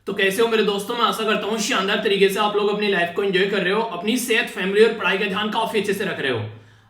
तो कैसे हो मेरे दोस्तों। मैं आशा करता हूँ शानदार तरीके से आप लोग अपनी लाइफ को एंजॉय कर रहे हो, अपनी सेहत, फैमिली और पढ़ाई का ध्यान काफी अच्छे से रख रहे हो।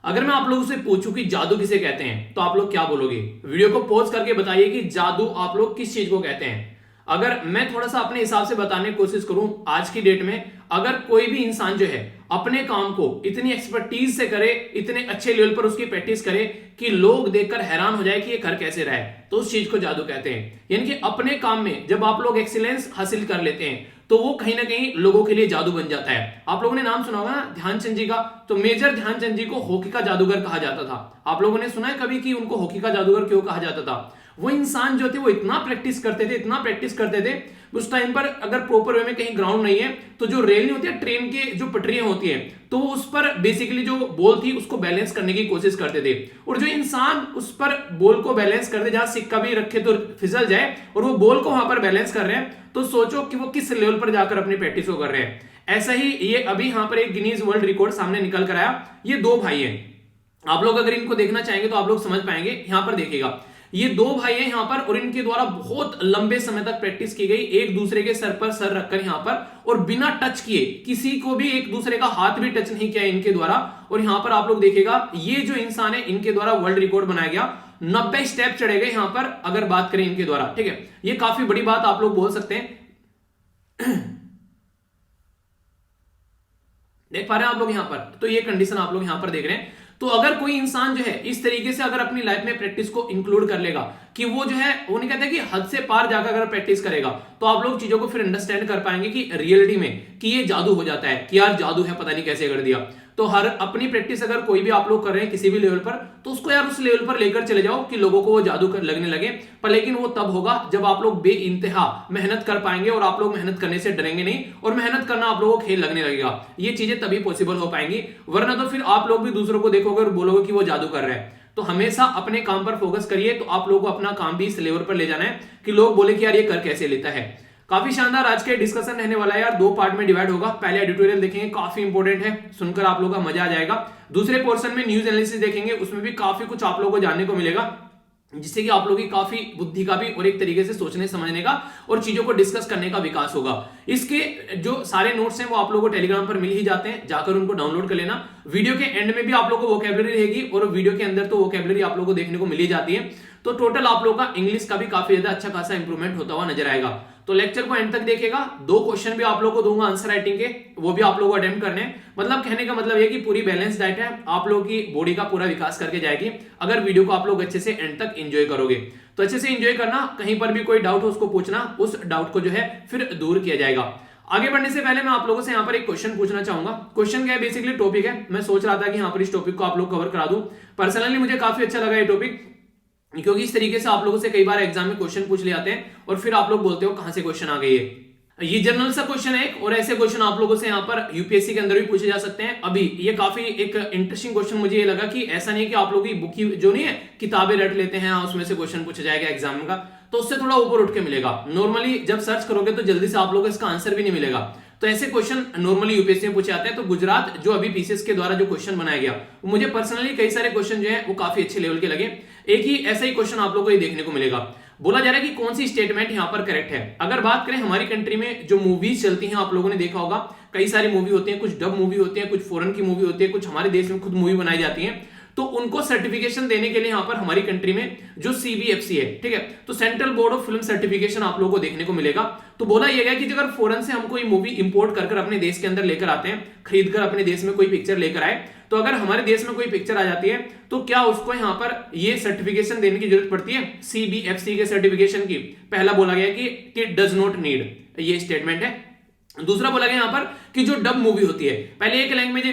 अगर मैं आप लोगों से पूछूं कि जादू किसे कहते हैं तो आप लोग क्या बोलोगे? वीडियो को पॉज करके बताइए कि जादू आप लोग किस चीज को कहते हैं। अगर मैं थोड़ा सा अपने हिसाब से बताने की कोशिश करूं, आज की डेट में अगर कोई भी इंसान जो है अपने काम को इतनी एक्सपर्टीज से करे, इतने अच्छे लेवल पर उसकी प्रैक्टिस करे कि लोग देखकर हैरान हो जाए कि ये कर कैसे रहा है, तो उस चीज को जादू कहते हैं। यानी कि अपने काम में जब आप लोग एक्सीलेंस हासिल कर लेते हैं तो वो कहीं ना कहीं लोगों के लिए जादू बन जाता है। आप लोगों ने नाम सुना होगा ना ध्यानचंद जी का, तो मेजर ध्यानचंद जी को हॉकी का जादूगर कहा जाता था। आप लोगों ने सुना है कभी कि उनको हॉकी का जादूगर क्यों कहा जाता था? वो इंसान जो थे वो इतना प्रैक्टिस करते थे, इतना प्रैक्टिस करते थे। उस टाइम पर अगर प्रॉपर वे में कहीं ग्राउंड नहीं है तो जो रेल नहीं होती है, ट्रेन के जो पटरियां होती है, तो वो उस पर बेसिकली जो बॉल थी उसको बैलेंस करने की कोशिश करते थे। और जो इंसान उस पर बॉल को बैलेंस करते, जहां सिक्का भी रखे तो फिसल जाए, और वो बॉल को वहां पर बैलेंस कर रहे हैं, तो सोचो कि वो किस लेवल पर जाकर अपनी प्रैक्टिस को कर रहे हैं। ऐसा ही ये अभी यहां पर एक गिनीज वर्ल्ड रिकॉर्ड सामने निकल कर आया। ये दो भाई हैं, आप लोग अगर इनको देखना चाहेंगे तो आप लोग समझ पाएंगे। यहां पर देखिएगा, ये दो भाई हैं यहां पर, और इनके द्वारा बहुत लंबे समय तक प्रैक्टिस की गई, एक दूसरे के सर पर सर रखकर यहां पर, और बिना टच किए, किसी को भी एक दूसरे का हाथ भी टच नहीं किया इनके द्वारा। और यहां पर आप लोग देखिएगा, ये जो इंसान है इनके द्वारा वर्ल्ड रिकॉर्ड बनाया गया। 90 स्टेप चढ़े गए यहां पर, अगर बात करें इनके द्वारा। ठीक है, ये काफी बड़ी बात आप लोग बोल सकते हैं। देख पा रहे हैं आप लोग यहां पर, तो ये कंडीशन आप लोग यहां पर देख रहे हैं। तो अगर कोई इंसान जो है इस तरीके से अगर अपनी लाइफ में प्रैक्टिस को इंक्लूड कर लेगा कि वो जो है, वो नहीं कहते कि हद से पार जाकर अगर प्रैक्टिस करेगा, तो आप लोग चीजों को फिर अंडरस्टैंड कर पाएंगे कि रियलिटी में कि ये जादू हो जाता है, कि यार जादू है, पता नहीं कैसे कर दिया। तो हर अपनी प्रैक्टिस अगर कोई भी आप लोग कर रहे हैं किसी भी लेवल पर, तो उसको यार उस लेवल पर लेकर चले जाओ कि लोगों को वो जादू लगने लगे। पर लेकिन वो तब होगा जब आप लोग बेइंतहा मेहनत कर पाएंगे, और आप लोग मेहनत करने से डरेंगे नहीं, और मेहनत करना आप लोगों को खेल लगने लगेगा। ये चीजें तभी पॉसिबल हो पाएंगी, वरना तो फिर आप लोग भी दूसरों को देखोगे और बोलोगे कि वो जादू कर रहे हैं। तो हमेशा अपने काम पर फोकस करिए, तो आप लोगों को अपना काम भी इस लेवल पर ले जाना है कि लोग बोले कि यार ये कर कैसे लेता है। काफी शानदार आज के डिस्कशन रहने वाला है यार, दो पार्ट में डिवाइड होगा। पहले एडिटोरियल देखेंगे, काफी इंपॉर्टेंट है, सुनकर आप लोगों का मजा आ जाएगा। दूसरे पोर्शन में न्यूज एनालिसिस देखेंगे, उसमें भी काफी कुछ आप लोगों को जानने को मिलेगा, जिससे कि आप लोगों की काफी बुद्धि का भी और एक तरीके से सोचने समझने का और चीजों को डिस्कस करने का विकास होगा। इसके जो सारे नोट्स हैं वो आप लोगों को टेलीग्राम पर मिल ही जाते हैं, जाकर उनको डाउनलोड कर लेना। वीडियो के एंड में भी आप लोगों को वोकैबुलरी रहेगी, और वीडियो के अंदर तो वोकैबुलरी आप लोगों को देखने को मिल ही जाती है। तो टोटल आप लोगों का इंग्लिश का भी काफी ज्यादा अच्छा खासा इंप्रूवमेंट होता हुआ नजर आएगा। तो लेक्चर को एंड तक देखिएगा। दो क्वेश्चन भी आप लोगों को दूंगा आंसर राइटिंग के, वो भी आप लोगों को अटेम्प्ट करने हैं। मतलब कहने का मतलब ये कि पूरी बैलेंस डाइट है, आप लोगों की बॉडी का पूरा विकास करके जाएगी, अगर वीडियो को आप लोग अच्छे से एंड तक एंजॉय करोगे। तो अच्छे से एंजॉय करना, कहीं पर भी कोई डाउट हो उसको पूछना, उस डाउट को जो है फिर दूर किया जाएगा। आगे बढ़ने से पहले मैं आप लोगों से यहाँ पर एक क्वेश्चन पूछना चाहूंगा। क्वेश्चन क्या है, बेसिकली टॉपिक है। मैं सोच रहा था कि यहाँ पर इस टॉपिक को आप लोग कवर करा दूं। पर्सनली मुझे काफी अच्छा लगा ये टॉपिक, क्योंकि इस तरीके से आप लोगों से कई बार एग्जाम में क्वेश्चन पूछ ले जाते हैं और फिर आप लोग बोलते हो कहां से क्वेश्चन आ गई है। ये जनरल सा क्वेश्चन है, और ऐसे क्वेश्चन आप लोगों से यहाँ पर यूपीएससी के अंदर भी पूछे जा सकते हैं। अभी ये काफी एक इंटरेस्टिंग क्वेश्चन मुझे ये लगा कि ऐसा नहीं है कि आप लोगों की बुक जो नहीं है, किताबें रट लेते हैं, उसमें से क्वेश्चन पूछा जाएगा एग्जाम का, तो उससे थोड़ा ऊपर उठ के मिलेगा। नॉर्मली जब सर्च करोगे तो जल्दी से आप लोगों को इसका आंसर भी नहीं मिलेगा। तो ऐसे क्वेश्चन नॉर्मली यूपीएससी में पूछे जाते हैं। तो गुजरात जो अभी पीसीएस के द्वारा जो क्वेश्चन बनाया गया, वो मुझे पर्सनली कई सारे क्वेश्चन जो है वो काफी अच्छे लेवल के लगे। एक ही ऐसा ही क्वेश्चन आप लोगों को ये देखने को मिलेगा। बोला जा रहा है कि कौन सी स्टेटमेंट यहां पर करेक्ट है। अगर बात करें हमारी कंट्री में जो मूवीज चलती हैं, आप लोगों ने देखा होगा कई सारी मूवी होती हैं, कुछ डब मूवी होती है, कुछ फॉरेन की मूवी होती है, कुछ हमारे देश में खुद मूवी बनाई जाती है। तो उनको सर्टिफिकेशन देने के लिए यहां पर हमारी कंट्री में जो सीबीएफसी है, ठीक है, तो central board of film certification आप लोगों को देखने को मिलेगा। तो बोला यह गया कि अगर फॉरेन से हम कोई मूवी इंपोर्ट कर अपने देश के अंदर लेकर आते हैं, खरीद कर अपने देश में कोई पिक्चर लेकर आए, तो अगर हमारे देश में कोई पिक्चर आ जाती है तो क्या उसको यहां पर ये सर्टिफिकेशन देने की जरूरत पड़ती है सीबीएफसी के सर्टिफिकेशन की? पहला बोला गया कि डज नॉट नीड, ये स्टेटमेंट है। दूसरा बोला गया यहां पर कि जो डब मूवी होती है, पहले एक लैंग्वेज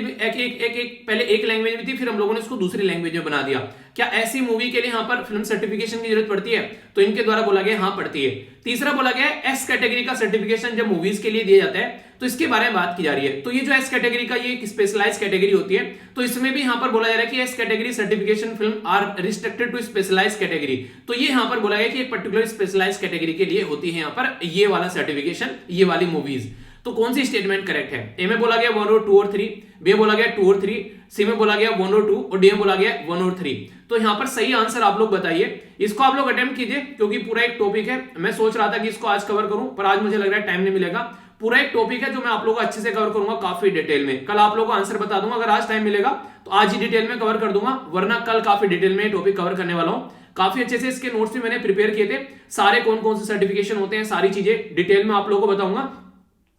पहले एक लैंग्वेज में थी, फिर हम लोगों ने इसको दूसरी लैंग्वेज में बना दिया। क्या ऐसी मूवी के लिए यहां पर फिल्म सर्टिफिकेशन की जरूरत पड़ती है? तो इनके द्वारा बोला गया हां पड़ती है। तीसरा बोला गया एस कैटेगरी का सर्टिफिकेशन जब मूवीज के लिए दिया जाता है, तो इसके बारे में बात की जा रही है। तो ये जो एस कैटेगरी का ये एक स्पेशलाइज्ड कैटेगरी होती है, तो इसमें भी यहां पर बोला जा रहा है कि S category certification film are restricted to specialised category. तो ये यहां पर बोला गया कि एक पर्टिकुलर स्पेशलाइज्ड कैटेगरी के लिए होती है यहां पर ये वाला सर्टिफिकेशन, ये वाली मूवीज। तो कौन सी स्टेटमेंट करेक्ट है? ए में बोला गया 1 और 2 और 3, बी में बोला गया 2 और 3, सी में बोला गया 1 और 2, और डी में बोला गया 1 और 3। तो यहां पर सही आंसर आप लोग बताइए। इसको आप लोग अटेम्प्ट कीजिए, क्योंकि पूरा एक टॉपिक है। मैं सोच रहा था कि इसको आज कवर करूं, पर आज मुझे लग रहा है टाइम नहीं मिलेगा। पूरा एक टॉपिक है जो मैं आप लोगों को अच्छे से कवर करूंगा काफी डिटेल में। कल आप लोगों को आंसर बता दूंगा, अगर आज टाइम मिलेगा तो आज ही डिटेल में कवर कर दूंगा, वरना कल काफी डिटेल में टॉपिक कवर करने वाला हूं। काफी अच्छे से इसके नोट्स भी मैंने प्रिपेयर किए थे, सारे कौन कौन से सर्टिफिकेशन होते हैं, सारी चीजें डिटेल में आप लोगों को बताऊंगा,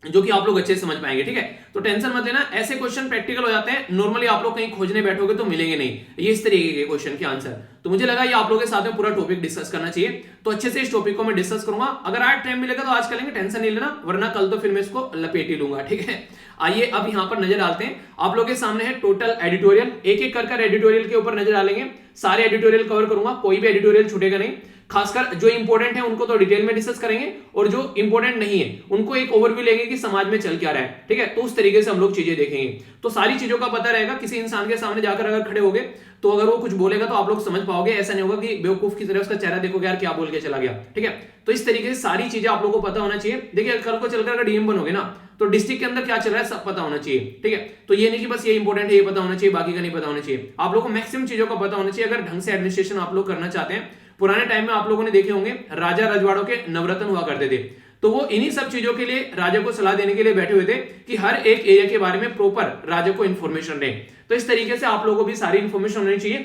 जो कि आप लोग अच्छे से समझ पाएंगे। ठीक है, तो टेंशन मत लेना, ऐसे क्वेश्चन प्रैक्टिकल हो जाते हैं, नॉर्मली आप लोग कहीं खोजने बैठोगे तो मिलेंगे नहीं ये इस तरीके के क्वेश्चन के आंसर। तो मुझे लगा ये आप लोगों के साथ में पूरा टॉपिक डिस्कस करना चाहिए, तो अच्छे से इस टॉपिक को मैं डिस्कस करूंगा। अगर आज टाइम मिलेगा तो आज करेंगे, टेंशन नहीं लेना, वरना कल तो फिर मैं इसको लपेट ही लूंगा। ठीक है, आइए अब यहां पर नजर डालते हैं। आप लोगों के सामने है टोटल एडिटोरियल, एक एक कर एडिटोरियल के ऊपर नजर डालेंगे। सारे एडिटोरियल कवर करूंगा, कोई भी एडिटोरियल छूटेगा नहीं। खासकर जो इंपॉर्टेंट है उनको तो डिटेल में डिस्कस करेंगे, और जो इंपॉर्टेंट नहीं है उनको एक ओवरव्यू लेंगे कि समाज में चल क्या रहा है। ठीक है, तो उस तरीके से हम लोग चीजें देखेंगे, तो सारी चीजों का पता रहेगा। किसी इंसान के सामने जाकर अगर खड़े होगे तो अगर वो कुछ बोलेगा तो आप लोग समझ पाओगे, ऐसा नहीं होगा कि बेवकूफ की तरह उसका चेहरा देखोगे यार क्या बोल के चला गया। ठीक है, तो इस तरीके से सारी चीजें आप लोगों को पता होना चाहिए। देखिए कल को चलकर अगर डीएम बनोगे ना, तो डिस्ट्रिक्ट के अंदर क्या चल रहा है सब पता होना चाहिए। ठीक है, तो ये नहीं कि बस ये इंपॉर्टेंट है ये पता होना चाहिए, बाकी का नहीं पता होना चाहिए। आप लोगों को मैक्सिमम चीजों का पता होना चाहिए अगर ढंग से एडमिनिस्ट्रेशन आप लोग करना चाहते हैं। पुराने टाइम में आप लोगों ने देखे होंगे राजा रजवाड़ों के नवरत्न हुआ करते थे, तो वो इन्हीं सब चीजों के लिए राजा को सलाह देने के लिए बैठे हुए थे कि हर एक एरिया के बारे में प्रॉपर राजा को इन्फॉर्मेशन दें। तो इस तरीके से आप लोगों को भी सारी इन्फॉर्मेशन होनी चाहिए।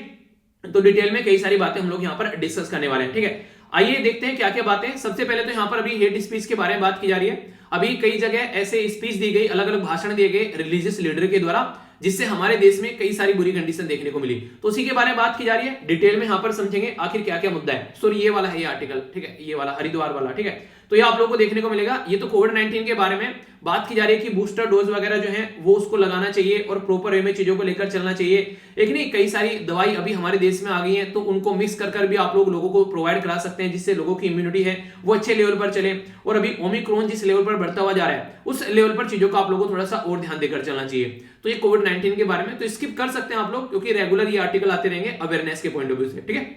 तो डिटेल में कई सारी बातें हम लोग यहाँ पर डिस्कस करने वाले हैं। ठीक है, आइए देखते हैं क्या क्या बातें। सबसे पहले तो यहाँ पर अभी हेट स्पीच के बारे में बात की जा रही है। अभी कई जगह ऐसे स्पीच दी गई, अलग अलग भाषण दिए गए रिलीजियस लीडर के द्वारा, जिससे हमारे देश में कई सारी बुरी कंडीशन देखने को मिली। तो उसी के बारे में बात की जा रही है, डिटेल में यहाँ पर समझेंगे आखिर क्या क्या मुद्दा है। सॉरी ये वाला है ये आर्टिकल, ठीक है, ये वाला हरिद्वार वाला। ठीक है, तो ये आप लोगों को देखने को मिलेगा। ये तो कोविड-19 के बारे में बात की जा रही है कि बूस्टर डोज वगैरह जो है वो उसको लगाना चाहिए और प्रॉपर वे में चीजों को लेकर चलना चाहिए। एक नहीं कई सारी दवाई अभी हमारे देश में आ गई है, तो उनको मिक्स कर भी आप लोगों को प्रोवाइड करा सकते हैं, जिससे लोगों की इम्यूनिटी है वो अच्छे लेवल पर चले। और अभी ओमिक्रॉन जिस लेवल पर बढ़ता हुआ जा रहा है, उस लेवल पर चीजों का आप लोगों को थोड़ा सा और ध्यान देकर चलना चाहिए। तो ये कोविड-19 के बारे में तो स्किप कर सकते हैं आप लोग, क्योंकि रेगुलर ये आर्टिकल आते रहेंगे अवेयरनेस के पॉइंट ऑफ व्यू से। ठीक है,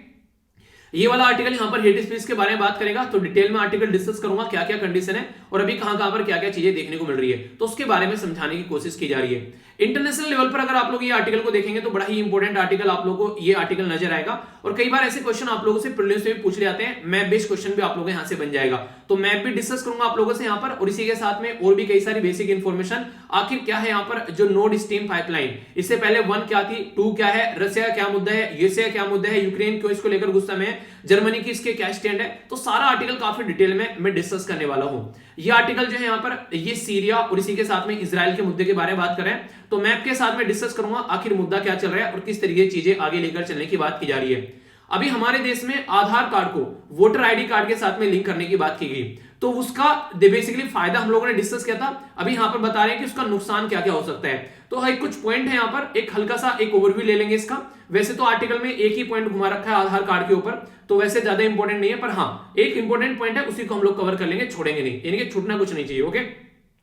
ये वाला आर्टिकल यहाँ पर हेट स्पीच के बारे में बात करेगा, तो डिटेल में आर्टिकल डिस्कस करूंगा क्या क्या कंडीशन है और अभी कहां पर क्या क्या चीजें देखने को मिल रही है, तो उसके बारे में समझाने की कोशिश की जा रही है। इंटरनेशनल लेवल पर अगर आप लोग ये आर्टिकल को देखेंगे तो बड़ा ही इंपॉर्टेंट आर्टिकल आप लोगों को ये आर्टिकल नजर आएगा। और कई बार ऐसे क्वेश्चन आप लोगों से प्रीलिम्स में भी पूछ ले जाते हैं, मैप बेस्ड क्वेश्चन भी आप लोगों यहाँ से बन जाएगा। तो मैप भी डिस्कस करूंगा आप लोगों से यहाँ पर, और इसी के साथ में और भी कई सारी बेसिक इंफॉर्मेशन। आखिर क्या है यहाँ पर जो नॉर्ड स्ट्रीम पाइपलाइन, इससे पहले 1 क्या थी, 2 क्या है, रशिया का क्या मुद्दा है, यूएसए का क्या मुद्दा है, यूक्रेन क्यों इसको लेकर गुस्सा में है, जर्मनी की इसके क्या स्टैंड है, तो सारा आर्टिकल काफी डिटेल में मैं डिस्कस करने वाला हूं। ये आर्टिकल जो है यहाँ पर ये सीरिया और इसी के साथ में इजराइल के मुद्दे के बारे में बात करें तो मैप के साथ में डिस्कस करूंगा आखिर मुद्दा क्या चल रहा है और किस तरीके की चीजें आगे लेकर चलने की बात की जा रही है। अभी हमारे देश में आधार कार्ड को वोटर आईडी कार्ड के साथ में लिंक करने की बात की गई, तो उसका बेसिकली फायदा हम लोगों ने डिस्कस किया था। अभी यहाँ पर बता रहे हैं कि उसका नुकसान क्या क्या हो सकता है। तो एक कुछ पॉइंट है यहाँ पर, एक हल्का सा एक ओवरव्यू ले लेंगे इसका। वैसे तो आर्टिकल में एक ही पॉइंट घुमा रखा है आधार कार्ड के ऊपर, तो वैसे ज्यादा इंपॉर्टेंट नहीं है, पर हाँ एक इंपॉर्टेंट पॉइंट है, उसी को हम लोग कवर कर लेंगे, छोड़ेंगे नहीं, यानी कि छूटना कुछ नहीं चाहिए। ओके,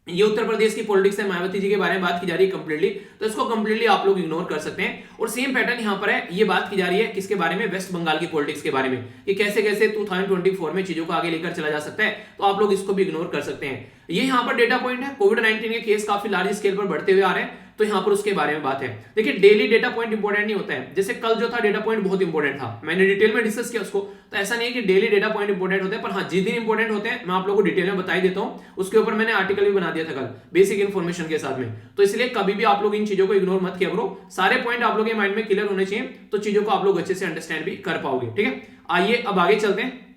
ये उत्तर प्रदेश की पॉलिटिक्स है, मायावती जी के बारे में बात की जा रही है कंप्लीटली, तो इसको कंप्लीटली आप लोग इग्नोर कर सकते हैं। और सेम पैटर्न यहाँ पर है, ये बात की जा रही है किसके बारे में, वेस्ट बंगाल की पॉलिटिक्स के बारे में, कि कैसे कैसे 2024 में चीजों को आगे लेकर चला जा सकता है, तो आप लोग इसको भी इग्नोर कर सकते हैं। ये यहाँ पर डेटा पॉइंट है, कोविड-19 के केस काफी लार्ज स्केल पर बढ़ते हुए आ रहे हैं, तो यहाँ पर उसके बारे में बात है। देखिए डेली डेटा पॉइंट इंपॉर्टेंट नहीं होता है, जैसे कल जो था डेटा पॉइंट बहुत इंपॉर्टेंट था, मैंने डिटेल में डिस्कस किया उसको, तो ऐसा नहीं है कि डेली डेटा पॉइंट इंपॉर्टेंट होते हैं, पर हाँ जिस दिन इंपॉर्टेंट होते हैं मैं आप लोगों को डिटेल में बता ही देता हूँ। उसके ऊपर मैंने आर्टिकल भी बना दिया था कल बेसिक इन्फॉर्मेशन के साथ में, तो इसलिए कभी भी आप लोग इन चीजों को इग्नोर मत किया करो, सारे पॉइंट आप लोग के माइंड में क्लियर होने चाहिए, तो चीजों को आप लोग अच्छे से अंडरस्टैंड भी कर पाओगे। ठीक है, आइए अब आगे चलते हैं।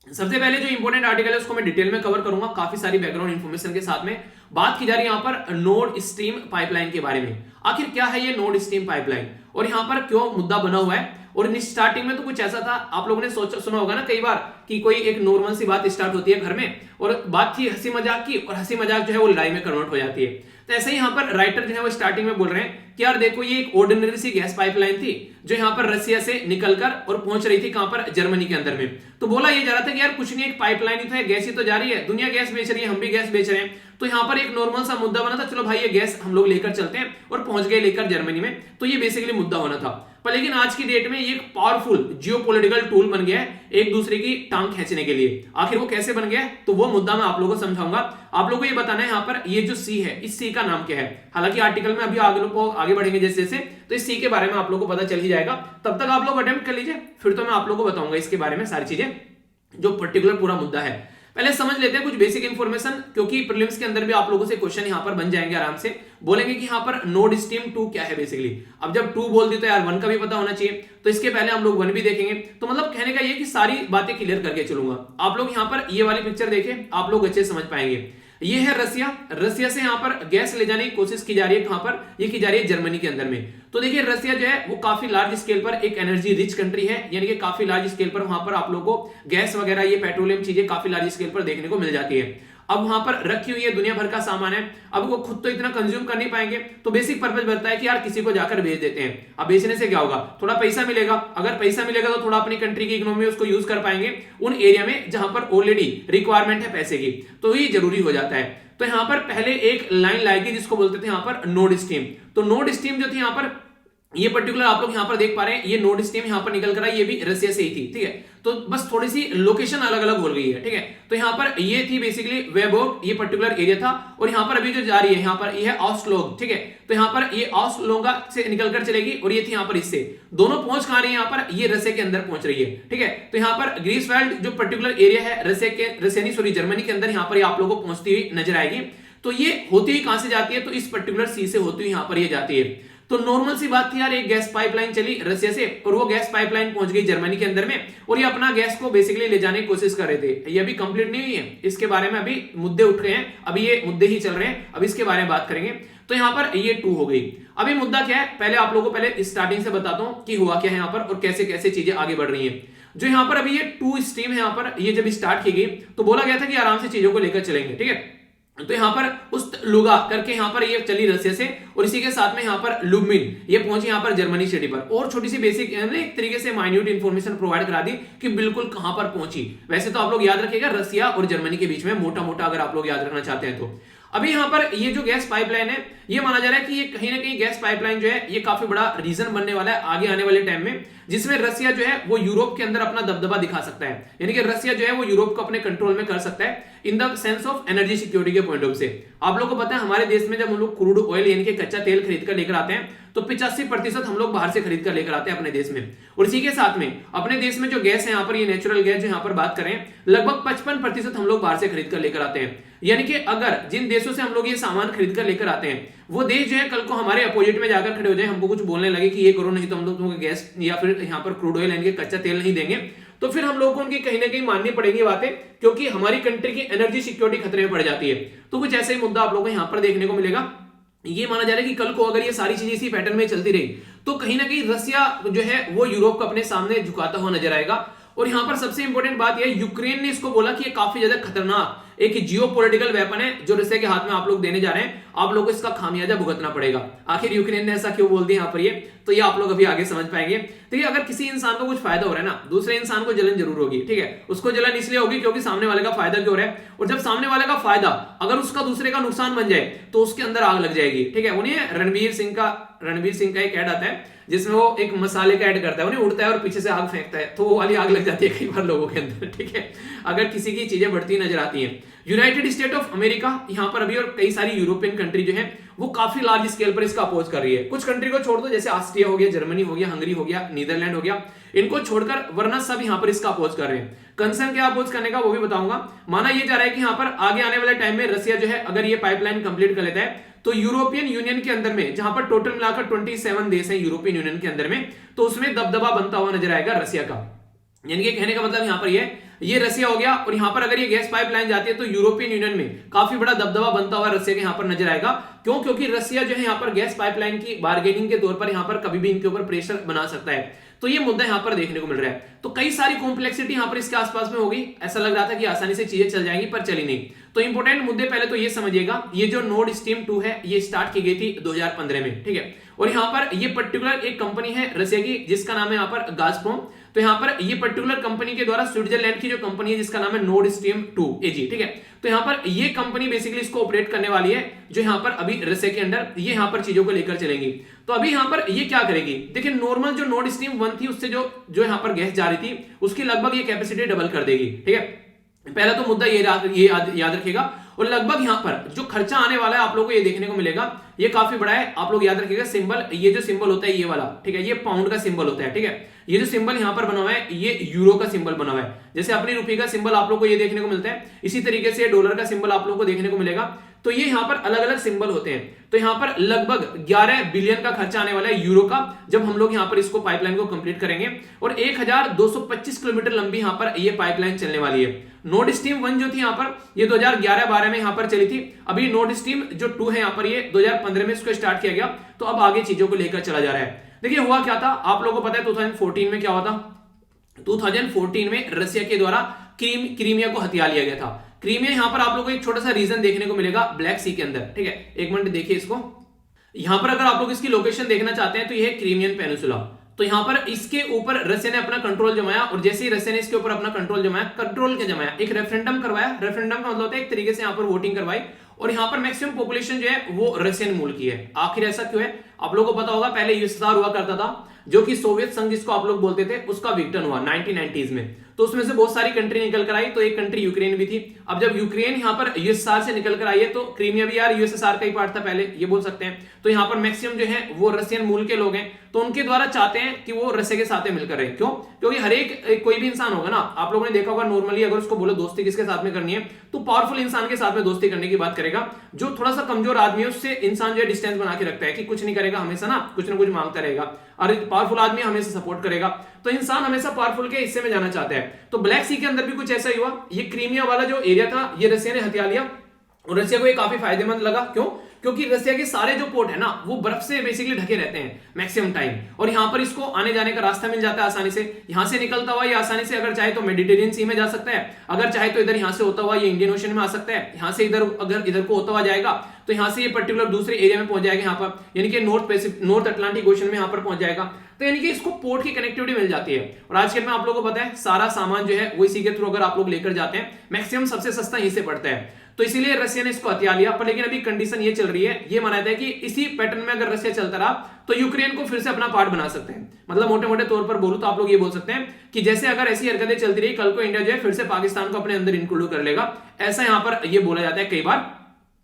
सबसे पहले जो इंपॉर्टेंट आर्टिकल है उसको मैं डिटेल में कवर करूंगा, काफी सारी बैकग्राउंड इंफॉर्मेशन के साथ में। बात की जा रही है यहाँ पर नॉर्ड स्ट्रीम पाइपलाइन के बारे में। आखिर क्या है ये नॉर्ड स्ट्रीम पाइपलाइन और यहाँ पर क्यों मुद्दा बना हुआ है। और स्टार्टिंग में तो कुछ ऐसा था, आप लोगों ने सुना होगा ना कई बार कि कोई एक नॉर्मल सी बात स्टार्ट होती है घर में, और बात थी हंसी मजाक की, और हंसी मजाक जो है वो लड़ाई में कन्वर्ट हो जाती है। तो ऐसे ही यहाँ पर राइटर जो है वो स्टार्टिंग में बोल रहे हैं कि यार देखो ये एक ऑर्डिनरी सी गैस पाइपलाइन थी जो यहाँ पर रसिया से निकलकर और पहुंच रही थी कहां पर, जर्मनी के अंदर में। तो बोला ये जा रहा था कि यार कुछ नहीं, एक पाइपलाइन ही तो है, गैस ही तो जा रही है, दुनिया गैस बेच रही है, हम भी गैस बेच रहे हैं। तो यहाँ पर एक नॉर्मल सा मुद्दा बना था, चलो भाई ये गैस हम लोग लेकर चलते हैं, और पहुंच गए लेकर जर्मनी में। तो ये बेसिकली मुद्दा होना था। पर लेकिन आज की डेट में ये एक पावरफुल जियोपॉलिटिकल टूल बन गया है एक दूसरे की टांग खींचने के लिए। आखिर वो कैसे बन गया है, तो वो मुद्दा मैं आप लोगों को समझाऊंगा। आप लोगों को ये बताना है यहाँ पर ये जो सी है, इस सी का नाम क्या है। हालांकि आर्टिकल में अभी आगे बढ़ेंगे जैसे जैसे, तो इस सी के बारे में आप लोगों को पता चल ही जाएगा। तब तक आप लोग अटेम्प्ट कर लीजिए, फिर तो मैं आप लोगों को बताऊंगा इसके बारे में सारी चीजें, जो पर्टिकुलर पूरा मुद्दा है। पहले समझ लेते हैं कुछ बेसिक इंफॉर्मेशन, क्योंकि प्रीलिम्स के अंदर भी आप लोगों से क्वेश्चन यहां पर बन जाएंगे आराम से। बोलेंगे कि यहां पर नोड स्ट्रीम 2 क्या है बेसिकली। अब जब 2 बोल दी तो यार 1 का भी पता होना चाहिए, तो इसके पहले हम लोग 1 भी देखेंगे। तो मतलब कहने का ये कि सारी बातें क्लियर करके चलूंगा। आप लोग यहां पर ये वाली पिक्चर देखें, आप लोग अच्छे समझ पाएंगे। ये है रसिया, रसिया से यहां पर गैस ले जाने की कोशिश की जा रही है। कहां पर ये की जा रही है, जर्मनी के अंदर में। तो देखिए रसिया जो है वो काफी लार्ज स्केल पर एक एनर्जी रिच कंट्री है, यानी कि काफी लार्ज स्केल पर वहां पर आप लोगों को गैस वगैरह ये पेट्रोलियम चीजें काफी लार्ज स्केल पर देखने को मिल जाती है। अब वहां पर रखी हुई है दुनिया भर का सामान है। अब वो खुद तो इतना कंज्यूम कर नहीं पाएंगे, तो बेसिक पर्पस बनता है कि यार किसी को जाकर बेच देते हैं। अब बेचने से क्या होगा, थोड़ा पैसा मिलेगा। अगर पैसा मिलेगा तो थोड़ा अपनी कंट्री की इकोनॉमी उसको यूज कर पाएंगे उन एरिया में जहां पर ऑलरेडी रिक्वायरमेंट है पैसे की, तो ये जरूरी हो जाता है। तो यहां पर पहले एक लाइन लाएगी जिसको बोलते थे यहां पर नोड स्ट्रीम। तो नोड स्ट्रीम जो थी यहां पर, ये पर्टिकुलर आप लोग यहां पर देख पा रहे हैं, ये नोड स्ट्रीम यहां पर निकल कर आई, ये भी रसिया से ही थी, ठीक है। तो बस थोड़ी सी लोकेशन अलग अलग हो गई है, ठीक है। तो यहां पर ये थी बेसिकली वेबोग, ये पर्टिकुलर एरिया था। और यहां पर अभी जो जा रही है यहां पर ये है ऑस्लोग, ठीक है। तो यहां पर ये ऑस्लोगा से निकल कर चलेगी, और ये थी यहां पर इससे दोनों पहुंच कहां रही है, यहां पर ये रसिया के अंदर पहुंच रही है, ठीक है। तो यहां पर ग्रीसफेल्ड जो पर्टिकुलर एरिया है रसिया जर्मनी के अंदर, यहां पर आप लोगों को पहुंचती हुई नजर आएगी। तो ये होती हुई कहां से जाती है, तो इस पर्टिकुलर सी से होती हुई यहां पर ये जाती है। तो नॉर्मल सी बात थी यार, एक गैस पाइपलाइन चली रसिया से, और वो गैस पाइपलाइन पहुंच गई जर्मनी के अंदर में, और ये अपना गैस को बेसिकली ले जाने की कोशिश कर रहे थे। ये अभी कंप्लीट नहीं हुई है, इसके बारे में अभी मुद्दे उठ रहे हैं, अभी ये मुद्दे ही चल रहे हैं, अब इसके बारे में बात करेंगे। तो यहां पर ये 2 हो गई। अभी मुद्दा क्या है, पहले आप लोगों को पहले स्टार्टिंग से बताता हूं कि हुआ क्या है यहां पर और कैसे कैसे चीजें आगे बढ़ रही हैं। जो यहां पर अभी ये 2 स्ट्रीम है, यहां पर ये जब स्टार्ट की गई तो बोला गया था कि आराम से चीजों को लेकर चलेंगे, ठीक है। तो यहां पर उस लुगा करके यहां पर ये चली रसिया से, और इसी के साथ में यहां पर लुब्मिन ये पहुंची यहां पर जर्मनी सिटी पर। और छोटी सी बेसिक एक तरीके से माइन्यूट इंफॉर्मेशन प्रोवाइड करा दी कि बिल्कुल कहां पर पहुंची। वैसे तो आप लोग याद रखिएगा रसिया और जर्मनी के बीच में मोटा मोटा, अगर आप लोग याद रखना चाहते हैं तो। अभी यहां पर ये जो गैस पाइपलाइन है, ये माना जा रहा है कि ये कहीं ना कहीं गैस पाइपलाइन जो है ये काफी बड़ा रीजन बनने वाला है आगे आने वाले टाइम में, जिसमें रसिया जो है वो यूरोप के अंदर अपना दबदबा दिखा सकता है। यानी कि रसिया जो है वो यूरोप को अपने कंट्रोल में कर सकता है in the sense of energy security के पॉइंट ऑफ से। आप लोगों को पता है हमारे देश में जब हम लोग क्रूड ऑयल यानी कि कच्चा तेल खरीद कर लेकर आते हैं, तो 85% हम लोग बाहर से खरीद कर लेकर आते हैं अपने देश में। और इसी के साथ में अपने देश में जो गैस है यहाँ पर, ये नेचुरल गैस जो यहाँ पर बात करें, लगभग 55% हम लोग बाहर से खरीद कर लेकर आते हैं। यानी कि अगर जिन देशों से हम लोग ये सामान खरीद कर लेकर आते हैं, वो देश जो है कल को हमारे अपोजिट में जाकर खड़े हो जाए, हमको कुछ बोलने लगे कि ये करो, नहीं तो हम लोग तुमको गैस या फिर यहाँ पर क्रूड ऑयल यानी कि कच्चा तेल नहीं देंगे, तो फिर हम लोगों को उनकी कहीं ना कहीं माननी पड़ेगी बातें, क्योंकि हमारी कंट्री की एनर्जी सिक्योरिटी खतरे में पड़ जाती है। तो कुछ ऐसा ही मुद्दा आप लोगों को यहाँ पर देखने को मिलेगा। ये माना जा रहा है कि कल को अगर ये सारी चीजें इसी पैटर्न में चलती रही, तो कहीं ना कहीं रसिया जो है वो यूरोप को अपने सामने झुकाता हुआ नजर आएगा। और यहां पर सबसे इंपॉर्टेंट बात यह, यूक्रेन ने इसको बोला कि ये काफी ज्यादा खतरनाक एक जियोपॉलिटिकल वेपन है जो रसिया के हाथ में आप लोग देने जा रहे हैं, आप लोगों को इसका खामियाजा भुगतना पड़ेगा। आखिर यूक्रेन ने ऐसा क्यों बोल दिया यहाँ पर, ये तो ये आप लोग अभी आगे समझ पाएंगे। देखिए अगर किसी इंसान को कुछ फायदा हो रहा है ना, दूसरे इंसान को जलन जरूर होगी, ठीक है। उसको जलन इसलिए होगी क्योंकि सामने वाले का फायदा क्यों हो रहा है, और जब सामने वाले का फायदा अगर उसका दूसरे का नुकसान बन जाए तो उसके अंदर आग लग जाएगी, ठीक है। उन्हें रणवीर सिंह का एक ऐड आता है जिसमें वो एक मसाले का ऐड करता है, उन्हें उड़ता है और पीछे से आग फेंकता है, तो वो वाली आग लग जाती है कई बार लोगों के अंदर, ठीक है, अगर किसी की चीजें बढ़ती नजर आती हैं। यूनाइटेड स्टेट ऑफ अमेरिका यहां पर अभी, और कई सारी यूरोपियन कंट्री जो है वो काफी लार्ज स्केल पर इसका अपोज कर रही है। कुछ कंट्री को छोड़ दो, जैसे ऑस्ट्रिया हो गया, जर्मनी हो गया, हंगरी हो गया, नीदरलैंड हो गया, इनको छोड़कर वरना सब यहां पर इसका अपोज कर रहे हैं। कंसर्न क्या अपोज करने का वो भी बताऊंगा। माना यह जा रहा है कि यहां पर आगे आने वाले टाइम में रसिया जो है अगर ये पाइपलाइन कंप्लीट कर लेता है, तो यूरोपियन यूनियन के अंदर में, जहां पर टोटल मिलाकर 27 देश हैं यूरोपियन यूनियन के अंदर में, तो उसमें दबदबा बनता हुआ नजर आएगा रसिया का। यानी कि कहने का मतलब यहां पर ये रसिया हो गया, और यहां पर अगर ये गैस पाइपलाइन जाती है तो यूरोपियन यूनियन में काफी बड़ा दबदबा बनता हुआ रसिया के यहां पर नजर आएगा। क्यों? क्योंकि रसिया जो है यहां पर गैस पाइपलाइन की बार्गेनिंग के तौर पर यहां पर कभी भी इनके ऊपर प्रेशर बना सकता है। तो ये मुद्दा यहां पर देखने को मिल रहा है। तो कई सारी कॉम्प्लेक्सिटी यहां पर इसके आसपास में होगी। ऐसा लग रहा था कि आसानी से चीजें चल जाएंगी, पर चली नहीं। तो इंपॉर्टेंट मुद्दे पहले तो ये समझिएगा, ये जो नोड स्ट्रीम 2 है ये स्टार्ट की गई थी 2015 में, ठीक है। और यहां पर ये पर्टिकुलर एक कंपनी है रसिया की जिसका नाम है यहां पर गाज़प्रोम। तो यहाँ पर ये पर्टिकुलर कंपनी के द्वारा स्विट्जरलैंड की जो कंपनी है जिसका नाम है नॉर्ड स्ट्रीम 2 एजी, ठीक है। तो यहाँ पर ये कंपनी बेसिकली इसको ऑपरेट करने वाली है, जो यहाँ पर अभी रसिया के अंडर ये यहाँ पर चीजों को लेकर चलेंगी। तो अभी यहाँ पर ये क्या करेगी, देखिए नॉर्मल जो नॉर्ड स्ट्रीम 1 थी उससे जो यहाँ पर गैस जा रही थी उसकी लगभग ये कैपेसिटी डबल कर देगी, ठीक है। पहला तो मुद्दा ये याद रखिएगा। और लगभग यहाँ पर जो खर्चा आने वाला है आप लोगों को ये देखने को मिलेगा, ये काफी बड़ा है। आप लोग याद रखिएगा सिंबल, ये जो सिंबल होता है ये वाला, ठीक है, ये पाउंड का सिंबल होता है, ठीक है। ये जो सिंबल यहाँ पर बना हुआ है ये यूरो का सिंबल बना हुआ है। जैसे अपनी रुपये का सिंबल आप लोग को ये देखने को मिलता है, इसी तरीके से डॉलर का सिंबल आप लोग को देखने को मिलेगा। तो ये यहाँ पर अलग अलग सिंबल होते हैं। तो यहाँ पर लगभग 11 बिलियन का खर्चा आने वाला है यूरो का, जब हम लोग यहाँ पर इसको पाइपलाइन को कंप्लीट करेंगे। और 1225 किलोमीटर लंबी यहाँ पर ये पाइपलाइन चलने वाली है। नॉर्ड स्ट्रीम 1 जो थी यहाँ पर ये 2011-12 में यहाँ पर चली थी। अभी नॉर्ड स्ट्रीम जो 2 है यहाँ पर ये 2015 में इसको स्टार्ट किया गया। तो अब आगे चीजों को लेकर चला जा रहा है। देखिए हुआ क्या था, आप लोगों को पता है 2014 में क्या हुआ था। 2014 में रसिया के द्वारा क्रीमिया को हथिया लिया गया था। क्रीमिया यहाँ पर आप लोगों को एक छोटा सा रीजन देखने को मिलेगा ब्लैक सी के अंदर, ठीक है। एक मिनट देखिए इसको, यहाँ पर अगर आप लोग इसकी लोकेशन देखना चाहते हैं तो ये है क्रीमियन पेनिसुला। तो यहाँ पर इसके ऊपर रसिया ने अपना कंट्रोल जमाया, और जैसे ही रसिया ने इसके ऊपर अपना कंट्रोल जमाया, एक रेफरेंडम करवाया। रेफरेंडम का मतलब होता है एक तरीके से यहाँ पर वोटिंग करवाई, और यहाँ पर मैक्सिमम पॉपुलेशन जो है वो रशियन मूल की है। आखिर ऐसा क्यों है, आप लोगों को पता होगा पहले यूएसएसआर हुआ करता था, जो कि सोवियत संघ जिसको आप लोग बोलते थे, उसका विघटन हुआ 1990s में। तो उसमें से बहुत सारी कंट्री निकल कर आई, तो एक कंट्री यूक्रेन भी थी। अब जब यूक्रेन यहाँ पर यूएसएसआर से निकल कर आई है, तो क्रीमिया भी यार यूएसएसआर का ही पार्ट था पहले, ये बोल सकते हैं। तो यहाँ पर मैक्सिमम जो है वो रशियन मूल के लोग हैं, तो उनके द्वारा चाहते हैं कि वो रशिया के साथ मिलकर रहे। क्यों, क्योंकि हर एक कोई भी इंसान होगा ना, आप लोगों ने देखा होगा नॉर्मली अगर उसको बोलो दोस्ती किसके साथ में करनी है, तो पावरफुल इंसान के साथ में दोस्ती करने की बात करेगा। जो थोड़ा सा कमजोर आदमी है उससे इंसान जो है डिस्टेंस बना के रखता है कि कुछ नहीं करेगा, हमेशा ना कुछ मांगता रहेगा, और पावरफुल आदमी हमेशा सपोर्ट करेगा। तो इंसान हमेशा पावरफुल के हिस्से में जाना चाहता है। तो ब्लैक सी के अंदर भी कुछ ऐसा ही हुआ। ये क्रीमिया वाला जो एरिया था ये रसिया ने हथिया लिया, और रसिया को ये काफी फायदेमंद लगा। क्यों, क्योंकि रसिया के सारे जो पोर्ट है ना वो बर्फ से बेसिकली ढके रहते हैं मैक्सिमम टाइम, और यहाँ पर इसको आने जाने का रास्ता मिल जाता है आसानी से। यहाँ से निकलता हुआ ये आसानी से अगर चाहे तो मेडिटेरियन सी में जा सकता है, अगर चाहे तो इधर यहाँ से होता हुआ ये इंडियन ओशन में आ सकता है, यहाँ से इधर अगर इधर को होता हुआ जाएगा तो यहाँ से ये पर्टिकुलर दूसरे एरिया में पहुंच जाएगा, यहाँ पर यानी कि नॉर्थ अटलांटिक ओशन में यहाँ पर पहुंच जाएगा। तो यानी कि इसको पोर्ट की कनेक्टिविटी मिल जाती है। और आज के में आप लोगों को पता है सारा सामान जो है वो इसी के थ्रू अगर आप लोग लेकर जाते हैं, मैक्सिमम सबसे सस्ता यहीं से पड़ता है। तो इसीलिए रसिया ने इसको हथिया लिया। पर लेकिन अभी कंडीशन ये चल रही है, ये माना जाता है कि इसी पैटर्न में अगर रसिया चलता रहा तो यूक्रेन को फिर से अपना पार्ट बना सकते हैं। मतलब मोटे मोटे तौर पर बोलूं तो आप लोग ये बोल सकते हैं कि जैसे अगर ऐसी हरकतें चलती रही, कल को इंडिया जो है फिर से पाकिस्तान को अपने अंदर इंक्लूड कर लेगा, ऐसा यहां पर ये बोला जाता है कई बार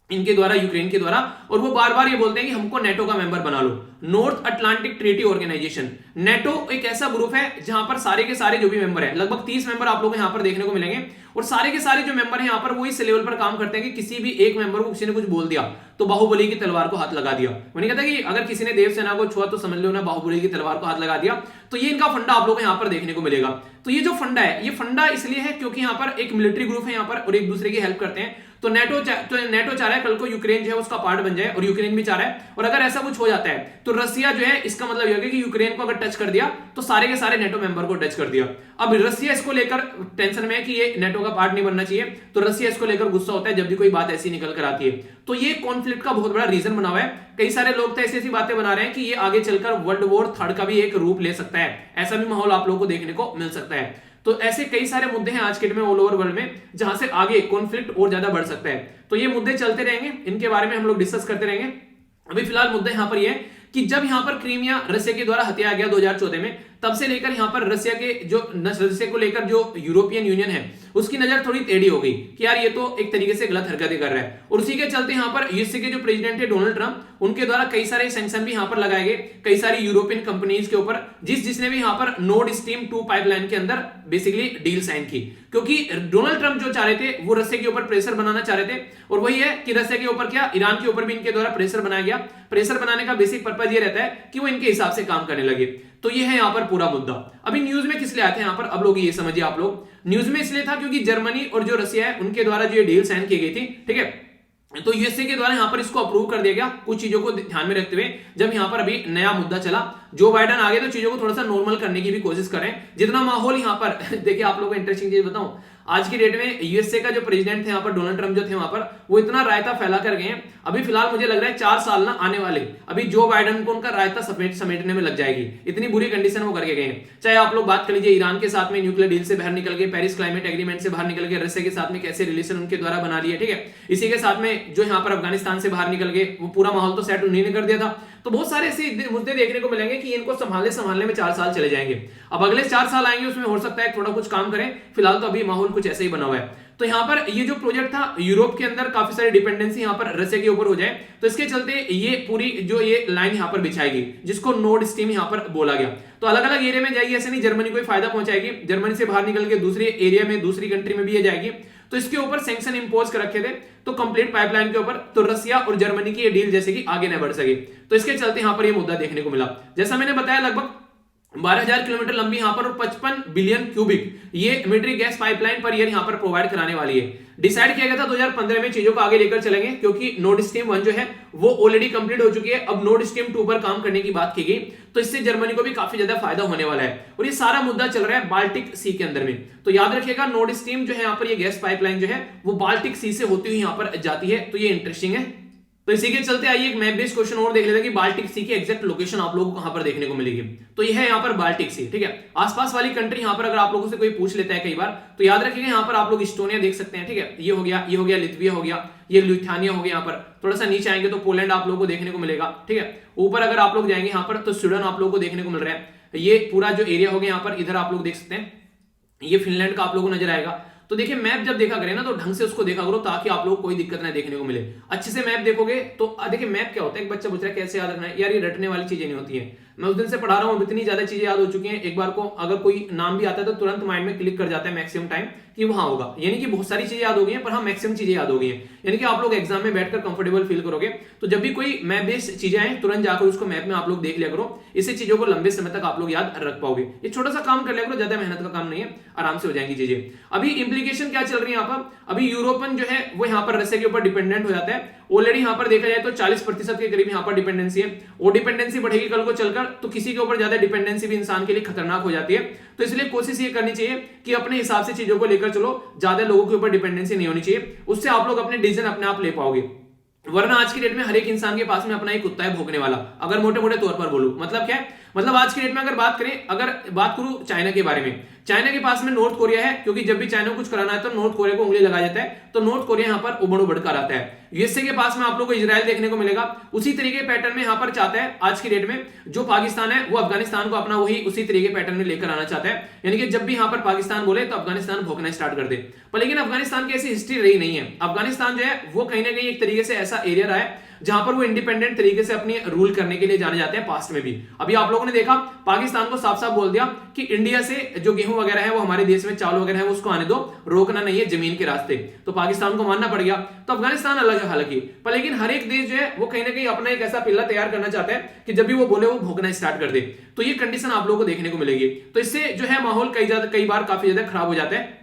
इनके द्वारा, यूक्रेन के द्वारा। और वो बार बार ये बोलते हैं कि हमको नेटो का मेंबर बना लो, North Atlantic Treaty Organization. NATO एक ऐसा ग्रुप है जहां पर सारे के सारे जो भी मेंबर हैं, लगभग 30 मेंबर आप लोग यहां पर देखने को मिलेंगे, और सारे के सारे जो मेंबर हैं यहां पर वो इस लेवल पर काम करते हैं कि किसी भी एक मेंबर को किसी ने कुछ बोल दिया तो बाहुबली की तलवार को हाथ लगा दिया। मैंने कहता कि अगर किसी ने देवसेना को छुआ तो समझ लो ना बाहुबली की तलवार को हाथ लगा दिया। तो ये इनका फंडा आप लोग को यहां पर देखने को मिलेगा। तो ये जो फंडा है, ये फंडा इसलिए है क्योंकि यहां पर एक मिलिट्री ग्रुप है यहां पर, और एक दूसरे की हेल्प करते हैं। तो नेटो चाह रहा है कल को यूक्रेन जो है उसका पार्ट बन जाए, और यूक्रेन भी चाह रहा है। और अगर ऐसा कुछ हो जाता है तो रसिया जो है, इसका मतलब यह होगा कि यूक्रेन को अगर टच कर दिया तो सारे के सारे नेटो मेंबर को टच कर दिया। अब रसिया इसको लेकर टेंशन में है कि ये नेटो का पार्ट नहीं बनना चाहिए, तो रसिया इसको लेकर गुस्सा होता है जब भी कोई बात ऐसी निकल कर आती है। तो ये कॉन्फ्लिक्ट का बहुत बड़ा रीजन बना हुआ है। कई सारे लोग तो ऐसी ऐसी बातें बना रहे हैं कि ये आगे चलकर वर्ल्ड वॉर 3 का भी एक रूप ले सकता है। ऐसा भी माहौल आप लोगों को देखने को मिल सकता है। तो ऐसे कई सारे मुद्दे हैं आज के डेट में ऑल ओवर वर्ल्ड में, जहां से आगे कॉन्फ्लिक्ट और ज्यादा बढ़ सकता है। तो ये मुद्दे चलते रहेंगे, इनके बारे में हम लोग डिस्कस करते रहेंगे। अभी फिलहाल मुद्दा यहां पर ये है कि जब यहां पर क्रीमिया रसिया के द्वारा हथिया गया 2014 में, तब से लेकर यहां पर रसिया को लेकर जो यूरोपियन यूनियन है उसकी नजर थोड़ी टेढ़ी हो गई कि यार ये तो एक तरीके से गलत हरकतें कर रहा है। और उसी के चलते यहां पर यूएसए के जो प्रेसिडेंट है डोनाल्ड ट्रंप, उनके द्वारा कई सारे सैंक्शन भी यहां पर लगाए गए कई सारी यूरोपियन कंपनीज के ऊपर, जिसने भी यहां पर नॉर्ड स्ट्रीम 2 पाइपलाइन के अंदर बेसिकली डील साइन की। क्योंकि डोनाल्ड ट्रंप जो चाह रहे थे वो रसिया के ऊपर प्रेशर बनाना चाह रहे थे, और वही है कि रसिया के ऊपर क्या, ईरान के ऊपर भी इनके द्वारा प्रेशर बनाया गया। प्रेशर बनाने का बेसिक पर्पज ये रहता है कि वो इनके हिसाब से काम करने लगे। तो ये है यहाँ पर पूरा मुद्दा। अभी न्यूज में किस लिए आते हैं यहाँ पर, अब लोग ये समझिए आप लोग, न्यूज में इसलिए था क्योंकि जर्मनी और जो रसिया है उनके द्वारा जो ये डील साइन की गई थी, ठीक है, तो यूएसए के द्वारा यहां पर इसको अप्रूव कर दिया गया। कुछ चीजों को ध्यान में रखते हुए जब यहां पर अभी नया मुद्दा चला, जो बाइडेन आगे तो चीजों को थोड़ा सा नॉर्मल करने की भी कोशिश करें जितना माहौल यहां पर देखिए आप लोगों को इंटरेस्टिंग चीज बताऊं, आज की डेट में यूएसए का जो प्रेसिडेंट थे यहाँ पर डोनाल्ड ट्रंप जो थे वहां पर, वो इतना रायता फैला कर गए हैं, अभी फिलहाल मुझे लग रहा है 4 साल ना आने वाले, अभी जो बाइडेन को उनका रायता समेटने में लग जाएगी, इतनी बुरी कंडीशन वो करके गए हैं। चाहे आप लोग बात कर लीजिए ईरान के साथ में न्यूक्लियर डील से बाहर निकल गए, पेरिस क्लाइमेट एग्रीमेंट से बाहर निकल गए, रशिया के साथ में कैसे रिलेशन उनके द्वारा बना लिए, ठीक है। इसी के साथ में जो यहाँ पर अफगानिस्तान से बाहर निकल गए, वो पूरा माहौल तो सेट उन्हीं ने कर दिया था। तो बहुत सारे ऐसे मुद्दे देखने को मिलेंगे कि इनको संभालने में 4 साल चले जाएंगे। अब अगले 4 साल आएंगे, उसमें हो सकता है थोड़ा कुछ काम करें, फिलहाल तो अभी माहौल कुछ ऐसे ही बना हुआ है। तो यहाँ पर ये जो प्रोजेक्ट था, यूरोप के अंदर काफी सारी डिपेंडेंसी यहाँ पर रशिया के ऊपर हो जाए, तो इसके चलते ये पूरी जो ये लाइन यहाँ पर बिछाएगी, जिसको नोर्ड स्ट्रीम यहाँ पर बोला गया। तो अलग अलग एरिया में जाएगी, ऐसे नहीं जर्मनी को ही फायदा पहुंचाएगी, जर्मनी से बाहर निकल के दूसरे एरिया में, दूसरी कंट्री में भी ये जाएगी। तो इसके ऊपर सैंक्शन इंपोज कर रखे थे, तो कंप्लीट पाइपलाइन के ऊपर, तो रशिया और जर्मनी की ये डील जैसे कि आगे न बढ़ सके, तो इसके चलते यहाँ पर ये मुद्दा देखने को मिला। जैसा मैंने बताया, लगभग 12,000 किलोमीटर लंबी यहाँ पर और 55 बिलियन क्यूबिक ये military gas pipeline per year यहाँ पर प्रोवाइड कराने वाली है। डिसाइड किया गया था 2015 में, चीजों को आगे लेकर चलेंगे, क्योंकि नोर्ड स्ट्रीम 1 जो है वो ऑलरेडी कंप्लीट हो चुकी है। अब नोर्ड स्ट्रीम 2 पर काम करने की बात की गई, तो इससे जर्मनी को भी काफी ज्यादा फायदा होने वाला है। और ये सारा मुद्दा चल रहा है बाल्टिक सी के अंदर में, तो याद रखिएगा नोर्ड स्ट्रीम जो है यहाँ पर ये गैस पाइपलाइन जो है वो बाल्टिक सी से होती हुई यहाँ पर जाती है, तो ये इंटरेस्टिंग है। तो इसी के चलते आइए एक मैप बेस्ड क्वेश्चन और देख लेते हैं कि बाल्टिक सी की एग्जैक्ट लोकेशन आप लोगों को कहां पर देखने को मिलेगी। तो ये है यहाँ पर बाल्टिक सी, ठीक है। आसपास वाली कंट्री यहाँ पर अगर आप लोगों से कोई पूछ लेता है कई बार, तो याद रखिएगा यहाँ पर आप लोग इस्टोनिया देख सकते हैं, ठीक है। ये हो गया लिथुआनिया हो गया, ये लिथुआनिया हो गया। यहाँ पर थोड़ा सा नीचे आएंगे तो पोलैंड आप लोगों को देखने को मिलेगा, ठीक है। ऊपर अगर आप लोग जाएंगे यहाँ पर तो स्वीडन आप लोगों को देखने को मिल रहा है। ये पूरा जो एरिया हो गया यहाँ पर, इधर आप लोग देख सकते हैं, ये फिनलैंड का आप लोगों को नजर आएगा। तो देखिए मैप जब देखा करें ना, तो ढंग से उसको देखा करो, ताकि आप लोग को कोई दिक्कत ना देखने को मिले। अच्छे से मैप देखोगे तो देखिए मैप क्या होता है, एक बच्चा पूछ रहा है कैसे याद रखना है, यार ये रटने वाली चीजें नहीं होती है। मैं उस दिन से पढ़ा रहा हूँ, इतनी ज्यादा चीजें याद हो चुकी हैं, एक बार को अगर कोई नाम भी आता है तो तुरंत माइंड में क्लिक कर जाता है मैक्सिमम टाइम कि वहां होगा। यानी कि बहुत सारी चीजें याद हो गई हैं, पर हाँ मैक्सिमम चीजें याद हो गई हैं। यानी कि आप लोग एग्जाम में बैठकर कंफर्टेबल फील करोगे, तो जब भी कोई मैप बेस्ड चीजें आए तुरंत जाकर उसको मैप में आप लोग देख लिया करो। इससे चीजों को लंबे समय तक आप लोग याद रख पाओगे। ये छोटा सा काम कर लिया करो, ज्यादा मेहनत का काम नहीं है, आराम से हो जाएंगी चीजें। अभी इंप्लीकेशन क्या चल रही है यहाँ पर, अभी यूरोपन जो है वो यहाँ पर रशिया के ऊपर डिपेंडेंट हो जाता है। ऑलरेडी यहाँ पर देखा जाए तो 40% के करीब यहाँ पर डिपेंडेंसी है, और डिपेंडेंसी बढ़ेगी कल को चलकर, तो किसी के ऊपर ज्यादा डिपेंडेंसी भी इंसान के लिए खतरनाक हो जाती है। तो इसलिए कोशिश ये करनी चाहिए कि अपने हिसाब से चीजों को लेकर चलो, ज्यादा लोगों के ऊपर डिपेंडेंसी नहीं होनी चाहिए, उससे आप लोग अपने डिसीजन अपने आप ले पाओगे। वरना आज की डेट में हर एक इंसान के पास में अपना एक कुत्ता है भोगने वाला, अगर मोटे मोटे तौर पर बोलूं। मतलब क्या है, मतलब आज की डेट में अगर बात करूं चाइना के बारे में, चाइना के पास में नॉर्थ कोरिया है, क्योंकि जब भी चाइना को कुछ कराना है तो नॉर्थ कोरिया को उंगली लगाया जाता है, तो नॉर्थ कोरिया यहाँ पर उबड़ उबड़ कर आता है। यूएसए के पास में आप लोगों को इजराइल देखने को मिलेगा, उसी तरीके पैटर्न में यहाँ पर चाहता है आज की डेट में जो पाकिस्तान है, वो अफगानिस्तान को अपना वही उसी तरीके पैटर्न में लेकर आना चाहता है। यानी कि जब भी यहाँ पर पाकिस्तान बोले तो अफगानिस्तान भोंकना स्टार्ट कर दे। पर लेकिन अफगानिस्तान की ऐसी हिस्ट्री रही नहीं है। अफगानिस्तान जो है वो कहीं ना कहीं एक तरीके से ऐसा एरिया रहा है जहां पर वो इंडिपेंडेंट तरीके से अपनी रूल करने के लिए जाने जाते हैं पास्ट में भी। अभी आप लोगों ने देखा पाकिस्तान को साफ साफ बोल दिया कि इंडिया से जो गेहूं वगैरह है वो हमारे देश में चावल वगैरह है वो उसको आने दो, रोकना नहीं है जमीन के रास्ते। तो पाकिस्तान को मानना पड़ गया। तो अफगानिस्तान अलग है हालांकि, पर लेकिन हर एक देश जो है वो कहीं ना कहीं अपना एक ऐसा पिल्ला तैयार करना चाहता है कि जब भी वो बोले वो भोंकना स्टार्ट कर दे। तो ये कंडीशन आप लोगों को देखने को मिलेगी। तो इससे जो है माहौल कई बार काफी ज्यादा खराब हो जाता है।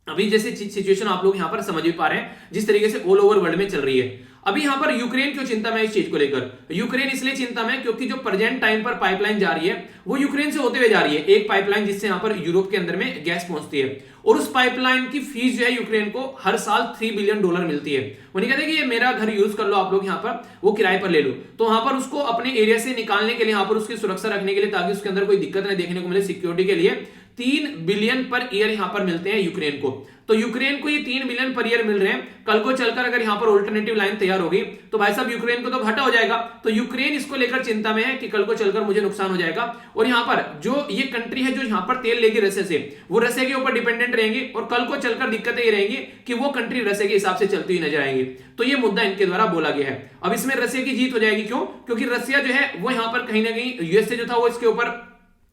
अभी जैसे सिचुएशन आप लोग यहां पर समझ भी पा रहे हैं जिस तरीके से ऑल ओवर वर्ल्ड में चल रही है। अभी यहां पर यूक्रेन क्यों चिंता में इस चीज को लेकर, यूक्रेन इसलिए चिंता में क्योंकि जो प्रेजेंट टाइम पर पाइपलाइन जा रही है वो यूक्रेन से होते हुए जा रही है, एक पाइपलाइन जिससे यहां पर यूरोप के अंदर में गैस पहुंचती है। और उस पाइपलाइन की फीस जो है यूक्रेन को हर साल $3 बिलियन मिलती है। वो नहीं कहते कि ये मेरा घर यूज कर लो आप लोग, यहाँ पर वो किराए पर ले लो। तो वहां पर उसको अपने एरिया से निकालने के लिए, यहाँ पर उसकी सुरक्षा रखने के लिए, ताकि उसके अंदर कोई दिक्कत न देखने को मिले, सिक्योरिटी के लिए 3 बिलियन पर ईयर यहां पर मिलते हैं यूक्रेन को। तो यूक्रेन को ये 3 बिलियन पर ईयर मिल रहे हैं। कल को चलकर अगर यहां पर ऑल्टरनेटिव लाइन तैयार होगी तो भाई साहब यूक्रेन को तो घाटा हो जाएगा। तो यूक्रेन इसको लेकर चिंता में है कि कल को चलकर मुझे नुकसान हो जाएगा। और यहां पर जो ये कंट्री है जो यहां पर तेल लेगी रशिया से, वो रशिया के ऊपर डिपेंडेंट रहेंगी, और कल को चलकर दिक्कतें ये रहेंगी कि वो कंट्री रशिया के हिसाब से चलती हुई नजर आएंगी। तो ये मुद्दा इनके द्वारा बोला गया है। अब इसमें रशिया की जीत हो जाएगी। क्यों? क्योंकि रशिया जो है वो यहां पर कहीं ना कहीं यूएसए जो था वो इसके ऊपर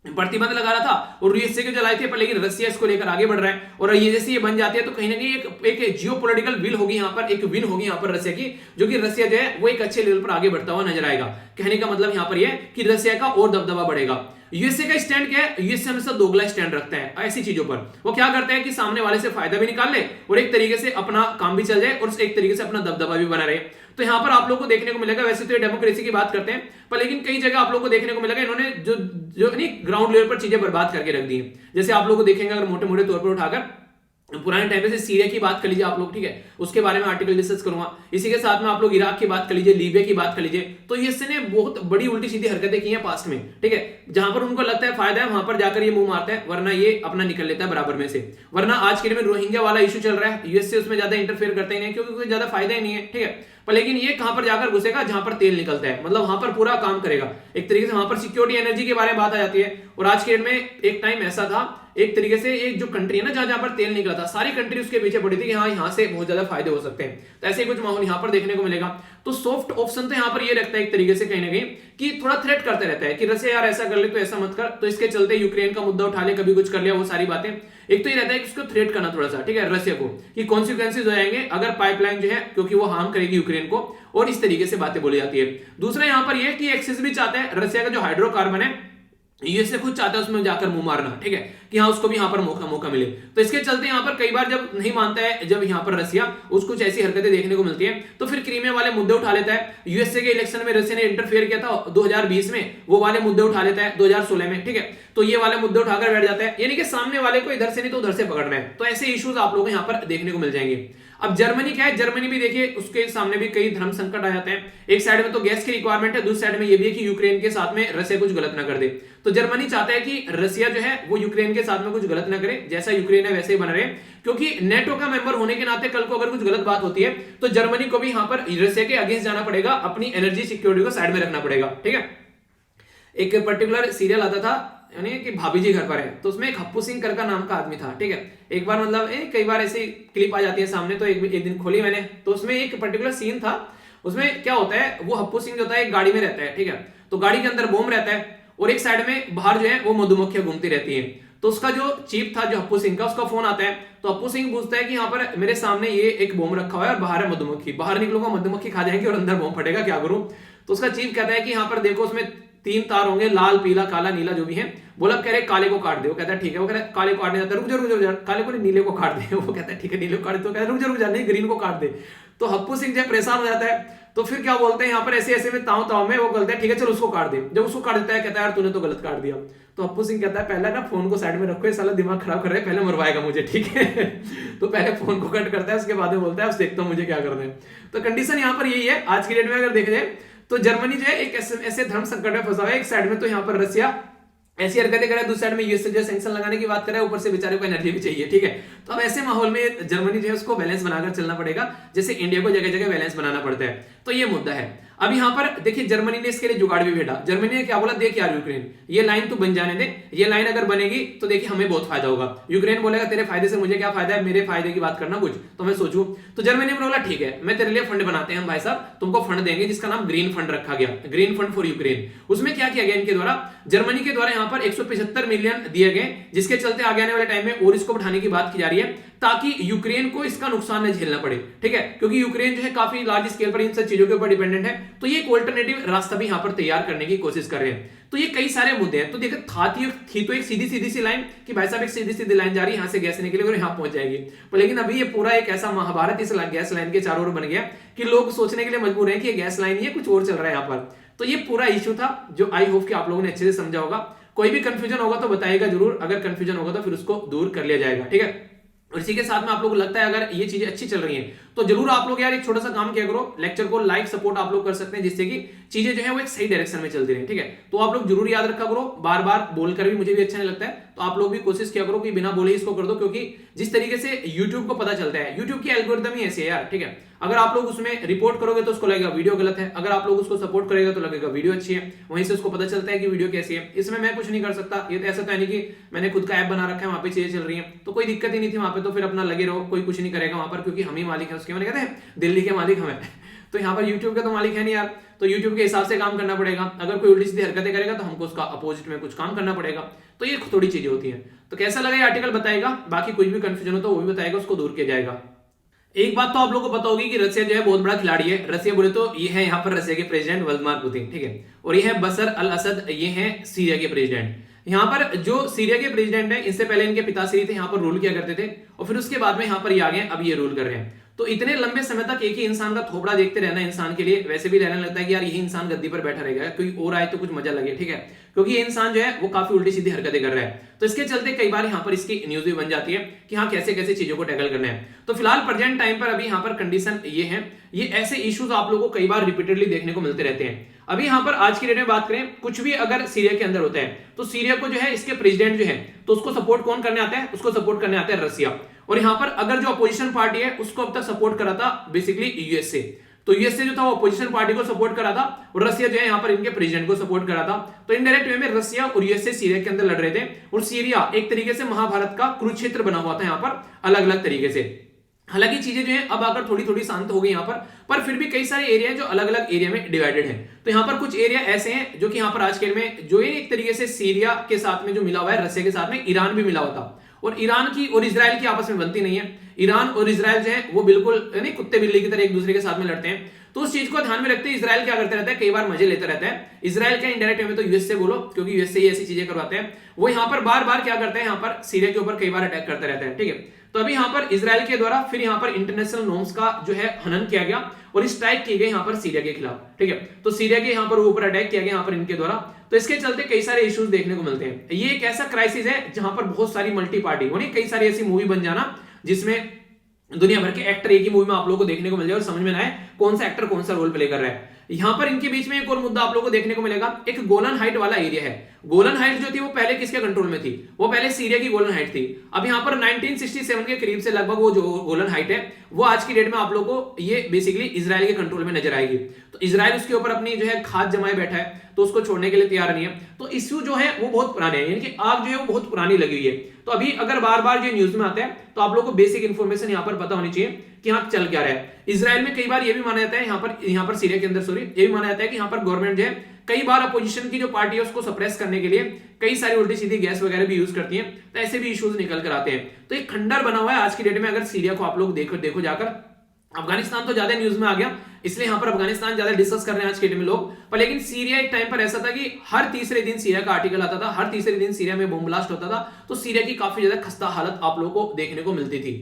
प्रतिबंध लगा रहा था और यूएसए के चलाए थे, पर लेकिन रशिया इसको लेकर आगे बढ़ रहा है। और ये जैसे ये बन जाती है तो कहीं ना कहीं एक जियोपॉलिटिकल विल होगी यहाँ पर, एक विन होगी यहाँ पर रशिया की, जो कि रशिया जो है वो एक अच्छे लेवल पर आगे बढ़ता हुआ नजर आएगा। कहने का मतलब यहाँ पर ये कि रशिया का और दबदबा बढ़ेगा। यूएसए का स्टैंड क्या है? यूएसए हमेशा दोगला स्टैंड रखता है ऐसी चीजों पर। वो क्या करता है कि सामने वाले से फायदा भी निकाल ले और एक तरीके से अपना काम भी चल जाए और एक तरीके से अपना दबदबा भी बना रहे। तो यहां पर आप लोगों को देखने को मिलेगा, वैसे तो ये डेमोक्रेसी की बात करते हैं, पर लेकिन कई जगह आप लोगों को देखने को मिलेगा इन्होंने जो नहीं ग्राउंड लेवल पर चीजें बर्बाद करके रख दी हैं। जैसे आप लोगों को देखेंगे अगर मोटे मोटे तौर पर उठाकर पुराने टाइम से सीरिया की बात कर लीजिए आप लोग, ठीक है, उसके बारे में आर्टिकल डिस्कस करूंगा। इसी के साथ में आप लोग इराक की बात कर लीजिए, लीबिया की बात कर लीजिए। तो यूएसए ने बहुत बड़ी उल्टी सीधी हरकतें की हैं पास्ट में, ठीक है, जहां पर उनको लगता है फायदा है वहां पर जाकर ये मुंह मारता है, वरना ये अपना निकल लेता है बराबर में से। वरना आज के लिए में रोहिंग्या वाला इशू चल रहा है, यूएसए उसमें ज्यादा इंटरफेयर करते ही नहीं, क्योंकि कोई ज्यादा फायदा ही नहीं है, ठीक है। पर लेकिन ये कहां पर जाकर घुसेगा, जहां पर तेल निकलता है, मतलब वहां पर पूरा काम करेगा एक तरीके से। वहां पर सिक्योरिटी एनर्जी के बारे में बात आ जाती है। और आज के डेट में एक टाइम ऐसा था, एक तरीके से एक जो कंट्री है ना, जहां पर तेल निकला था, सारी कंट्री उसके पीछे पड़ी थी कि हाँ यहां से बहुत ज्यादा फायदे हो सकते हैं। तो ऐसे कुछ माहौल यहां पर देखने को मिलेगा। तो सॉफ्ट ऑप्शन तो यहां पर ये रखता है एक तरीके से कहीं ना कहीं, कि थोड़ा थ्रेट करते रहता है कि रसिया यार ऐसा कर ले तो ऐसा मत कर, तो इसके चलते यूक्रेन का मुद्दा उठा ले, कभी कुछ कर लिया, वो सारी बातें। एक तो ये रहता है कि उसको थ्रेट करना थोड़ा सा, ठीक है, रसिया को, कि कॉन्सिक्वेंसेज हो जाएंगे अगर पाइपलाइन जो है, क्योंकि वो हार्म करेगी यूक्रेन को, और इस तरीके से बातें बोली जाती है। दूसरा यहां पर यह कि एक्सेस भी चाहता है रसिया का जो हाइड्रोकार्बन है, यूएसए खुद चाहता है उसमें जाकर मुंह मारना, ठीक है, कि हाँ उसको भी यहां पर मौका मिले। तो इसके चलते यहां पर कई बार जब नहीं मानता है, जब यहां पर रसिया, उसको कुछ ऐसी हरकतें देखने को मिलती है, तो फिर क्रीमिया वाले मुद्दे उठा लेता है। यूएसए के इलेक्शन में रसिया ने इंटरफेयर किया था 2020 में, वो वाले मुद्दे उठा लेता है 2016 में, ठीक है। तो ये वाले मुद्दे उठाकर बैठ जाता है, यानी कि सामने वाले को इधर से नहीं तो उधर से पकड़ना है। तो ऐसे इश्यूज आप लोगों को यहां पर देखने को मिल जाएंगे। अब जर्मनी क्या है, जर्मनी भी देखिए उसके सामने भी कई धर्म संकट आ जाते हैं। एक साइड में तो गैस की रिक्वायरमेंट है, दूसरी साइड में ये भी है कि यूक्रेन के साथ में रसिया कुछ गलत ना कर दे। तो जर्मनी चाहता है कि रसिया जो है वो यूक्रेन के साथ में कुछ गलत ना करे, जैसा यूक्रेन है वैसे ही बना रहे, क्योंकि नेटो का मेंबर होने के नाते कल को अगर कुछ गलत बात होती है तो जर्मनी को भी यहां पर रसिया के अगेंस्ट जाना पड़ेगा, अपनी एनर्जी सिक्योरिटी को साइड में रखना पड़ेगा, ठीक है। एक पर्टिकुलर सीरियल आता था, यानी कि भाभी जी घर पर है, तो उसमें एक हप्पू सिंह कर का नाम का आदमी था, ठीक है। एक बार मतलब कई बार ऐसी क्लिप आ जाती है सामने, तो एक दिन खोली मैंने, तो उसमें एक पर्टिकुलर सीन था। उसमें क्या होता है, वो हप्पू सिंह जो होता है एक गाड़ी में रहता है, ठीक है, तो गाड़ी के अंदर बॉम्ब रहता है, और एक साइड में बाहर जो है वो मधुमक्खियां घूमती रहती हैं। तो उसका जो चीफ था, जो हप्पू सिंह का, उसका फोन आता है, तो हप्पू सिंह पूछता है कि यहाँ पर मेरे सामने ये एक बॉम्ब रखा हुआ है और बाहर है मधुमक्खी, बाहर निकलूंगा मधुमक्खी खा जाएंगे और अंदर बॉम्ब फटेगा, क्या करूं। तो उसका चीफ कहता है कि यहाँ पर देखो उसमें 3 तार होंगे, लाल पीला काला नीला जो भी है। बोला कह रहे काले को काट दे, वो कहता है ठीक है। वो कह रहा काले को काटने जाता है, रुक जा काले को नहीं नीले को काट दे। वो कहता है ठीक है नीले को काट दे, तो कहता है रुक जा नहीं ग्रीन को काट दे। तो हप्पू सिंह जब परेशान हो जाता है तो फिर क्या बोलते हैं यहाँ पर ऐसे ऐसे में ताव में वो बोलते हैं ठीक है चलो उसको काट दे। जब उसको काट देता है कहता है यार तूने तो गलत काट दिया। तो हप्पू सिंह कहता है पहले ना फोन को साइड में रखो, ये साला दिमाग खराब कर रहा है, पहले मरवाएगा मुझे, ठीक है। तो पहले फोन को कट करता है, उसके बाद में बोलता है अब देखता हूं मुझे क्या करना है। तो कंडीशन यहाँ पर यही है आज की डेट में अगर देखा जाए तो जर्मनी जो है एक ऐसे धर्म संकट में फंसा हुआ है। एक साइड में तो यहाँ पर रसिया ऐसी हरकतें करे, दूसरी साइड में यूएस जो सैंक्शन लगाने की बात करे, ऊपर से बेचारे को एनर्जी भी चाहिए, ठीक है। तो अब ऐसे माहौल में जर्मनी जो है उसको बैलेंस बनाकर चलना पड़ेगा, जैसे इंडिया को जगह जगह बैलेंस बनाना पड़ता है। तो ये मुद्दा है। अब यहाँ पर देखिए जर्मनी ने इसके लिए जुगाड़ भी भेजा। जर्मनी ने क्या बोला, देख यार यूक्रेन ये लाइन तू बन जाने दे, ये लाइन अगर बनेगी तो देखिए हमें बहुत फायदा होगा। यूक्रेन बोलेगा तेरे फायदे से मुझे क्या फायदा है, मेरे फायदे की बात करना कुछ, तो मैं सोचूं। तो जर्मनी ने बोला ठीक है मैं तेरे लिए फंड बनाते हैं हम भाई साहब, तुमको फंड देंगे जिसका नाम ग्रीन फंड रखा गया, ग्रीन फंड फॉर यूक्रेन। उसमें क्या किया गया इनके द्वारा, जर्मनी के द्वारा यहाँ पर 175 मिलियन दिए गए, जिसके चलते आगे आने वाले टाइम में और इसको बढ़ाने की बात की जा रही है ताकि यूक्रेन को इसका नुकसान न झेलना पड़े, ठीक है। क्योंकि यूक्रेन जो है काफी लार्ज स्केल पर इन सब चीजों के ऊपर डिपेंडेंट है, तो ये एक ऑल्टरनेटिव रास्ता भी यहां पर तैयार करने की कोशिश कर रहे हैं। तो ये कई सारे मुद्दे हैं। तो देखो थी तो एक सीधी सी लाइन कि भाई साहब एक सीधी लाइन जा रही है, यहां से गैस निकलेगी और यहां पहुंच जाएगी। पर लेकिन अभी ये पूरा एक ऐसा महाभारत इस गैस लाइन के चारों ओर बन गया कि लोग सोचने के लिए मजबूर हैं कि ये गैस लाइन ही है, कुछ और चल रहा है यहाँ पर। तो ये पूरा इश्यू था जो आई होप कि आप लोगों ने अच्छे से समझा होगा। कोई भी कंफ्यूजन होगा तो बताइएगा जरूर, अगर कंफ्यूजन होगा तो फिर उसको दूर कर लिया जाएगा, ठीक है। और इसी के साथ में आप लोगों को लगता है अगर ये चीजें अच्छी चल रही हैं तो जरूर आप लोग यार एक छोटा सा काम किया करो, लेक्चर को लाइक सपोर्ट आप लोग कर सकते हैं, जिससे कि चीजें जो है वो एक सही डायरेक्शन में चलती रहे, ठीक है। तो आप लोग जरूर याद रखा करो, बार बार बोलकर भी मुझे भी अच्छा नहीं लगता है, तो आप लोग भी कोशिश किया करो कि बिना बोले इसको कर दो, क्योंकि जिस तरीके से यूट्यूब को पता चलता है, यूट्यूब की एल्गोरिथम ही ऐसी है यार, ठीक है। अगर आप लोग उसमें रिपोर्ट करोगे तो उसको लगेगा वीडियो गलत है, अगर आप लोग उसको सपोर्ट करेगा तो लगेगा वीडियो अच्छी है, वहीं से उसको पता चलता है कि वीडियो कैसी है। इसमें मैं कुछ नहीं कर सकता, ये तो ऐसा तो है नहीं कि मैंने खुद का ऐप बना रखा है वहां पे चीजें चल रही हैं, तो कोई दिक्कत ही नहीं थी वहां पे, तो फिर अपना लगे रहो, कोई कुछ नहीं करेगा वहां पर, क्योंकि हम ही मालिक है उसके। मैंने कहते हैं दिल्ली के मालिक हमें, तो यहाँ पर यूट्यूब का तो मालिक है नहीं यार, तो यूट्यूब के हिसाब से काम करना पड़ेगा। अगर कोई उल्टी सीधी हरकतें करेगा तो हमको उसका अपोजिट में कुछ काम करना पड़ेगा। तो ये थोड़ी चीजें होती हैं। तो कैसा लगा ये आर्टिकल बताएगा, बाकी कुछ भी कंफ्यूजन हो तो वो भी बताएगा, उसको दूर किया जाएगा। एक बात तो आप लोगों को पता होगी कि रसिया जो है बहुत बड़ा खिलाड़ी है। रसिया बोले तो ये है यहाँ पर रसिया के प्रेसिडेंट व्लादिमीर पुतिन, ठीक है, और ये है बशर अल असद, ये है सीरिया के प्रेसिडेंट। यहाँ पर जो सीरिया के प्रेसिडेंट है, इससे पहले इनके पिताश्री थे, यहाँ पर रूल किया करते थे, और फिर उसके बाद में यहाँ पर ये आ गए, अब ये रूल कर रहे हैं। तो इतने लंबे समय तक एक ही इंसान का थोपड़ा देखते रहना इंसान के लिए वैसे भी रहने लगता है कि यार यही इंसान गद्दी पर बैठा रहेगा, कोई और आए तो कुछ मजा लगे, ठीक है, क्योंकि ये इंसान जो है वो काफी उल्टी सीधी हरकतें कर रहा है। तो इसके चलते कई बार यहाँ पर इसकी न्यूज भी बन जाती है कि हाँ कैसे कैसे चीजों को टैकल करना है। तो फिलहाल प्रेजेंट टाइम पर अभी यहाँ पर कंडीशन ये है, ये ऐसे इश्यूज आप लोगों को कई बार रिपीटेडली देखने को मिलते रहते हैं। अभी यहाँ पर आज की डेट में बात करें, कुछ भी अगर सीरिया के अंदर होता है तो सीरिया को जो है इसके प्रेसिडेंट जो है तो उसको सपोर्ट कौन करने आता है, उसको सपोर्ट करने आता है रसिया। और यहाँ पर अगर जो अपोजिशन पार्टी है उसको अब तक सपोर्ट करा था बेसिकली यूएसए। तो यूएसए जो था वो अपोजिशन पार्टी को सपोर्ट करा था और रसिया जो है यहाँ पर इनके प्रेसिडेंट को सपोर्ट करा था। तो इनडायरेक्ट वे में रसिया और यूएसए सीरिया के अंदर लड़ रहे थे और सीरिया एक तरीके से महाभारत का कुरुक्षेत्र बना हुआ था यहाँ पर अलग अलग तरीके से। हालांकि चीजें जो है अब आकर थोड़ी थोड़ी शांत हो गई यहाँ पर फिर भी कई सारे एरिया जो अलग अलग एरिया में डिवाइडेड है। तो यहाँ पर कुछ एरिया ऐसे हैं जो कि यहाँ पर आज के में जो एक तरीके से सीरिया के साथ में जो मिला हुआ है, रसिया के साथ में ईरान भी मिला हुआ था और ईरान की और इजराइल की आपस में बनती नहीं है। ईरान और इजराइल जो है वो बिल्कुल यानी कुत्ते बिल्ली की तरह एक दूसरे के साथ में लड़ते हैं। तो उस चीज को ध्यान में रखते हुए इजराइल क्या करते रहता है, कई बार मजे लेते रहता है। इजराइल क्या इंडायरेक्ट में तो यूएसए बोलो, क्योंकि यूएसए ही ऐसी चीजें करवाते हैं। वो यहाँ पर बार बार क्या करते हैं, यहाँ पर सीरिया के ऊपर कई बार अटैक करते रहते हैं, ठीक है। तो अभी यहाँ पर इजराइल के द्वारा फिर यहाँ पर इंटरनेशनल नॉर्म्स का जो है हनन किया गया और स्ट्राइक की गई यहाँ पर सीरिया के खिलाफ, ठीक है। तो सीरिया के यहाँ पर ऊपर अटैक किया गया यहाँ पर इनके द्वारा। तो इसके चलते कई सारे इश्यूज देखने को मिलते हैं। ये एक ऐसा क्राइसिस है जहां पर बहुत सारी मल्टी पार्टी होनी, कई सारी ऐसी मूवी बन जाना जिसमें दुनिया भर के एक्टर एक ही मूवी में आप लोगों को देखने को मिल जाए और समझ में ना आए कौन सा एक्टर कौन सा रोल प्ले कर रहा है। यहां पर इनके बीच में एक और मुद्दा आप लोगों को देखने को मिलेगा, एक गोलन हाइट वाला एरिया है। गोलन हाइट जो थी वो पहले किसके कंट्रोल में थी, वो पहले सीरिया की गोलन हाइट थी। अब यहाँ पर 1967 के करीब से लगभग वो जो गोलन हाइट है वो आज की डेट में आप लोगों को ये बेसिकली इजराइल के कंट्रोल में नजर आएगी। तो इजराइल उसके ऊपर अपनी जो है खाद जमाए बैठा है तो उसको छोड़ने के लिए तैयार नहीं है। तो इश्यू जो है वो बहुत पुराने हैं, यानी कि आग जो है वो बहुत पुरानी लगी हुई है। तो अभी अगर बार बार जो न्यूज में आता है तो आप लोगों को बेसिक इंफॉर्मेशन यहाँ पर पता होनी चाहिए कि हाँ चल क्या रहा है। इजराइल में कई बार ये भी माना जाता है, यहाँ पर सीरिया के अंदर सॉरी ये भी माना जाता है कि यहाँ पर गवर्नमेंट जो है कई बार अपोजिशन की जो पार्टी है उसको सप्रेस करने के लिए कई सारी उल्टी सीधी गैस वगैरह भी यूज करती है। तो ऐसे भी इश्यूज निकल कर आते हैं। तो एक खंडर बना हुआ है आज की डेट में। अगर सीरिया को आप लोग देखो जाकर, अफगानिस्तान तो ज्यादा न्यूज में आ गया इसलिए यहाँ पर अफगानिस्तान ज्यादा डिस्कस कर रहे हैं आज के डेट में लोग, पर लेकिन सीरिया एक टाइम पर ऐसा था कि हर तीसरे दिन सीरिया का आर्टिकल आता था, हर तीसरे दिन सीरिया में बम ब्लास्ट होता था। तो सीरिया की काफी ज्यादा खस्ता हालत आप लोगों को देखने को मिलती थी।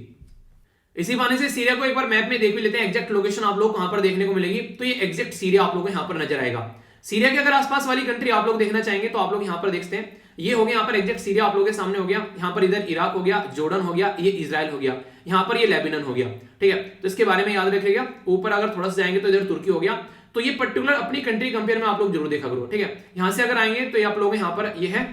इसी बहाने से सीरिया को एक बार मैप में देख भी लेते हैं, एग्जैक्ट लोकेशन आप लोग कहां पर देखने को मिलेगी। तो ये एग्जैक्ट सीरिया आप लोगों को यहाँ पर नजर आएगा। सीरिया के अगर आसपास वाली कंट्री आप लोग देखना चाहेंगे तो आप लोग यहाँ पर देखते हैं, ये हो गया यहाँ पर एग्जैक्ट सीरिया आप लोगों के सामने हो गया। यहाँ पर इधर इराक हो गया, जॉर्डन हो गया, ये इजराइल हो गया, यहाँ पर ये लेबनान हो गया, ठीक है। तो इसके बारे में याद रखिएगा। ऊपर अगर थोड़ा सा जाएंगे तो इधर तुर्की हो गया। तो ये पर्टिकुलर अपनी कंट्री कंपेयर में आप लोग जरूर देखा करो, ठीक है। यहाँ से अगर आएंगे तो ये आप लोग यहाँ पर ये है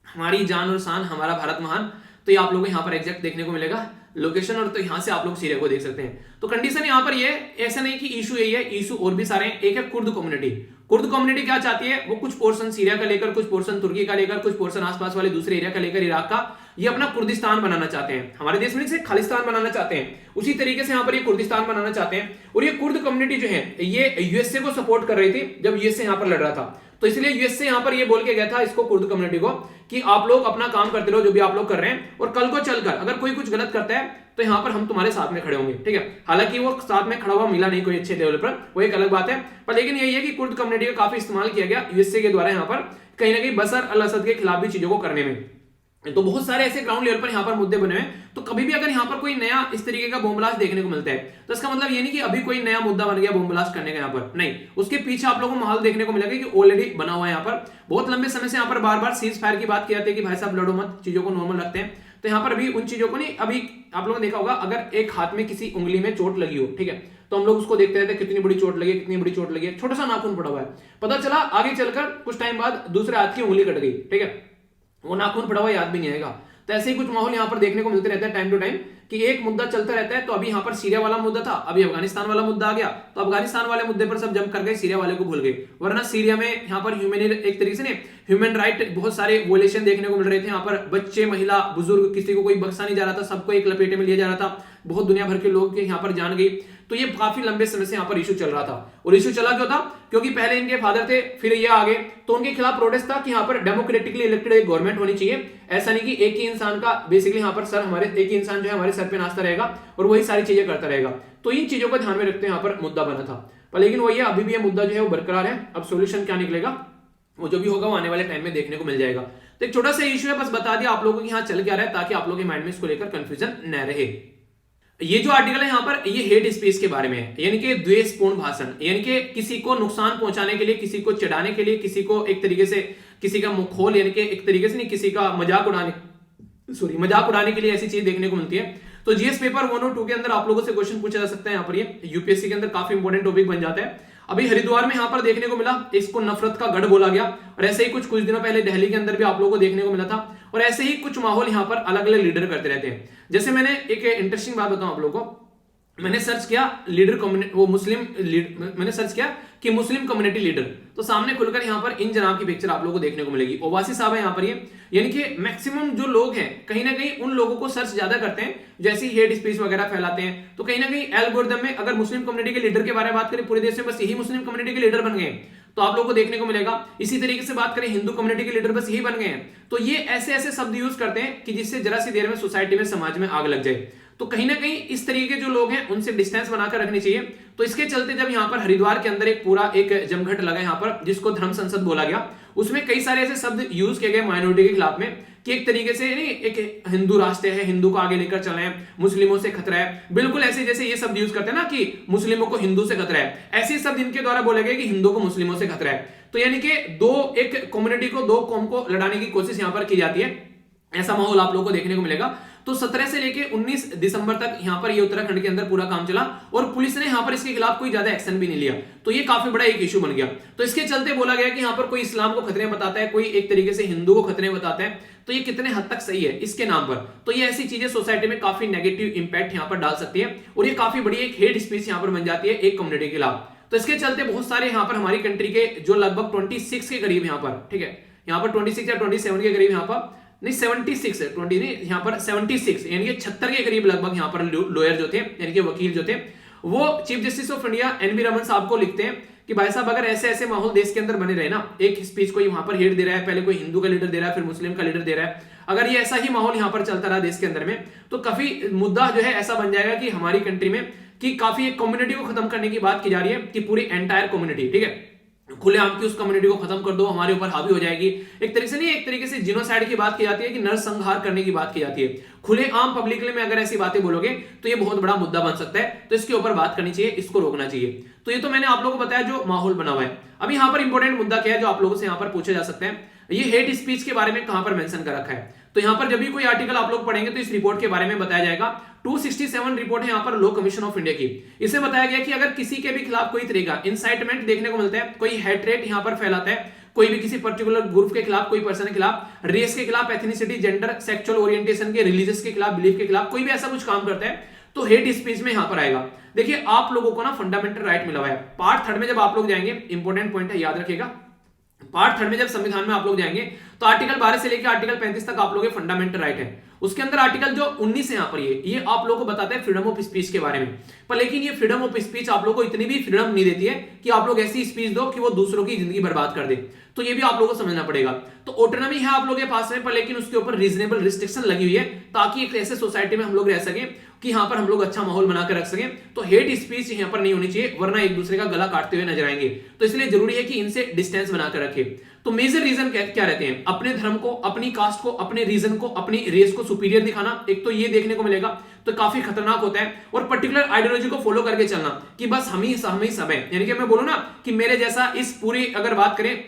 हमारी जान और शान हमारा भारत महान। तो ये आप लोगों को यहाँ पर एग्जैक्ट देखने को मिलेगा लोकेशन, और तो यहां से आप लोग सीरिया को देख सकते हैं। तो कंडीशन यहां पर ये ऐसा नहीं कि इशू यही है, इशू और भी सारे हैं। एक है कुर्द कम्युनिटी। कुर्द कम्युनिटी क्या चाहती है, वो कुछ पोर्शन सीरिया का लेकर, कुछ पोर्शन तुर्की का लेकर, कुछ पोर्शन आसपास वाले दूसरे एरिया का लेकर इराक का, ये अपना कुर्दिस्तान बनाना चाहते हैं। हमारे देश में से खालिस्तान बनाना चाहते हैं, उसी तरीके से यहाँ पर ये कुर्दिस्तान बनाना चाहते हैं। और ये कुर्द कम्युनिटी जो है ये यूएसए को सपोर्ट कर रही थी जब यूएसए यहाँ पर लड़ रहा था। तो इसलिए यूएसए यहाँ पर ये बोल के गया था इसको कुर्द कम्युनिटी को कि आप लोग अपना काम करते रहो जो भी आप लोग कर रहे हैं, और कल को चलकर अगर कोई कुछ गलत करता है तो यहाँ पर हम तुम्हारे साथ में खड़े होंगे, ठीक है। हालांकि वो साथ में खड़ा हुआ मिला नहीं कोई अच्छे लेवल पर, वो एक अलग बात है। पर लेकिन यही है कि कुर्द कम्युनिटी का काफी इस्तेमाल किया गया यूएसए के द्वारा यहाँ पर कहीं ना कहीं बशर अल असद के खिलाफ भी चीजों को करने में। तो बहुत सारे ऐसे ग्राउंड लेवल पर यहाँ पर मुद्दे बने हैं। तो कभी भी अगर यहाँ पर कोई नया इस तरीके का बम ब्लास्ट देखने को मिलता है तो इसका मतलब ये नहीं कि अभी कोई नया मुद्दा बन गया बम ब्लास्ट करने का, यहाँ पर नहीं, उसके पीछे आप लोगों को माहौल देखने को मिलेगा कि ऑलरेडी बना हुआ है। यहाँ पर बहुत लंबे समय से यहाँ पर बार बार सीज फायर की बात की जाती है कि भाई साहब लड़ो मत, चीजों को नॉर्मल रखते हैं। तो यहाँ पर अभी उन चीजों को नहीं, अभी आप लोगों ने देखा होगा अगर एक हाथ में किसी उंगली में चोट लगी हो, ठीक है, तो हम लोग उसको देखते रहते हैं कितनी बड़ी चोट लगी, कितनी बड़ी चोट लगी है। छोटा सा नाखून पड़ा हुआ है, पता चला आगे चलकर कुछ टाइम बाद दूसरे हाथ की उंगली कट गई, ठीक है, वो नाखून पड़ा हुआ याद भी नहीं आएगा। तो ऐसे ही कुछ माहौल यहाँ पर देखने को मिलते रहता है टाइम टू टाइम कि एक मुद्दा चलता रहता है। तो अभी यहाँ पर सीरिया वाला मुद्दा था, अभी अफगानिस्तान वाला मुद्दा आ गया, तो अफगानिस्तान वाले मुद्दे पर सब जंप कर गए, सीरिया वाले को भूल गए। वरना सीरिया में यहाँ पर एक तरीके से ह्यूमन राइट बहुत सारे वोलेशन देखने को मिल रहे थे। यहाँ पर बच्चे, महिला, बुजुर्ग, किसी को कोई बख्शा नहीं जा रहा था, सबको एक लपेटे में लिया जा रहा था। बहुत दुनिया भर के लोग के यहाँ पर जान गई। तो ये काफी लंबे समय से यहाँ पर इशू चल रहा था। और इशू चला क्यों था, क्योंकि पहले इनके फादर थे, फिर ये आ गए, तो उनके खिलाफ प्रोटेस्ट था कि यहाँ पर डेमोक्रेटिकली इलेक्टेड एक गवर्नमेंट होनी चाहिए। ऐसा नहीं कि एक ही इंसान का बेसिकली यहाँ पर सर हमारे एक ही इंसान जो है हमारे सर पे नाचता रहेगा और वही सारी चीजें करता रहेगा। तो इन चीजों को ध्यान में रखते हुए यहाँ पर मुद्दा बना था। पर लेकिन वही है, अभी भी ये मुद्दा जो है वो बरकरार है। अब सोल्यूशन क्या निकलेगा वो जो भी होगा वो आने वाले टाइम में देखने को मिल जाएगा। तो एक छोटा सा इशू है, बस बता दिया आप लोगों को यहाँ चल क्या रहा है, ताकि आप लोगों के माइंड में इसको लेकर कंफ्यूजन न रहे। ये जो आर्टिकल है यहाँ पर ये हेट स्पीच के बारे में है, यानी कि द्वेषपूर्ण भाषण, यानी कि किसी को नुकसान पहुंचाने के लिए, किसी को चिढ़ाने के लिए, किसी को एक तरीके से किसी का मुखौल, यानी कि एक तरीके से नहीं, किसी का मजाक उड़ाने के लिए ऐसी चीज देखने को मिलती है। तो जीएस पेपर 1 और 2 के अंदर आप लोगों से क्वेश्चन पूछा जा सकता है। यहाँ पर ये यूपीएससी के अंदर काफी इंपॉर्टेंट टॉपिक बन जाता है। अभी हरिद्वार में यहाँ पर देखने को मिला, इसको नफरत का गढ़ बोला गया, और ऐसे ही कुछ दिनों पहले दिल्ली के अंदर भी आप लोगों को देखने को मिला था। और ऐसे ही कुछ माहौल यहाँ पर अलग अलग लीडर करते रहते हैं। जैसे मैंने एक इंटरेस्टिंग बात बताऊं आप लोगों को, मैंने सर्च किया लीडर कम्युनिटी, वो मुस्लिम मैंने सर्च किया कि मुस्लिम कम्युनिटी लीडर, तो सामने खुलकर यहाँ पर इन जनाब की पिक्चर आप लोगों को देखने को मिलेगी। ओवासी साहब है यहाँ पर ये, यानी कि मैक्सिमम जो लोग हैं कहीं ना कहीं उन लोगों को सर्च ज्यादा करते हैं जैसे हेट स्पीच वगैरह फैलाते हैं। तो कहीं ना कहीं एल्गोरिथम में अगर मुस्लिम कम्युनिटी के लीडर के बारे में बात करें, पूरे देश में बस यही मुस्लिम कम्युनिटी के लीडर बन गए, तो आप लोगों को देखने को मिलेगा। इसी तरीके से बात करें हिंदू कम्युनिटी के लीडर बस यही बन गए हैं। तो ये ऐसे ऐसे शब्द यूज करते हैं कि जिससे जरा सी देर में सोसाइटी में, समाज में आग लग जाए। तो कहीं ना कहीं इस तरीके के जो लोग हैं उनसे डिस्टेंस बनाकर रखनी चाहिए। तो इसके चलते जब यहाँ पर हरिद्वार के अंदर एक पूरा एक जमघट लगा यहाँ पर, जिसको धर्म संसद बोला गया, उसमें कई सारे ऐसे शब्द यूज किए गए माइनॉरिटी के खिलाफ में कि एक तरीके से नहीं, एक हिंदू राष्ट्र है, हिंदू को आगे लेकर चले, मुस्लिमों से खतरा है, बिल्कुल ऐसे जैसे ये शब्द यूज करते हैं ना कि मुस्लिमों को हिंदू से खतरा है, ऐसे शब्द इनके द्वारा बोले गए कि हिंदू को मुस्लिमों से खतरा है। तो यानी कि एक कम्युनिटी को, दो कौम को लड़ाने की कोशिश यहाँ पर की जाती है। ऐसा माहौल आप लोगों को देखने को मिलेगा। तो 17 से लेकर 19 दिसंबर तक यहाँ पर ये उत्तराखंड के अंदर पूरा काम चला, और पुलिस ने यहाँ पर इसके खिलाफ कोई ज्यादा एक्शन भी नहीं लिया। तो ये काफी बड़ा एक इशू बन गया। तो इसके चलते बोला गया कि यहाँ पर कोई इस्लाम को खतरे बताता है, कोई एक तरीके से हिंदू को खतरे बताता है, तो ये कितने हद तक सही है इसके नाम पर। तो ये ऐसी चीजें सोसाइटी में काफी नेगेटिव इंपैक्ट यहाँ पर डाल सकती है, और ये काफी बड़ी एक हेट स्पीच यहाँ पर बन जाती है एक कम्युनिटी के खिलाफ। तो इसके चलते बहुत सारे यहाँ पर हमारी कंट्री के जो लगभग 26 के करीब यहाँ पर, ठीक है, यहाँ पर 26 या 27 के करीब यहाँ पर नहीं 76 है, 20 नहीं, यहाँ पर 76 यानी कि 76 के करीब लगभग यहाँ पर लॉयर जो थे, यानी कि वकील जो थे, वो chief justice of India N V Raman साहब को लिखते हैं कि भाई साहब अगर ऐसे ऐसे माहौल देश के अंदर बने रहे ना, एक स्पीच कोई वहां पर हेट दे रहा है, पहले कोई हिंदू का लीडर दे रहा है, फिर मुस्लिम का लीडर दे रहा है, अगर ये ऐसा ही माहौल यहाँ पर चलता रहा देश के अंदर में, तो काफी मुद्दा जो है ऐसा बन जाएगा कि हमारी कंट्री में कि काफी एक कम्युनिटी को खत्म करने की बात की जा रही है कि पूरी एंटायर कम्युनिटी, ठीक है, खुलेआम की उस कम्युनिटी को खत्म कर दो, हमारे ऊपर हावी हो जाएगी। एक तरीके से नहीं, एक तरीके से जिनोसाइड की बात की जाती है कि नरसंहार करने की बात की जाती है। खुलेआम पब्लिकली में अगर ऐसी बातें बोलोगे तो ये बहुत बड़ा मुद्दा बन सकता है। तो इसके ऊपर बात करनी चाहिए, इसको रोकना चाहिए। तो ये तो मैंने आप लोगों को बताया जो माहौल बना हुआ है। अभी यहाँ पर इंपॉर्टेंट मुद्दा क्या है जो आप लोगों से यहाँ पर पूछा जा सकता है, ये हेट स्पीच के बारे में कहां पर मेंशन कर रखा है। तो यहां पर जब भी कोई आर्टिकल आप लोग पढ़ेंगे तो इस रिपोर्ट के बारे में बताया जाएगा। 267 रिपोर्ट है यहाँ पर लॉ कमीशन ऑफ इंडिया की। इसे बताया गया कि अगर किसी के भी खिलाफ कोई तरीका इंसाइटमेंट देखने को मिलता है, कोई हेट्रेट यहाँ पर फैलाता है, कोई भी किसी पर्टिकुलर ग्रुप के खिलाफ, कोई पर्सन के खिलाफ, रेस के खिलाफ, एथनिसिटी, जेंडर, सेक्सुअल ओरिएंटेशन के, रिलीजियस के खिलाफ, बिलीफ के खिलाफ कोई भी ऐसा कुछ काम करता है तो हेट स्पीच में यहां पर आएगा। देखिए आप लोगों को ना फंडामेंटल राइट मिला हुआ है। पार्ट 3 में जब आप लोग जाएंगे, इंपॉर्टेंट पॉइंट है याद रखिएगा, पार्ट 3 में जब संविधान में आप लोग जाएंगे तो आर्टिकल 12 से लेकर आर्टिकल 35 तक आप लोग फंडामेंटल राइट है। उसके अंदर आर्टिकल जो 19 है यहाँ पर ये आप लोगों को बताता है फ्रीडम ऑफ स्पीच के बारे में। पर लेकिन ये फ्रीडम ऑफ स्पीच आप लोगों को इतनी भी फ्रीडम नहीं देती है कि आप लोग ऐसी स्पीच दो कि वो दूसरों की जिंदगी बर्बाद कर दे। तो ये भी आप लोगों को समझना पड़ेगा। तो ऑटोनॉमी है आप लोगों के पास में, पर लेकिन उसके ऊपर रीजनेबल रिस्ट्रिक्शन लगी हुई है ताकि एक ऐसे सोसाइटी में हम लोग रह सके कि यहाँ पर हम लोग अच्छा माहौल बनाकर रख सकें। तो हेट स्पीच यहाँ पर नहीं होनी चाहिए, वरना एक दूसरे का गला काटते हुए नजर आएंगे। तो इसलिए जरूरी है कि इनसे डिस्टेंस बनाकर रखें। तो मेजर रीजन क्या रहते हैं? अपने धर्म को, अपनी कास्ट को, अपने रीजन को, अपनी रेस को सुपीरियर दिखाना, एक तो ये देखने को मिलेगा, तो काफी खतरनाक होता है। और पर्टिकुलर आइडियोलॉजी को फॉलो करके चलना कि बस हम ही सब है, यानी कि मैं बोलूं ना कि मेरे जैसा इस पूरी अगर बात करें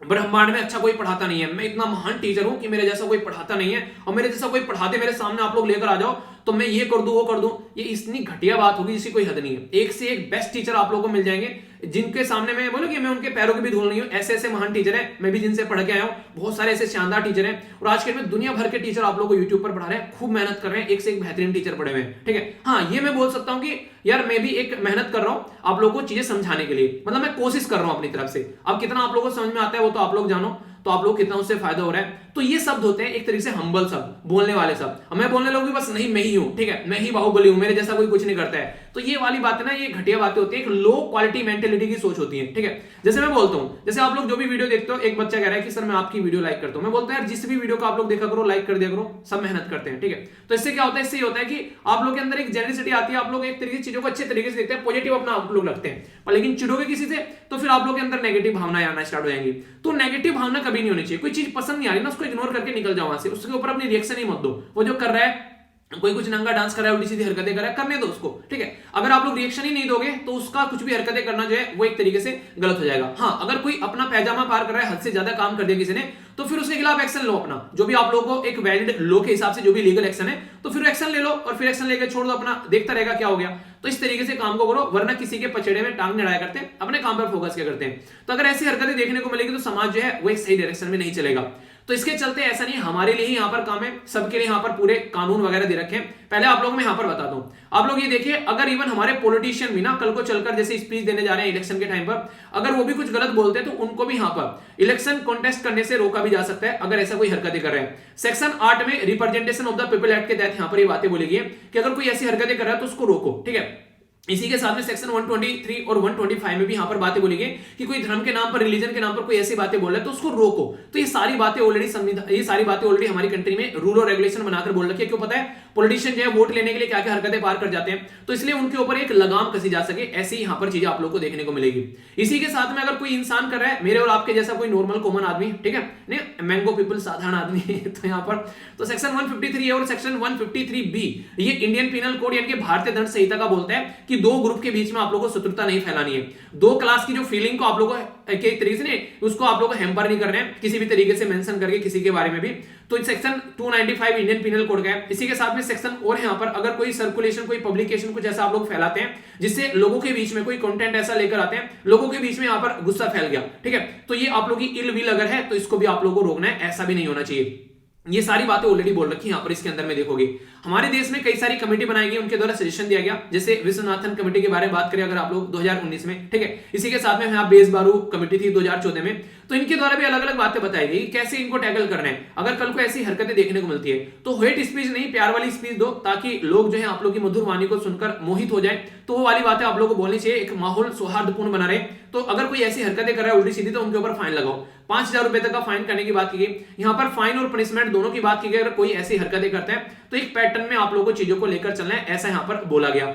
ब्रह्मांड में अच्छा कोई पढ़ाता नहीं है, मैं इतना महान टीचर हूं कि मेरे जैसा कोई पढ़ाता नहीं है, और मेरे जैसा कोई पढ़ाते मेरे सामने आप लोग लेकर आ जाओ तो मैं ये कर दूं वो कर दूं, ये इतनी घटिया बात होगी जिसकी कोई हद नहीं है। एक से एक बेस्ट टीचर आप लोगों को मिल जाएंगे जिनके सामने मैं बोलूं कि मैं उनके पैरों की भी धूल नहीं हूं। ऐसे ऐसे महान टीचर हैं, मैं भी जिनसे पढ़ के आया हूं, बहुत सारे ऐसे शानदार टीचर हैं। और आजकल में दुनिया भर के टीचर आप लोग को यूट्यूब पर पढ़ा रहे हैं, खूब मेहनत कर रहे हैं, एक से एक बेहतरीन टीचर पढ़े हुए हैं। ठीक है, हाँ ये मैं बोल सकता हूं कि यार मैं भी एक मेहनत कर रहा हूं आप लोगों को चीजें समझाने के लिए, मतलब मैं कोशिश कर रहा हूं अपनी तरफ से। अब कितना आप लोगों को समझ में आता है वो तो आप लोग जानो, तो आप लोग कितना उससे फायदा हो रहा है। तो ये शब्द होते हैं एक तरीके से हम्बल शब्द, बोलने वाले शब्द। मैं बोलने लगूंगी बस नहीं मैं ही हूं, ठीक है, मैं ही बाहुबली हूं, मेरे जैसा कोई कुछ नहीं करता है। तो ये वाली बातें ना, ये घटिया बातें होती है, एक लो क्वालिटी मेंटेलिटी की सोच होती है। ठीक है, जैसे मैं बोलता हूं, जैसे आप लोग जो भी वीडियो देखते हो, एक बच्चा कह रहा है कि सर मैं आपकी वीडियो लाइक करता हूं, मैं बोलता हूं यार जिस भी वीडियो को आप लोग देखा करो लाइक कर दिया करो, सब मेहनत करते हैं। ठीक है, तो इससे क्या होता है, इससे ये होता है कि आप लोग के अंदर एक जेनरसिटी आती है, आप लोग एक तरीके से चीजों को अच्छे तरीके से देखते हैं, पॉजिटिव अपना आप लोग लगते हैं। पर लेकिन चिढ़ोगे किसी से तो फिर आप लोग के अंदर नेगेटिव भावना आना स्टार्ट हो जाएंगी। तो नेगेटिव भावना कभी नहीं होनी चाहिए। कोई चीज पसंद नहीं आ रही ना, उसको इग्नोर करके निकल जाओ वहां से, उसके ऊपर अपनी रिएक्शन ही मत दो। वो जो कर रहा है कोई कुछ नंगा डांस कर रहा है, उल्टी सीधी हरकतें कर रहा है, करने दो उसको, ठीक है। अगर आप लोग रिएक्शन ही नहीं दोगे तो उसका कुछ भी हरकतें करना जो है वो एक तरीके से गलत हो जाएगा। हाँ, अगर कोई अपना पैजामा पार कर रहा है, हद से ज्यादा काम कर दिया किसी ने, तो फिर उसके खिलाफ एक्शन लो अपना, जो भी आप लोगों को एक वैलिड लॉ के हिसाब से जो भी लीगल एक्शन है, तो फिर एक्शन ले लो और फिर एक्शन लेकर छोड़ दो, अपना देखता रहेगा क्या हो गया। तो इस तरीके से काम को करो, वरना किसी के पचड़े में टांग अड़ाया करते हैं, अपने काम पर फोकस क्या करते हैं। तो अगर ऐसी हरकतें देखने को मिलेगी तो समाज जो है वो एक सही डायरेक्शन में नहीं चलेगा। तो इसके चलते ऐसा नहीं हमारे लिए ही यहाँ पर काम है, सबके लिए यहाँ पर पूरे कानून वगैरह दे रखे हैं। पहले आप लोगों में यहाँ पर बताता हूं, आप लोग ये देखिए, अगर इवन हमारे पॉलिटिशियन भी ना कल को चलकर जैसे स्पीच देने जा रहे हैं इलेक्शन के टाइम पर, अगर वो भी कुछ गलत बोलते हैं तो उनको भी यहाँ पर इलेक्शन कॉन्टेस्ट करने से रोका भी जा सकता है, अगर ऐसा कोई हरकतें कर रहे हैं। सेक्शन 8 में representation of the people act के तहत यहाँ पर ये बातें बोली गई है कि अगर कोई ऐसी हरकतें कर रहा है तो उसको रोको, ठीक है। इसी के साथ में सेक्शन 123 और 125 में भी यहां पर बातें बोली गई कि कोई धर्म के नाम पर, रिलीजन के नाम पर कोई ऐसी बातें बोल रहा है तो उसको रोको। तो ये सारी बातें ऑलरेडी हमारी कंट्री में रूल और रेगुलेशन बनाकर बोल रखी है। क्यों? पता है, पॉलिटिशियन जो है वोट लेने के लिए क्या क्या हरकतें पार कर जाते हैं, तो इसलिए उनके ऊपर एक लगाम कसी जा सके, ऐसी यहां पर चीजें आप लोग को देखने को मिलेगी। इसी के साथ में अगर कोई इंसान कर रहा है, मेरे और आपके जैसा कोई नॉर्मल कॉमन आदमी, ठीक है, नहीं मैंगो पीपल साधारण आदमी तो यहां पर तो सेक्शन 153 और सेक्शन 153B ये इंडियन पिनल कोड यानी कि भारतीय दंड संहिता का बोलता है कि दो ग्रुप के बीच में आप लोगों को शत्रुता नहीं फैलानी है। दो क्लास की जो फीलिंग को आप लोगों को एक तरीके से नहीं, उसको आप लोगों को हैम्पर नहीं करना है किसी भी तरीके से मेंशन करके किसी के बारे में भी। तो सेक्शन 295 इंडियन पिनल कोड का है। इसी के साथ में सेक्शन और है यहाँ पर, अगर कोई सर्कुलेशन, कोई पब्लिकेशन कुछ ऐसा आप लोग फैलाते हैं जिससे लोगों के बीच में कोई कंटेंट ऐसा लेकर आते हैं, लोगों के बीच में यहाँ पर गुस्सा फैल गया, ठीक है, तो ये आप लोगों की इल विल अगर है तो इसको भी आप लोगों को रोकना है, ऐसा भी नहीं होना चाहिए। ये सारी बातें ऑलरेडी बोल रखी है यहाँ पर। इसके अंदर में देखोगे हमारे देश में कई सारी कमेटी बनाई गई, उनके द्वारा सजेशन दिया गया। जैसे विश्वनाथन कमेटी के बारे में बात करें अगर आप लोग 2019 में, ठीक है, इसी के साथ में यहाँ बेस बारू कमेटी थी 2014 में, तो इनके द्वारा भी अलग अलग बातें बताई गई कैसे इनको टैकल करना है। अगर कल को ऐसी हरकतें देखने को मिलती है तो हेट स्पीच नहीं, प्यार वाली स्पीच दो, ताकि लोग जो है आप लोग की मधुर वाणी को सुनकर मोहित हो जाए। तो वो वाली बातें आप लोगों को बोलनी चाहिए, एक माहौल सौहार्दपूर्ण बना रहे। तो अगर कोई ऐसी हरकतें कर रहा है उल्टी सीधी, तो उनके ऊपर फाइन लगाओ। 5000 रुपए तक का फाइन करने की बात की गई। यहाँ पर फाइन और पनिशमेंट दोनों की बात की गई। अगर कोई ऐसी हरकतें करता है तो एक पैटर्न में आप लोगों को चीजों को लेकर चलना है, ऐसा यहाँ पर बोला गया।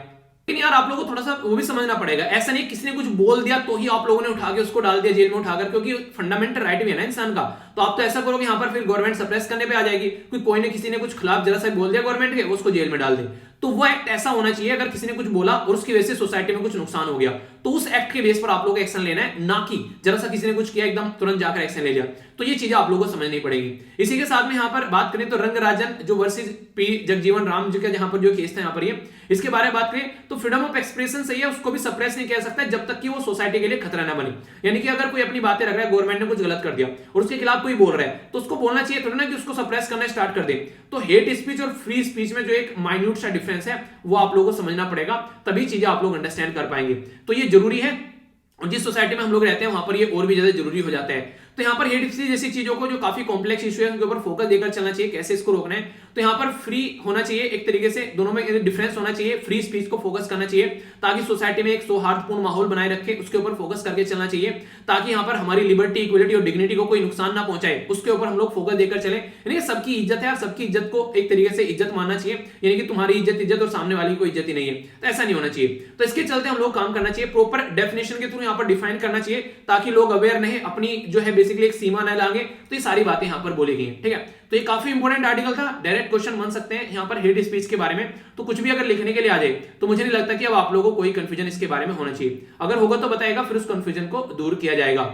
लेकिन यार आप लोगों को थोड़ा सा वो भी समझना पड़ेगा, ऐसा नहीं किसी ने कुछ बोल दिया तो ही आप लोगों ने उठा के उसको डाल दिया जेल में उठाकर, क्योंकि फंडामेंटल राइट भी है ना इंसान का। तो आप तो ऐसा करोगे यहाँ पर फिर गवर्नमेंट सप्रेस करने पे आ जाएगी, कोई ने किसी ने कुछ खिलाफ जरा सा बोल दिया गवर्नमेंट के, उसको जेल में डाल दे। तो वो एक्ट ऐसा होना चाहिए, अगर किसी ने कुछ बोला और उसकी वजह से सोसाइटी में कुछ नुकसान हो गया तो उस एक्ट के बेस पर आप लोगों को एक्शन लेना है, ना कि जरा सा किसी ने कुछ किया एकदम तुरंत जाकर एक्शन ले लिया। तो ये चीजें आप लोगों को समझनी पड़ेगी। इसी के साथ में यहाँ पर बात करें तो रंगराजन जो वर्सेस पी जगजीवन राम जी का जहां पर जो केस था यहाँ पर ये, इसके बारे में बात करें तो फ्रीडम ऑफ एक्सप्रेशन सही है, उसको भी सप्रेस नहीं किया सकता जब तक कि वो सोसाइटी के लिए खतरा ना बने। यानी कि अगर कोई अपनी बातें रख रहा है, गवर्नमेंट ने कुछ गलत कर दिया और उसके खिलाफ कोई बोल रहा है, तो उसको बोलना चाहिए थोड़ा ना कि उसको सप्रेस करना स्टार्ट कर दे। तो हेट स्पीच और फ्री स्पीच में जो एक माइन्यूट सा डिफरेंस है वो आप लोगों को समझना पड़ेगा, तभी चीजें आप लोग अंडरस्टैंड कर पाएंगे। तो ये जरूरी है, और जिस सोसाइटी में हम लोग रहते हैं वहां पर ये और भी ज्यादा जरूरी हो जाता है। तो यहाँ पर हेट स्पीच जैसी चीजों को जो काफी कॉम्प्लेक्स इशू है उनके ऊपर फोकस देकर चलना चाहिए, कैसे इसको रोकना है। तो यहाँ पर फ्री होना चाहिए, एक तरीके से दोनों में डिफरेंस होना चाहिए, फ्री स्पीच को फोकस करना चाहिए ताकि सोसाइटी में एक सौहार्दपूर्ण माहौल बनाए रखे, उसके ऊपर फोकस करके चलना चाहिए, ताकि यहाँ पर हमारी लिबर्टी, इक्वलिटी और डिग्निटी को कोई नुकसान ना पहुंचाए, उसके ऊपर हम लोग फोकस देकर चले। यानी सबकी इज्जत है, सबकी इज्जत को एक तरीके से इज्जत मानना चाहिए, यानी कि तुम्हारी इज्जत और सामने वाली कोई इज्जत ही नहीं है, तो ऐसा नहीं होना चाहिए। तो इसके चलते हम लोग काम करना चाहिए, प्रॉपर डेफिनेशन के थ्रू यहाँ पर डिफाइन करना चाहिए, ताकि लोग अवेयर नहीं, अपनी जो है बेसिकली एक सीमा न लागे। तो ये सारी बातें यहाँ पर बोली गई हैं, ठीक है। तो ये काफी इंपॉर्टेंट आर्टिकल था, डायरेक्ट क्वेश्चन बन सकते हैं यहाँ पर हेट स्पीच के बारे में। तो कुछ भी अगर लिखने के लिए आ जाए तो मुझे नहीं लगता कि अब आप लोगों को कोई कंफ्यूजन इसके बारे में होना चाहिए, अगर होगा तो बताएगा, फिर उस कंफ्यूजन को दूर किया जाएगा।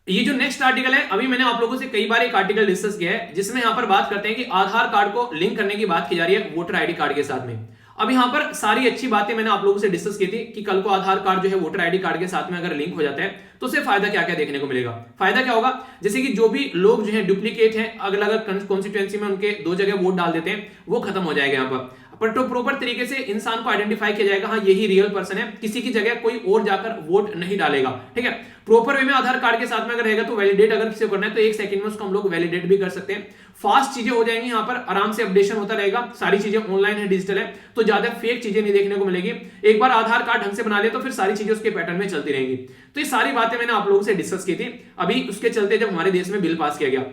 ये जो नेक्स्ट आर्टिकल है, अभी मैंने आप लोगों से कई बार एक आर्टिकल डिस्कस किया है जिसमें यहाँ पर बात करते हैं कि आधार कार्ड को लिंक करने की बात की जा रही है वोटर आईडी कार्ड के साथ में। अब यहाँ पर सारी अच्छी बातें मैंने आप लोगों से डिस्कस की थी कि कल को आधार कार्ड जो है वोटर आईडी कार्ड के साथ में अगर लिंक हो जाता है तो उससे फायदा क्या क्या देखने को मिलेगा। फायदा क्या होगा, जैसे कि जो भी लोग जो है डुप्लीकेट हैं, अलग अलग कॉन्स्टिट्यूएंसी में उनके दो जगह वोट डाल देते हैं, वो खत्म हो जाएगा यहाँ पर तो प्रॉपर तरीके से इंसान को आइडेंटिफाई किया जाएगा, हाँ यही रियल पर्सन है, किसी की जगह कोई और जाकर वोट नहीं डालेगा, ठीक है। प्रॉपर वे में आधार कार्ड के साथ में अगर रहेगा तो वैलिडेट अगर किसी को करना है तो 1 सेकंड में उसको हम लोग वैलिडेट भी कर सकते हैं। फास्ट चीजें हो जाएंगी, यहाँ पर आराम से अपडेशन होता रहेगा, सारी चीजें ऑनलाइन है, डिजिटल है, तो ज्यादा फेक चीजें नहीं देखने को मिलेगी। एक बार आधार कार्ड ढंग से बना ले तो फिर सारी चीजें उसके पैटर्न में चलती रहेंगी। तो ये सारी बातें मैंने आप लोगों से डिस्कस की थी। अभी उसके चलते जब हमारे देश में बिल पास किया गया,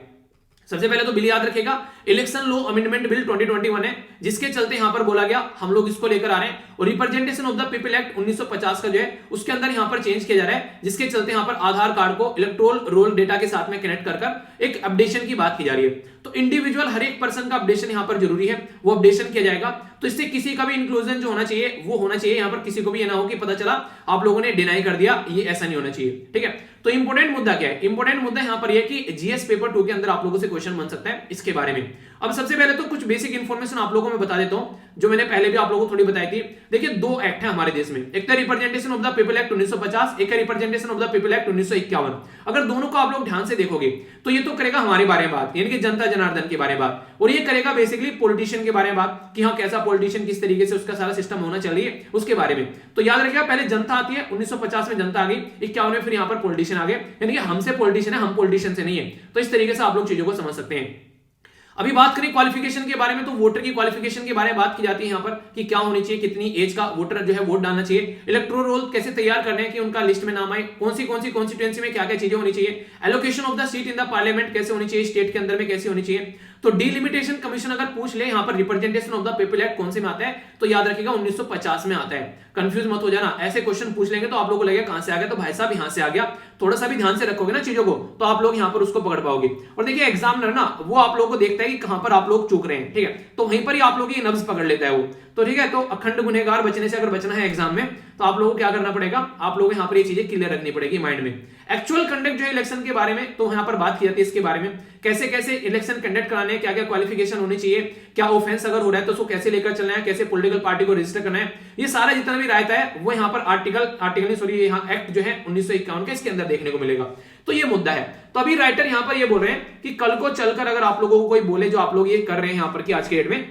सबसे पहले तो बिल याद रखेगा, इलेक्शन लॉ अमेंडमेंट बिल 2021 है, जिसके चलते यहां पर बोला गया हम लोग इसको लेकर आ रहे हैं। और representation of the people act 1950 का जो है उसके अंदर यहां पर चेंज किया जा रहा है, जिसके चलते यहां पर आधार कार्ड को इलेक्टोरल रोल डेटा के साथ में कनेक्ट कर एक अपडेशन की बात की जा रही है। तो इंडिविजुअल हर एक पर्सन का अपडेशन यहाँ पर जरूरी है, वो अपडेशन किया जाएगा। तो इससे किसी का भी इंक्लूजन जो होना चाहिए वो होना चाहिए, यहाँ पर किसी को भी ये ना हो कि पता चला आप लोगों ने डिनाई कर दिया, ये ऐसा नहीं होना चाहिए, ठीक है। तो इंपोर्टेंट मुद्दा क्या है? इंपोर्टेंट मुद्दा यहाँ पर यह कि जीएस पेपर 2 के अंदर आप लोगों से क्वेश्चन बन सकता है इसके बारे में। अब सबसे पहले तो कुछ बेसिक इंफॉर्मेशन आप लोगों को मैं बता देता हूं, जो मैंने पहले भी आप लोगों को थोड़ी बताई थी। देखिए 2 एक्ट है हमारे देश में, एक तो representation of the people act 1950, एक है representation of the people act 1951। अगर दोनों को आप लोग ध्यान से देखोगे तो ये तो करेगा हमारे बारे में बात, यानी कि जनता जनार्दन के बारे में बात, और ये करेगा बेसिकली पॉलिटिशियन के बारे में बात कि हाँ कैसा पॉलिटिशियन, किस तरीके से उसका सारा सिस्टम होना चाहिए उसके बारे में। तो याद रखिएगा पहले जनता आती है, 1950 में जनता आ गई, 51 में फिर यहाँ पर पॉलिटिशियन आ गए, यानी कि हमसे पॉलिटिशियन है, हम पॉलिटिशियन से नहीं है। तो इस तरीके से आप लोग चीजों को समझ सकते हैं। अभी बात करें क्वालिफिकेशन के बारे में, तो वोटर की क्वालिफिकेशन के बारे में बात की जाती है यहाँ पर कि क्या होनी चाहिए, कितनी एज का वोटर जो है वोट डालना चाहिए, इलेक्टोरल रोल कैसे तैयार करने हैं कि उनका लिस्ट में नाम आए, कौन सी कॉन्स्टिट्यूएंसी में क्या क्या चीजें होनी चाहिए, allocation of the seat in the parliament कैसे होनी चाहिए, स्टेट के अंदर में कैसे होनी चाहिए। तो डिलिमिटेशन कमीशन अगर पूछ ले यहाँ पर representation of the people act कौन से में आता है, तो याद रखिएगा 1950 में आता है। कंफ्यूज मत हो जाना, ऐसे क्वेश्चन पूछ लेंगे तो आप लोगों को लगेगा कहां से आ गया, तो भाई साहब यहां से आ गया। थोड़ा सा भी ध्यान से रखोगे ना चीजों को तो आप लोग यहाँ पर उसको पकड़ पाओगे। और देखिए एग्जामिनर ना वो आप लोगों को देखता है कि कहां पर आप लोग चूक रहे हैं, ठीक है, तो वहीं पर ही आप लोग की नब्ज पकड़ लेता है वो। तो ठीक है, तो अखंड गुनहगार बचने से अगर बचना है एग्जाम में तो आप लोगों को क्या करना पड़ेगा, आप लोगों को यहाँ पर ये चीजें क्लियर रखनी पड़ेगी माइंड में। एक्चुअल कंडक्ट जो है इलेक्शन के बारे में, तो यहाँ पर बात की जाती है इसके बारे में, कैसे कैसे इलेक्शन कंडक्ट कराने हैं, क्या क्या क्वालिफिकेशन होनी चाहिए, क्या ऑफेंस अगर हो रहा है तो उसको कैसे लेकर चलना है, कैसे पॉलिटिकल पार्टी को रजिस्टर करना है, ये सारा जितना भी रायता है वो यहाँ पर यहाँ एक्ट जो है 1951 के इसके अंदर देखने को मिलेगा। तो ये मुद्दा है। तो अभी राइटर यहाँ पर ये बोल रहे हैं कि कल को चलकर अगर आप लोगों को कोई बोले, जो आप लोग ये कर रहे हैं यहाँ पर कि आज के डेट में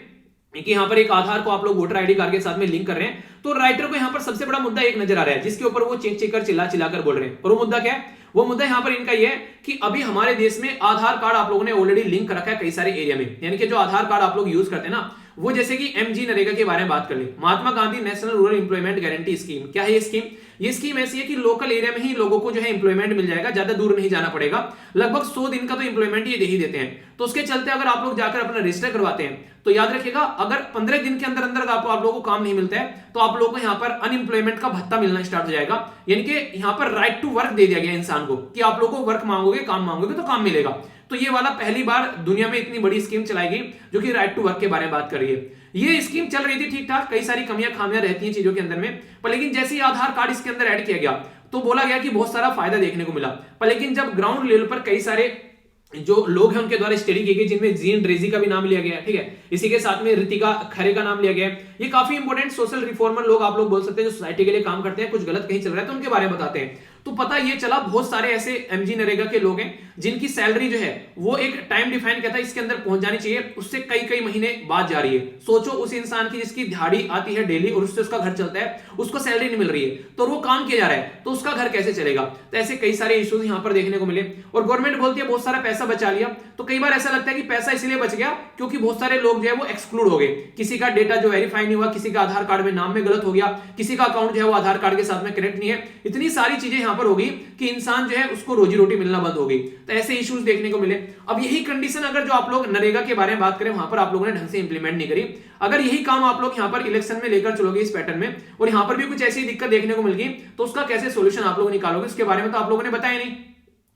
कि यहाँ पर एक आधार को आप लोग वोटर आईडी कार्ड के साथ में लिंक कर रहे हैं, तो राइटर को यहाँ पर सबसे बड़ा मुद्दा एक नजर आ रहा है जिसके ऊपर वो चेक कर चिल्ला कर बोल रहे हैं। और वो मुद्दा क्या है? वो मुद्दा यहाँ पर इनका ये है कि अभी हमारे देश में आधार कार्ड आप लोगों ने ऑलरेडी लिंक रखा है कई सारे एरिया में, यानी कि जो आधार कार्ड आप लोग यूज करते हैं ना, वो जैसे कि एमजी नरेगा के बारे में बात कर ले, Mahatma Gandhi national rural employment guarantee scheme. क्या है ये स्कीम? ये स्कीम ऐसी है कि लोकल एरिया में ही लोगों को जो है एम्प्लॉयमेंट मिल जाएगा, ज्यादा दूर नहीं जाना पड़ेगा, लगभग 100 दिन का तो एम्प्लॉयमेंट ये दे ही देते हैं। तो उसके चलते अगर आप लोग जाकर अपना रजिस्टर करवाते हैं तो याद रखिएगा अगर 15 दिन के अंदर अंदर आप लोगों को काम नहीं मिलता है तो आप लोगों को यहाँ पर अनएम्प्लॉयमेंट का भत्ता मिलना स्टार्ट हो जाएगा, यानी कि यहाँ पर राइट टू वर्क दे दिया गया इंसान को कि आप लोगों को वर्क मांगोगे, काम मांगोगे तो काम मिलेगा। तो ये वाला पहली बार दुनिया में इतनी बड़ी स्कीम चलाई गई जो कि राइट टू वर्क के बारे में बात कर रही है। ये स्कीम चल रही थी ठीक ठाक, कई सारी कमियां खामियां रहती हैं चीजों के अंदर में, पर लेकिन जैसे ही आधार कार्ड इसके अंदर ऐड किया गया तो बोला गया कि बहुत सारा फायदा देखने को मिला। पर लेकिन जब ग्राउंड लेवल पर कई सारे जो लोग हैं उनके द्वारा स्टडी की गई, जिनमें जीन ड्रेजी का भी नाम लिया गया, ठीक है, इसी के साथ में ऋतिका खरे का नाम लिया गया, ये काफी इंपॉर्टेंट सोशल रिफॉर्मर लोग आप लोग बोल सकते हैं जो सोसाइटी के लिए काम करते हैं, कुछ गलत कहीं चल रहा है तो उनके बारे में बताते हैं। तो पता ये चला बहुत सारे ऐसे एमजी नरेगा के लोग हैं जिनकी सैलरी जो है वो एक टाइम डिफाइन कहता है इसके अंदर पहुंच जानी चाहिए, उससे कई कई महीने बाद जा रही है। सोचो उस इंसान की जिसकी दिहाड़ी आती है डेली और उससे उसका घर चलता है, उसको सैलरी नहीं मिल रही है तो वो काम किया जा रहा है तो उसका घर कैसे चलेगा। तो ऐसे कई सारे इश्यूज यहाँ पर देखने को मिले। और गवर्नमेंट बोलती है बहुत सारा पैसा बचा लिया, तो कई बार ऐसा लगता है कि पैसा इसलिए बच गया क्योंकि बहुत सारे लोग जो है वो एक्सक्लूड हो गए, किसी का डेटा जो वेरीफाई नहीं हुआ, किसी का आधार कार्ड में नाम में गलत हो गया, किसी का अकाउंट जो है वो आधार कार्ड के साथ में कनेक्ट नहीं है, इतनी सारी चीजें यहाँ पर होगी कि इंसान जो है उसको रोजी रोटी मिलना बंद हो गई। तो ऐसे इश्यूज देखने को मिले। अब यही कंडीशन अगर जो आप लोग नरेगा के बारे में बात करें वहां पर आप लोगों ने ढंग से इंप्लीमेंट नहीं करी, अगर यही काम आप लोग यहाँ पर इलेक्शन में लेकर चलोगे इस पैटर्न में और यहाँ पर भी कुछ ऐसी दिक्कत देखने को मिल गई तो उसका कैसे सोल्यूशन आप लोग निकालोगे, इसके बारे में तो आप लोगों ने बताया नहीं।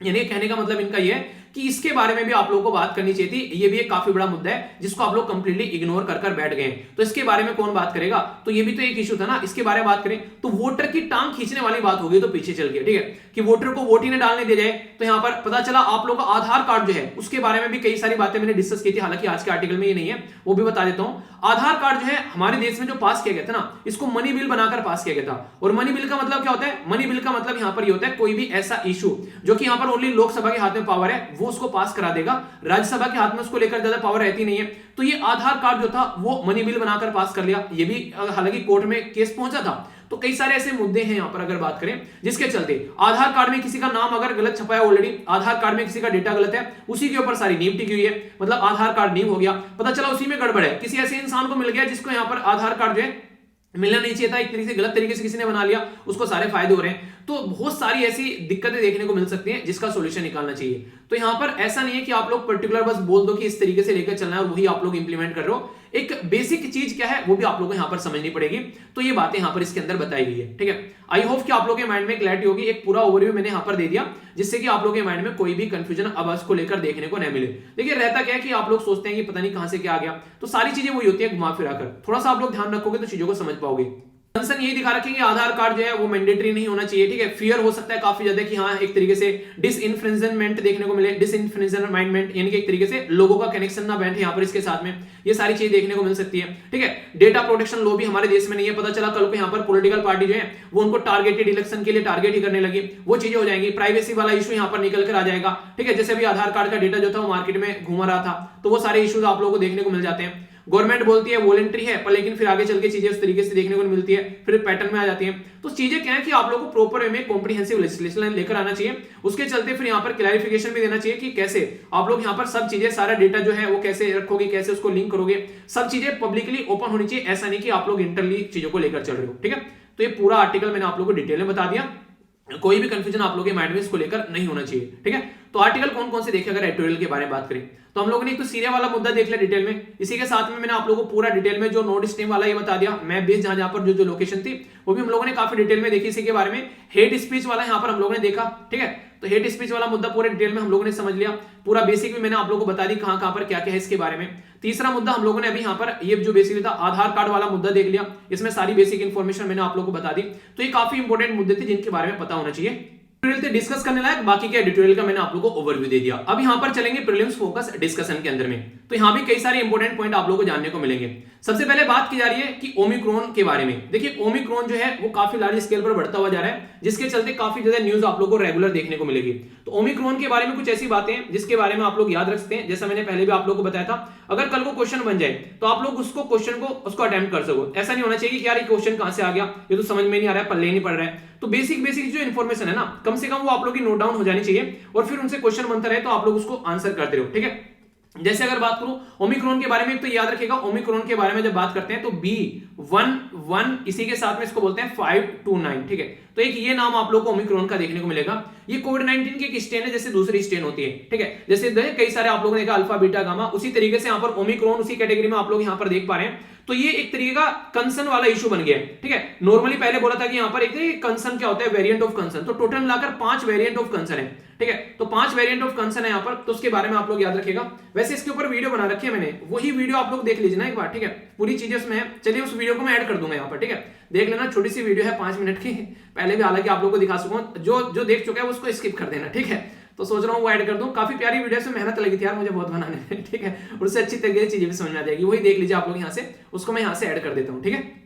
यानी कहने का मतलब इनका यह है कि इसके बारे में भी आप लोगों को बात करनी चाहिए थी। ये भी एक काफी बड़ा मुद्दा है जिसको आप लोग कंप्लीटली इग्नोर कर बैठ गए। तो इसके बारे में कौन बात करेगा, तो ये भी तो एक इशू था ना, इसके बारे में बात करें तो वोटर की टांग खींचने वाली बात होगी तो पीछे चल गया, ठीक है, कि वोटर को वोट ही न डालने दे जाए। तो यहां पर पता चला आप लोग का आधार कार्ड जो है उसके बारे में भी कई सारी बातें मैंने डिस्कस की थी, हालांकि आज के आर्टिकल में ये नहीं है, वो भी बता देता हूं। आधार कार्ड जो है हमारे देश में जो पास किया गया था ना, इसको मनी बिल बनाकर पास किया गया था। और मनी बिल का मतलब क्या होता है? मनी बिल का मतलब यहां पर ये होता है कोई भी ऐसा इशू जो कि यहां पर ओनली लोकसभा के हाथ में पावर है वो उसको पास करा देगा, राज्यसभा के हाथ में उसको लेकर ज्यादा पावर रहती नहीं है। तो ये आधार कार्ड जो था वो मनी बिल बनाकर पास कर लिया, ये भी हालांकि कोर्ट में केस पहुंचा था। तो कई सारे ऐसे मुद्दे हैं यहां पर अगर बात करें जिसके चलते आधार कार्ड में किसी का नाम अगर गलत छपा है, ऑलरेडी आधार कार्ड में किसी का डेटा गलत है, उसी के ऊपर सारी नींव टिकी हुई है, मतलब आधार कार्ड नींव हो गया, पता चला उसी में गड़बड़ है, किसी ऐसे इंसान को मिल गया जिसको यहां पर आधार कार्ड जो है मिलना नहीं चाहिए था, एक तरीके से गलत तरीके से किसी ने बना लिया, उसको सारे फायदे हो रहे हैं। तो बहुत सारी ऐसी दिक्कतें देखने को मिल सकती हैं जिसका सॉल्यूशन निकालना चाहिए। तो यहां पर ऐसा नहीं है कि आप लोग पर्टिकुलर बस बोल दो कि इस तरीके से लेकर चलना है और वही आप लोग इंप्लीमेंट कर रहे हो। एक बेसिक चीज क्या है वो भी आप लोगों को यहां पर समझनी पड़ेगी। तो ये बातें यहां पर इसके अंदर बताई गई है, ठीक है। आई होप कि आप लोगों के माइंड में क्लैरिटी होगी। एक पूरा ओवरव्यू मैंने यहां पर दे दिया जिससे कि आप लोगों के माइंड में कोई भी कंफ्यूजन अब इसको लेकर देखने को नहीं मिले। देखिए रहता क्या है कि आप लोग सोचते हैं कि पता नहीं कहां से क्या आ गया, तो सारी चीजें वही होती है घुमा फिरा कर। थोड़ा सा आप लोग ध्यान रखोगे तो चीजों को समझ पाओगे। कंसर्न यही दिखा रखेंगे आधार कार्ड जो है वो मैंडेटरी नहीं होना चाहिए, ठीक है। फियर हो सकता है काफी ज्यादा कि हाँ एक तरीके से डिसइंफ्रिंजमेंट देखने को मिले, डिसइंफ्रिंजमेंट यानी कि एक तरीके से लोगों का कनेक्शन ना बैठे यहाँ पर इसके साथ में, ये सारी चीजें देखने को मिल सकती है, ठीक है। डेटा प्रोटेक्शन लॉ भी हमारे देश में नहीं है, पता चला कल को यहाँ पर पॉलिटिकल पार्टी जो है वो उनको टारगेटेड इलेक्शन के लिए टारगेट ही करने लगी, वो चीजें हो जाएंगी। प्राइवेसी वाला इशू यहाँ पर निकल कर आ जाएगा, ठीक है। जैसे अभी आधार कार्ड का डेटा जो था वो मार्केट में घूम रहा था, तो वो सारे इश्यूज आप लोगों को देखने को मिल जाते हैं। गवर्नमेंट बोलती है वॉलंटरी है, पर लेकिन फिर आगे चल के चीजें उस तरीके से देखने को मिलती है, फिर पैटर्न में आ जाती हैं। तो चीजें क्या है कि आप लोगों को प्रॉपर वे में कॉम्प्रिहेंसिव लेजिस्लेशन लेकर आना चाहिए, उसके चलते फिर यहाँ पर क्लैरिफिकेशन भी देना चाहिए कि कैसे आप लोग यहाँ पर सब चीजें, सारा डेटा जो है वो कैसे रखोगे, कैसे उसको लिंक करोगे, सब चीजें पब्लिकली ओपन होनी चाहिए। ऐसा नहीं कि आप लोग इंटरली चीजों को लेकर चल रहे हो, ठीक है। तो ये पूरा आर्टिकल मैंने आप लोगों को डिटेल में बता दिया, कोई भी कंफ्यूजन आप लोगों के माइंड में इसको लेकर नहीं होना चाहिए, ठीक है। तो आर्टिकल कौन कौन से देखे अगर एडिटोरियल के बारे में बात करें तो हम लोगों ने एक तो सीरिया वाला मुद्दा देख लिया डिटेल में, इसी के साथ में मैंने आप लोगों को पूरा डिटेल में जो नोड स्टेम वाला ये बता दिया, मैं बेस जहां पर जो लोकेशन थी वो भी हम लोगों ने काफी डिटेल में देखी। इसी के बारे में हेट स्पीच वाला यहाँ पर हम लोगों ने देखा, ठीक है। तो हेट स्पीच वाला मुद्दा पूरे डिटेल में हम लोगों ने समझ लिया, पूरा बेसिक भी मैंने आप लोगों को बता दी कहां कहां पर क्या क्या है इसके बारे में। तीसरा मुद्दा हम लोगों ने अभी यहाँ पर ये जो बेसिक था आधार कार्ड वाला मुद्दा देख लिया, इसमें सारी बेसिक इंफॉर्मेशन मैंने आप लोगों को बता दी। तो ये काफी इंपॉर्टेंट मुद्दे थे जिनके बारे में पता होना चाहिए। डिस्कस करने लायक बाकी के एडिटोरियल का मैंने आप लोगों को ओवरव्यू दे दिया। अब यहां पर चलेंगे प्रीलिम्स फोकस डिस्कशन के अंदर में, तो यहां भी कई सारे इंपॉर्टेंट पॉइंट आप लोगों को जानने को मिलेंगे। सबसे पहले बात की जा रही है कि ओमिक्रॉन के बारे में। देखिए ओमिक्रॉन जो है वो काफी लार्ज स्केल पर बढ़ता हुआ जा रहा है, जिसके चलते काफी ज्यादा न्यूज आप लोगों को रेगुलर देखने को मिलेगी। तो ओमिक्रॉन के बारे में कुछ ऐसी बातें हैं जिसके बारे में आप लोग याद रखते हैं, जैसा मैंने पहले भी आप लोगों को बताया था, अगर कल को क्वेश्चन बन जाए तो आप लोग उसको क्वेश्चन को उसको अटेम्प्ट कर सको। ऐसा नहीं होना चाहिए कि यार ये क्वेश्चन कहां से आ गया, ये तो समझ में नहीं आ रहा है, पल्ले नहीं पड़ रहा है। तो बेसिक जो इन्फॉर्मेशन है ना, कम से कम वो आप लोग की नोट डाउन हो जानी चाहिए, और फिर उनसे क्वेश्चन बनता रहे तो आप लोग उसको आंसर करते रहो, ठीक है। जैसे अगर बात करूं ओमिक्रॉन के बारे में, तो याद रखिएगा ओमिक्रॉन के बारे में जब बात करते हैं तो B11 इसी के साथ में इसको बोलते हैं 529, ठीक है। तो एक ये नाम आप लोग को ओमिक्रॉन का देखने को मिलेगा। ये कोविड-19 की एक स्ट्रेन है जैसे दूसरी स्ट्रेन होती है, ठीक है। जैसे कई सारे आप लोगों ने देखा अल्फा बीटा गामा, उसी तरीके से यहाँ पर ओमिक्रॉन उसी कैटेगरी में आप लोग यहाँ पर देख पा रहे हैं। तो ये एक तरीके का कंसर्न वाला इशू बन गया है, ठीक है। नॉर्मली पहले बोला था कि यहाँ पर एक कंसर्न क्या होता है, वेरिएंट ऑफ कंसर्न, तो टोटल मिलाकर 5 वेरिएंट ऑफ कंसर्न है, ठीक है। तो 5 वेरिएंट ऑफ कंसर्न है यहाँ पर, तो उसके बारे में आप लोग याद रखिएगा। वैसे इसके ऊपर वीडियो बना रखी है मैंने, वही वीडियो आप लोग देख लीजिए ना एक बार, ठीक है। पूरी चीजें उसमें है, चलिए उस वीडियो को मैं ऐड कर दूंगा यहाँ पर, ठीक है। देख लेना, छोटी सी वीडियो है 5 मिनट की, पहले भी हालांकि आप लोगों को दिखा सकूं, जो देख चुका है उसको स्किप कर देना, ठीक है। तो सोच रहा हूँ वो ऐड कर दूं, काफी प्यारी वीडियो से मेहनत लगी थी यार मुझे बहुत बनाने में, ठीक है। और उससे अच्छी तरीके से चीजें भी समझ में आ जाएगी, वही देख लीजिए आप लोग यहाँ से, उसको मैं यहाँ से ऐड कर देता हूँ, ठीक है।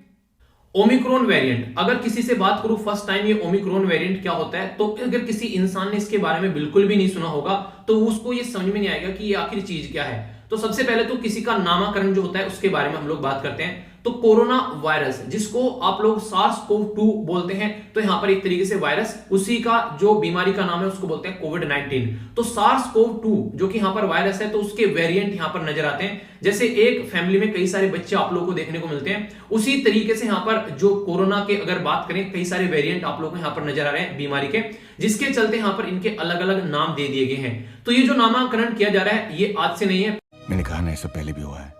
ओमिक्रॉन वेरिएंट, अगर किसी से बात करूं फर्स्ट टाइम ये ओमिक्रॉन वेरिएंट क्या होता है, तो अगर किसी इंसान ने इसके बारे में बिल्कुल भी नहीं सुना होगा तो उसको ये समझ में नहीं आएगा कि ये आखिर चीज क्या है। तो सबसे पहले तो किसी का नामकरण जो होता है उसके बारे में हम लोग बात करते हैं। तो कोरोना वायरस, जिसको आप लोग SARS-CoV-2 बोलते हैं, तो यहां पर एक तरीके से वायरस, उसी का जो बीमारी का नाम है उसको बोलते हैं कोविड-19। तो SARS-CoV-2 जो कि यहां पर वायरस है, तो उसके वेरिएंट यहां पर नजर आते हैं। जैसे एक फैमिली में कई सारे बच्चे आप लोगों को देखने को मिलते हैं, उसी तरीके से यहां पर जो कोरोना के अगर बात करें, कई सारे वेरिएंट आप लोगों को यहां पर नजर आ रहे हैं बीमारी के, जिसके चलते यहां पर इनके अलग अलग नाम दे दिए गए हैं। तो ये जो नामकरण किया जा रहा है ये आज से नहीं है, मैंने कहा ना इससे पहले भी हुआ है।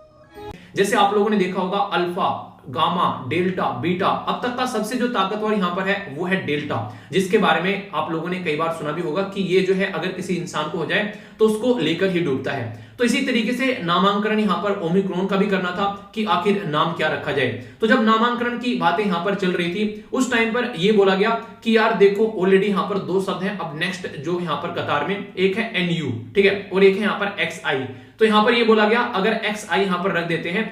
जैसे आप लोगों ने देखा होगा अल्फा, गामा, डेल्टा, बीटा, अब तक का सबसे जो ताकतवर यहां पर है वो है डेल्टा, जिसके बारे में आप लोगों ने कई बार सुना भी होगा कि ये जो है अगर किसी इंसान को हो जाए तो उसको लेकर ही डूबता है। तो इसी तरीके से नामांकन यहां पर ओमिक्रॉन का भी करना था कि आखिर नाम क्या रखा जाए। तो जब नामांकन की बातें यहां पर चल रही थी उस टाइम पर यह बोला गया कि यार देखो ऑलरेडी यहां पर 2 शब्द हैं, अब नेक्स्ट जो यहां पर कतार में एक है NU, ठीक है, और एक है यहां पर XI। तो यहां पर यह बोला गया अगर XI यहां पर रख देते हैं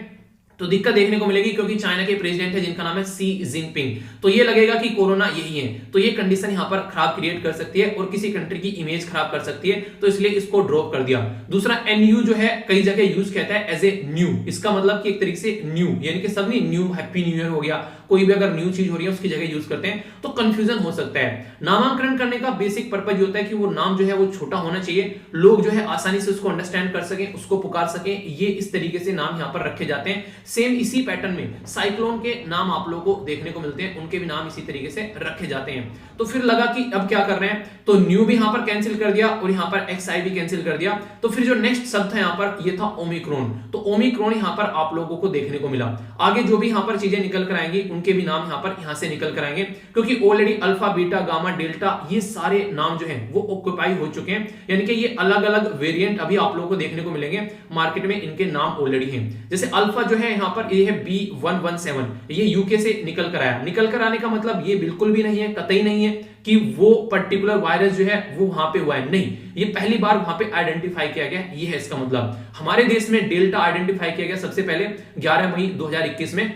तो दिक्कत देखने को मिलेगी, क्योंकि चाइना के प्रेसिडेंट है जिनका नाम है शी जिनपिंग, तो ये लगेगा कि कोरोना यही है, तो ये कंडीशन यहां पर खराब क्रिएट कर सकती है और किसी कंट्री की इमेज खराब कर सकती है, तो इसलिए इसको ड्रॉप कर दिया। दूसरा NU जो है कई जगह यूज कहता है एज ए न्यू, इसका मतलब कि एक तरीके से न्यू यानी कि सब नहीं, न्यू हैप्पी न्यू ईयर हो गया, कोई भी अगर न्यू चीज हो रही है उसकी जगह यूज करते हैं, तो कंफ्यूजन हो सकता है। नामांकन करने का बेसिक पर्पज होता है कि वो नाम जो है वो छोटा होना चाहिए, लोग जो है आसानी से उसको अंडरस्टैंड कर सकें, उसको पुकार सकें, ये इस तरीके से नाम यहां पर रखे जाते हैं सेम इसी पैटर्न में साइक्लोन के नाम आप लोगों को देखने को मिलते हैं, उनके भी नाम इसी तरीके से रखे जाते हैं। तो फिर लगा कि अब क्या कर रहे हैं, तो न्यू भी यहां पर कैंसिल कर दिया और यहां पर एक्सआई भी कैंसिल कर दिया। तो फिर जो नेक्स्ट शब्द था यहां पर ये था ओमिक्रॉन। तो ओमिक्रॉन यहां पर आप लोगों को देखने को मिला। आगे जो भी यहां पर चीजें निकल कर आएंगी उनके भी नाम यहां से निकल कर आएंगे, क्योंकि already alpha, beta, gamma, delta ये सारे नाम जो हैं वो ऑक्युपाई हो चुके हैं, यानी कि ये अलग अलग वेरिएंट अभी आप लोगों को देखने को मिलेंगे मार्केट में, इनके नाम ऑलरेडी हैं। जैसे अल्फा जो है यहां पर ये है B117, ये यूके से निकल कर आया। निकल कर आने का मतलब ये बिल्कुल भी नहीं है, कतई नहीं है कि वो पर्टिकुलर वायरस जो है वो वहां पे हुआ है, नहीं, ये पहली बार वहां पे आइडेंटिफाई किया गया, ये है इसका मतलब। हमारे देश में डेल्टा आइडेंटिफाई किया गया सबसे पहले 11 मई 2021 में,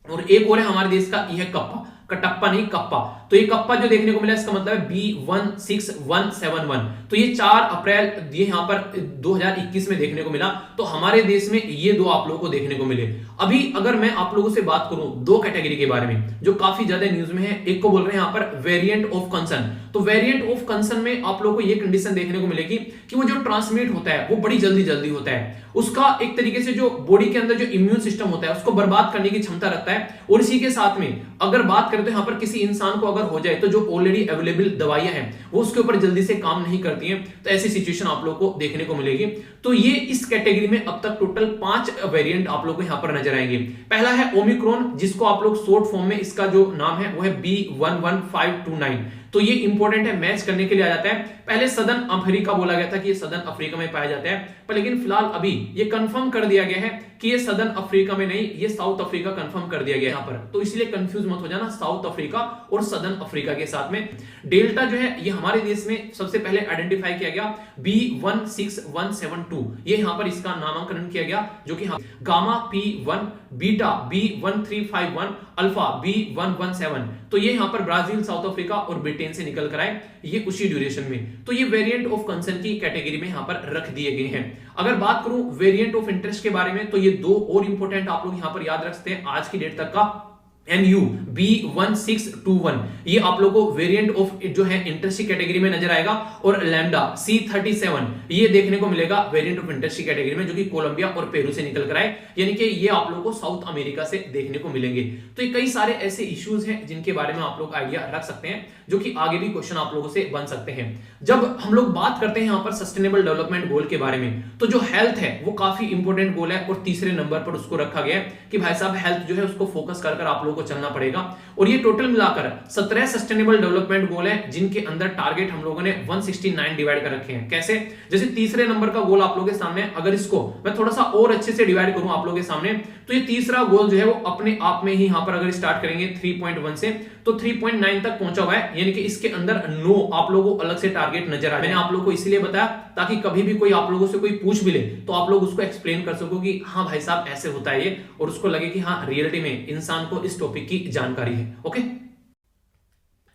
और एक और है हमारे देश का, यह कप्पा, कटप्पा नहीं कप्पा। तो ये कप्पा जो देखने को मिला इसका मतलब है B16171। तो ये 4 अप्रैल ये यहां पर 2021 में देखने को मिला। तो हमारे देश में ये दो आप लोगों को देखने को मिले। अभी अगर मैं आप लोगों से बात करूं दो कैटेगरी के बारे में जो काफी ज्यादा न्यूज में है, एक को बोल रहे हैं यहां पर वेरिएंट ऑफ कंसर्न। तो वेरिएंट ऑफ कंसर्न में आप लोगों को ये कंडीशन देखने को मिलेगी कि वो जो ट्रांसमिट होता है वो बड़ी जल्दी होता है, उसका एक तरीके से जो बॉडी के अंदर जो इम्यून सिस्टम होता है उसको बर्बाद करने की क्षमता रखता है। और इसी के साथ में अगर बात करें तो यहां पर किसी इंसान को अगर हो जाए तो जो ऑलरेडी अवेलेबल दवाइयां हैं वो उसके ऊपर जल्दी से काम नहीं करती हैं, तो ऐसी सिचुएशन आप लोगों को देखने को मिलेगी। तो ये इस कैटेगरी में अब तक टोटल 5 वेरिएंट आप लोगों को यहां पर नजर आएंगे। पहला है ओमिक्रॉन, जिसको आप लोग शॉर्ट फॉर्म में इसका जो नाम है वो है B11529। तो ये इंपॉर्टेंट है, मैच करने के लिए आ जाता है। पहले सदर्न अफ्रीका बोला गया था कि ये सदर्न अफ्रीका में पाया जाता है, पर लेकिन फिलहाल अभी ये कंफर्म कर दिया गया है कि ये सदर्न अफ्रीका में नहीं, ये साउथ अफ्रीका कंफर्म कर दिया गया यहां पर। तो इसलिए कंफ्यूज मत हो जाना साउथ अफ्रीका और सदर्न अफ्रीका के साथ में। डेल्टा जो है ये हमारे देश में सबसे पहले आइडेंटिफाई किया गया B16172, ये यहां पर इसका नामांकन किया गया, जो कि gamma P1, beta B1351, alpha B117। तो ये यहां पर ब्राजील, साउथ अफ्रीका और ब्रिटेन से निकल कर आए, ये उसी ड्यूरेशन में। तो ये वेरिएंट ऑफ कंसर्न की कैटेगरी में यहां पर रख दिए गए हैं। अगर बात करूं वेरिएंट ऑफ इंटरेस्ट के बारे में, तो ये दो और इंपॉर्टेंट आप लोग यहां पर याद रखते हैं आज की डेट तक का। NU B1621, ये आप लोगों को वेरिएंट ऑफ जो है इंटरेस्ट की कैटेगरी में नजर आएगा। और लैम्डा C37 ये देखने को मिलेगा वेरिएंट ऑफ इंटरेस्ट की कैटेगरी में, जो कि कोलंबिया और पेरू से निकल कर आए, यानी कि ये आप लोगों को साउथ अमेरिका से देखने को मिलेंगे। तो ये कई सारे ऐसे इश्यूज हैं जिनके बारे में आप लोग आइडिया रख सकते हैं, जो कि आगे भी क्वेश्चन आप लोगों से बन सकते हैं। जब हम लोग बात करते हैं यहां पर सस्टेनेबल डेवलपमेंट गोल के बारे में, तो जो हेल्थ है वो काफी इंपॉर्टेंट गोल है, और तीसरे नंबर पर उसको रखा गया है कि भाई साहब हेल्थ जो है उसको फोकस कर आप लोगों को चलना पड़ेगा। और ये टोटल मिलाकर 17 सस्टेनेबल डेवलपमेंट गोल है, जिनके अंदर टारगेट हम लोगों ने 169 डिवाइड कर रखे हैं। कैसे? जैसे तीसरे नंबर का गोल आप लोगों के सामने, अगर इसको मैं थोड़ा सा और अच्छे से डिवाइड करूं आप लोगों के सामने, तो ये तीसरा गोल जो है वो अपने आप में ही यहां पर अगर स्टार्ट करेंगे 3.1 से, तो 3.9 तक पहुंचा हुआ है, यानी कि इसके अंदर 9 आप लोगों को अलग से टारगेट नजर आ रहे हैं। मैंने आप लोगों को इसलिए बताया ताकि कभी भी कोई आप लोगों से कोई पूछ भी ले तो आप लोग उसको एक्सप्लेन कर सको कि हाँ भाई साहब ऐसे होता है ये, और उसको लगे कि हाँ रियलिटी में इंसान को इस टॉपिक की जानकारी है। ओके,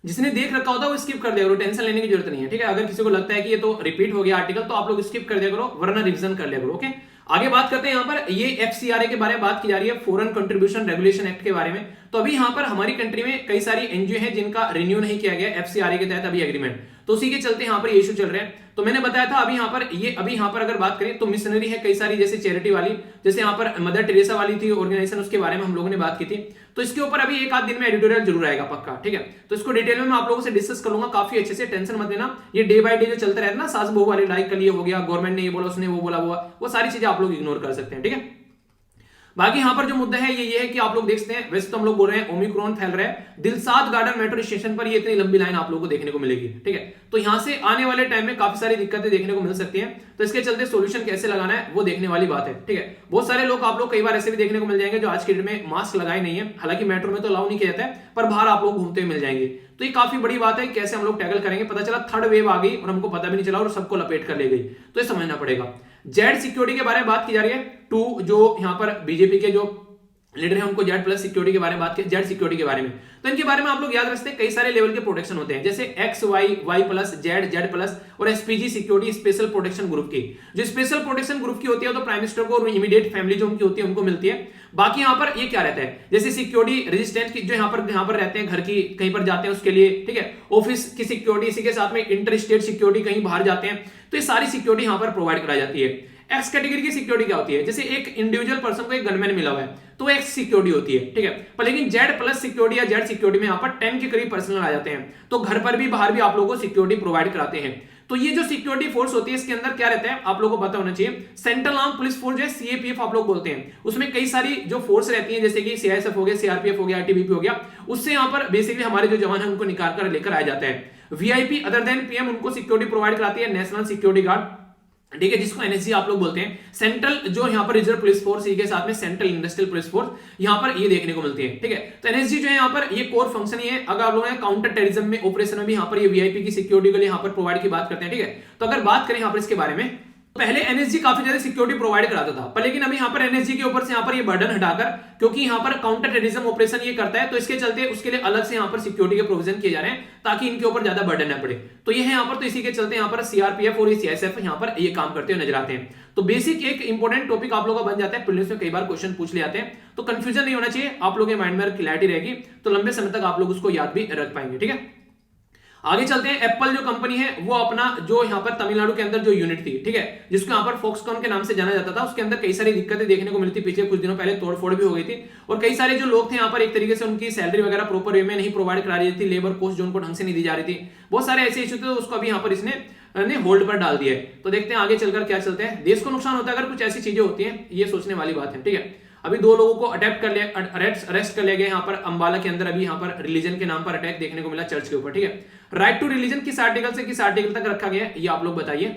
जिसने देख रखा होता है वो स्किप कर दिया करो, टेंशन लेने की जरूरत नहीं है, ठीक है। अगर किसी को लगता है कि ये तो रिपीट हो गया आर्टिकल, तो आप लोग स्किप कर दिया करो, वरना रिवीजन कर लिया करो। ओके, आगे बात करते हैं यहां पर ये FCRA के बारे में बात की जा रही है, फॉरेन कंट्रीब्यूशन रेगुलेशन एक्ट के बारे में। तो अभी यहां पर हमारी कंट्री में कई सारी एनजीओ हैं जिनका रिन्यू नहीं किया गया FCRA के तहत अभी एग्रीमेंट, तो उसी के चलते यहां पर ये इशू चल रहे हैं। तो मैंने बताया था अभी यहां पर अगर बात करें तो मिशनरी है कई सारी, जैसे चैरिटी वाली, जैसे यहां पर मदर टेरेसा वाली थी ऑर्गेनाइजेशन, उसके बारे में हम लोगों ने बात की थी। तो इसके ऊपर अभी एक आध दिन में एडिटोरियल जरूर आएगा पक्का, ठीक है। तो इसको डिटेल में मैं आप लोगों से डिस्कस करूंगा काफी अच्छे से, टेंशन मत लेना। ये डे बाय डे जो चलता रहता है ना, सास बहू वाले लाइक कल ये हो गया, गवर्नमेंट ने ये बोला, उसने वो बोला, वो सारी चीजें आप लोग इग्नोर कर सकते हैं, ठीक है। बाकी यहां पर जो मुद्दा है ये है कि आप लोग देखते हैं, वैसे तो हम लोग बोल रहे हैं ओमिक्रॉन फैल रहा है, दिलसाद गार्डन मेट्रो स्टेशन पर ये इतनी लंबी लाइन आप लोगों को देखने को मिलेगी, ठीक है। तो यहां से आने वाले टाइम में काफी सारी दिक्कतें देखने को मिल सकती हैं, तो इसके चलते सॉल्यूशन कैसे लगाना है वो देखने वाली बात है, ठीक है। बहुत सारे लोग आप लोग कई बार ऐसे भी देखने को मिल जाएंगे जो आज के डेट में मास्क लगाए नहीं है, हालांकि मेट्रो में तो अलाउ नहीं किया जाता है, पर बाहर आप लोग घूमते हुए मिल जाएंगे। तो ये काफी बड़ी बात है, कैसे हम लोग टैकल करेंगे। पता चला थर्ड वेव आ गई और हमको पता भी नहीं चला और सबको लपेट कर ले गई, तो ये समझना पड़ेगा। जेड सिक्योरिटी के बारे में बात की जा रही है, 2 जो यहाँ पर बीजेपी के जो लीडर है उनको जेड प्लस सिक्योरिटी के बारे में बात की, जेड सिक्योरिटी के बारे में। तो इनके बारे में आप लोग याद रखते हैं कई सारे लेवल के प्रोटेक्शन होते हैं, जैसे X Y, Y plus, Z, Z plus और SPG security special protection group की। जो स्पेशल प्रोटेक्शन ग्रुप की होती है तो प्राइम मिनिस्टर को और इमीडिएट फैमिली जो उनकी होती है उनको मिलती है। बाकी यहाँ पर ये क्या रहता है, जैसे सिक्योरिटी रेजिस्टेंस की जो यहाँ पर रहते हैं, घर की कहीं पर जाते हैं उसके लिए, ठीक है। ऑफिस की सिक्योरिटी, इसी के साथ में इंटर स्टेट सिक्योरिटी, कहीं बाहर जाते हैं, तो ये सारी सिक्योरिटी यहाँ पर प्रोवाइड कराई जाती है। एक्स कैटेगरी की सिक्योरिटी क्या होती है, जैसे एक इंडिविजुअल पर्सन को एक गनमैन मिला हुआ है तो एक्स सिक्योरिटी होती है, ठीक है। पर लेकिन जेड प्लस सिक्योरिटी या जेड सिक्योरिटी में यहाँ पर 10 के करीब पर्सनल आ जाते हैं, तो घर पर भी बाहर भी आप लोगों को सिक्योरिटी प्रोवाइड कराते हैं। तो ये जो सिक्योरिटी फोर्स होती है इसके अंदर क्या रहता है आप लोगों को पता होना चाहिए। सेंट्रल आर्म पुलिस फोर्स जो है सीएपीएफ आप लोग बोलते हैं, उसमें कई सारी जो फोर्स रहती है जैसे कि सीआईएसएफ हो गया, सीआरपीएफ हो गया, आईटीबीपी हो गया, उससे यहाँ पर बेसिकली हमारे जो जवान है उनको निकाल कर लेकर आया जाता है। वीआईपी अदर देन पीएम उनको सिक्योरिटी प्रोवाइड कराती है नेशनल सिक्योरिटी गार्ड, ठीक है, जिसको एनएसजी आप लोग बोलते हैं। सेंट्रल जो यहाँ पर रिजर्व पुलिस फोर्स के साथ में सेंट्रल इंडस्ट्रियल पुलिस फोर्स यहाँ पर ये देखने को मिलती है, ठीक है। तो एनएसजी जो है यहाँ पर ये कोर फंक्शन ही है। अगर आप लोगों ने काउंटर टेररिज्म में ऑपरेशन में भी यहाँ पर ये वीआईपी की सिक्योरिटी के लिए यहाँ पर प्रोवाइड की बात करते हैं, ठीक है। तो अगर बात करें यहाँ पर इसके बारे में, पहले एनएसजी काफी ज्यादा सिक्योरिटी प्रोवाइड कराता था, पर लेकिन अभी यहाँ पर एनएसजी के ऊपर से यहाँ पर ये बर्डन हटाकर, क्योंकि यहाँ पर काउंटर टेररिज्म ऑपरेशन ये करता है तो इसके चलते उसके लिए अलग से यहाँ पर सिक्योरिटी के प्रोविजन किए जा रहे हैं ताकि इनके ऊपर ज्यादा बर्डन न पड़े। तो ये है यहाँ पर, तो इसी के चलते यहाँ पर सीआरपीएफ और सीआईएसएफ यहाँ पर ये काम करते हुए नजर आते हैं। तो बेसिक एक इंपॉर्टेंट टॉपिक आप लोगों का बन जाता है, प्रीलिम्स में कई बार क्वेश्चन पूछ ले आते हैं, तो कंफ्यूजन नहीं होना चाहिए, आप लोगों के माइंड में क्लैरिटी रहेगी तो लंबे समय तक आप लोग उसको याद भी रख पाएंगे, ठीक है। आगे चलते हैं। एप्पल जो कंपनी है वो अपना जो यहाँ पर तमिलनाडु के अंदर जो यूनिट थी, ठीक है, जिसको यहाँ पर फॉक्सकॉन के नाम से जाना जाता था, उसके अंदर कई सारी दिक्कतें देखने को मिलती, पीछे कुछ दिनों पहले तोड़फोड़ भी हो गई थी और कई सारे जो लोग थे यहाँ पर एक तरीके से उनकी सैलरी वगैरह प्रॉपर वे में नहीं प्रोवाइड करा रही थी, लेबर कॉस्ट जो उनको ढंग से नहीं दी जा रही थी, बहुत सारे ऐसे इशू थे, उसको अभी यहाँ पर इसने होल्ड पर डाल दिया है। तो देखते हैं आगे चलकर क्या चलता है। देश को नुकसान होता है अगर कुछ ऐसी चीजें होती हैं, ये सोचने वाली बात है, ठीक है। अभी 2 लोगों को अरेस्ट कर लिया गया यहाँ पर अंबाला के अंदर, अभी यहाँ पर रिलीजन के नाम पर अटैक देखने को मिला चर्च के ऊपर, ठीक है। राइट टू रिलीजन किस आर्टिकल से किस आर्टिकल तक रखा गया है ये आप लोग बताइए।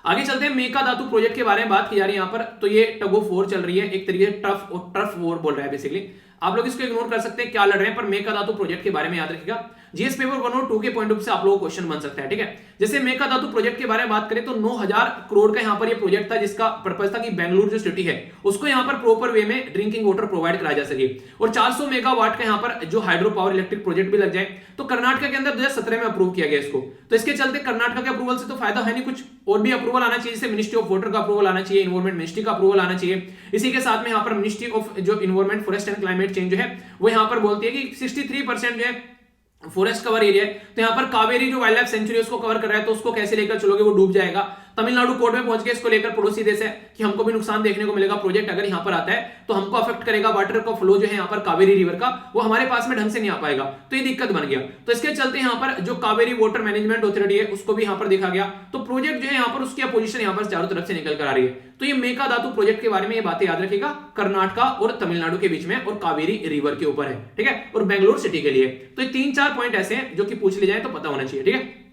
आगे चलते हैं। मेकाधातु प्रोजेक्ट के बारे में बात की जा रही है यहाँ पर, तो ये टग ऑफ वॉर चल रही है, एक तरीके से टर्फ वॉर बोल रहा है बेसिकली। आप लोग इसको इग्नोर कर सकते हैं क्या लड़ रहे हैं, पर मेकाधातु प्रोजेक्ट के बारे में याद रखिएगा। जीएस पेपर 1 और 2 के पॉइंट ऑफ व्यू से आप लोगों को क्वेश्चन बन सकता है, ठीक है। जैसे मेकाधातु प्रोजेक्ट के बारे में बात करें तो 9000 करोड़ का यहाँ पर ये प्रोजेक्ट था, जिसका पर्पज था कि बेंगलुरु जो सिटी है उसको यहाँ पर प्रॉपर वे में ड्रिंकिंग वाटर प्रोवाइड कराया जा सके और 400 मेगावाट का यहाँ पर जो हाइड्रो पावर इलेक्ट्रिक प्रोजेक्ट भी लग जाए। तो कर्नाटक के अंदर 2017 में अप्रूव किया गया इसको, तो इसके चलते कर्नाटक के अप्रूवल से तो फायदा है नहीं, कुछ और भी अप्रूवल आना चाहिए, जैसे मिनिस्ट्री ऑफ वाटर का अप्रूवल आना चाहिए, इन्वायरमेंट मिनिस्ट्री का अप्रूवल आना चाहिए। इसी के साथ में यहाँ पर मिनिस्ट्री ऑफ जो environment forest and climate change जो है वो यहाँ पर बोलती है कि 63% जो है फॉरेस्ट कवर एरिया है, तो यहाँ पर कावेरी जो वाइल्ड लाइफ सेंचुरी उसको कवर कर रहा है, तो उसको कैसे लेकर चलोगे, वो डूब जाएगा। तमिलनाडु कोर्ट में पहुंच गए इसको लेकर, पड़ोसी देश है, कि हमको भी नुकसान देखने को मिलेगा, प्रोजेक्ट अगर यहाँ पर आता है तो हमको अफेक्ट करेगा, वाटर का फ्लो जो है यहाँ पर कावेरी रिवर का वो हमारे पास में ढंग से नहीं आ पाएगा, तो ये दिक्कत बन गया। तो इसके चलते यहाँ पर जो कावेरी वाटर मैनेजमेंट अथॉरिटी है उसको भी यहाँ पर देखा गया, तो प्रोजेक्ट जो है यहाँ पर उसकी अपोजिशन यहाँ पर चारों तरफ से निकल कर आ रही है। तो ये मेकाधातु प्रोजेक्ट के बारे में ये बातें याद रखिएगा, कर्नाटक और तमिलनाडु के बीच में और कावेरी रिवर के ऊपर है, ठीक है, और बेंगलुरु सिटी के लिए। तो ये 3-4 पॉइंट ऐसे हैं जो कि पूछ ले जाए तो पता होना चाहिए, ठीक है।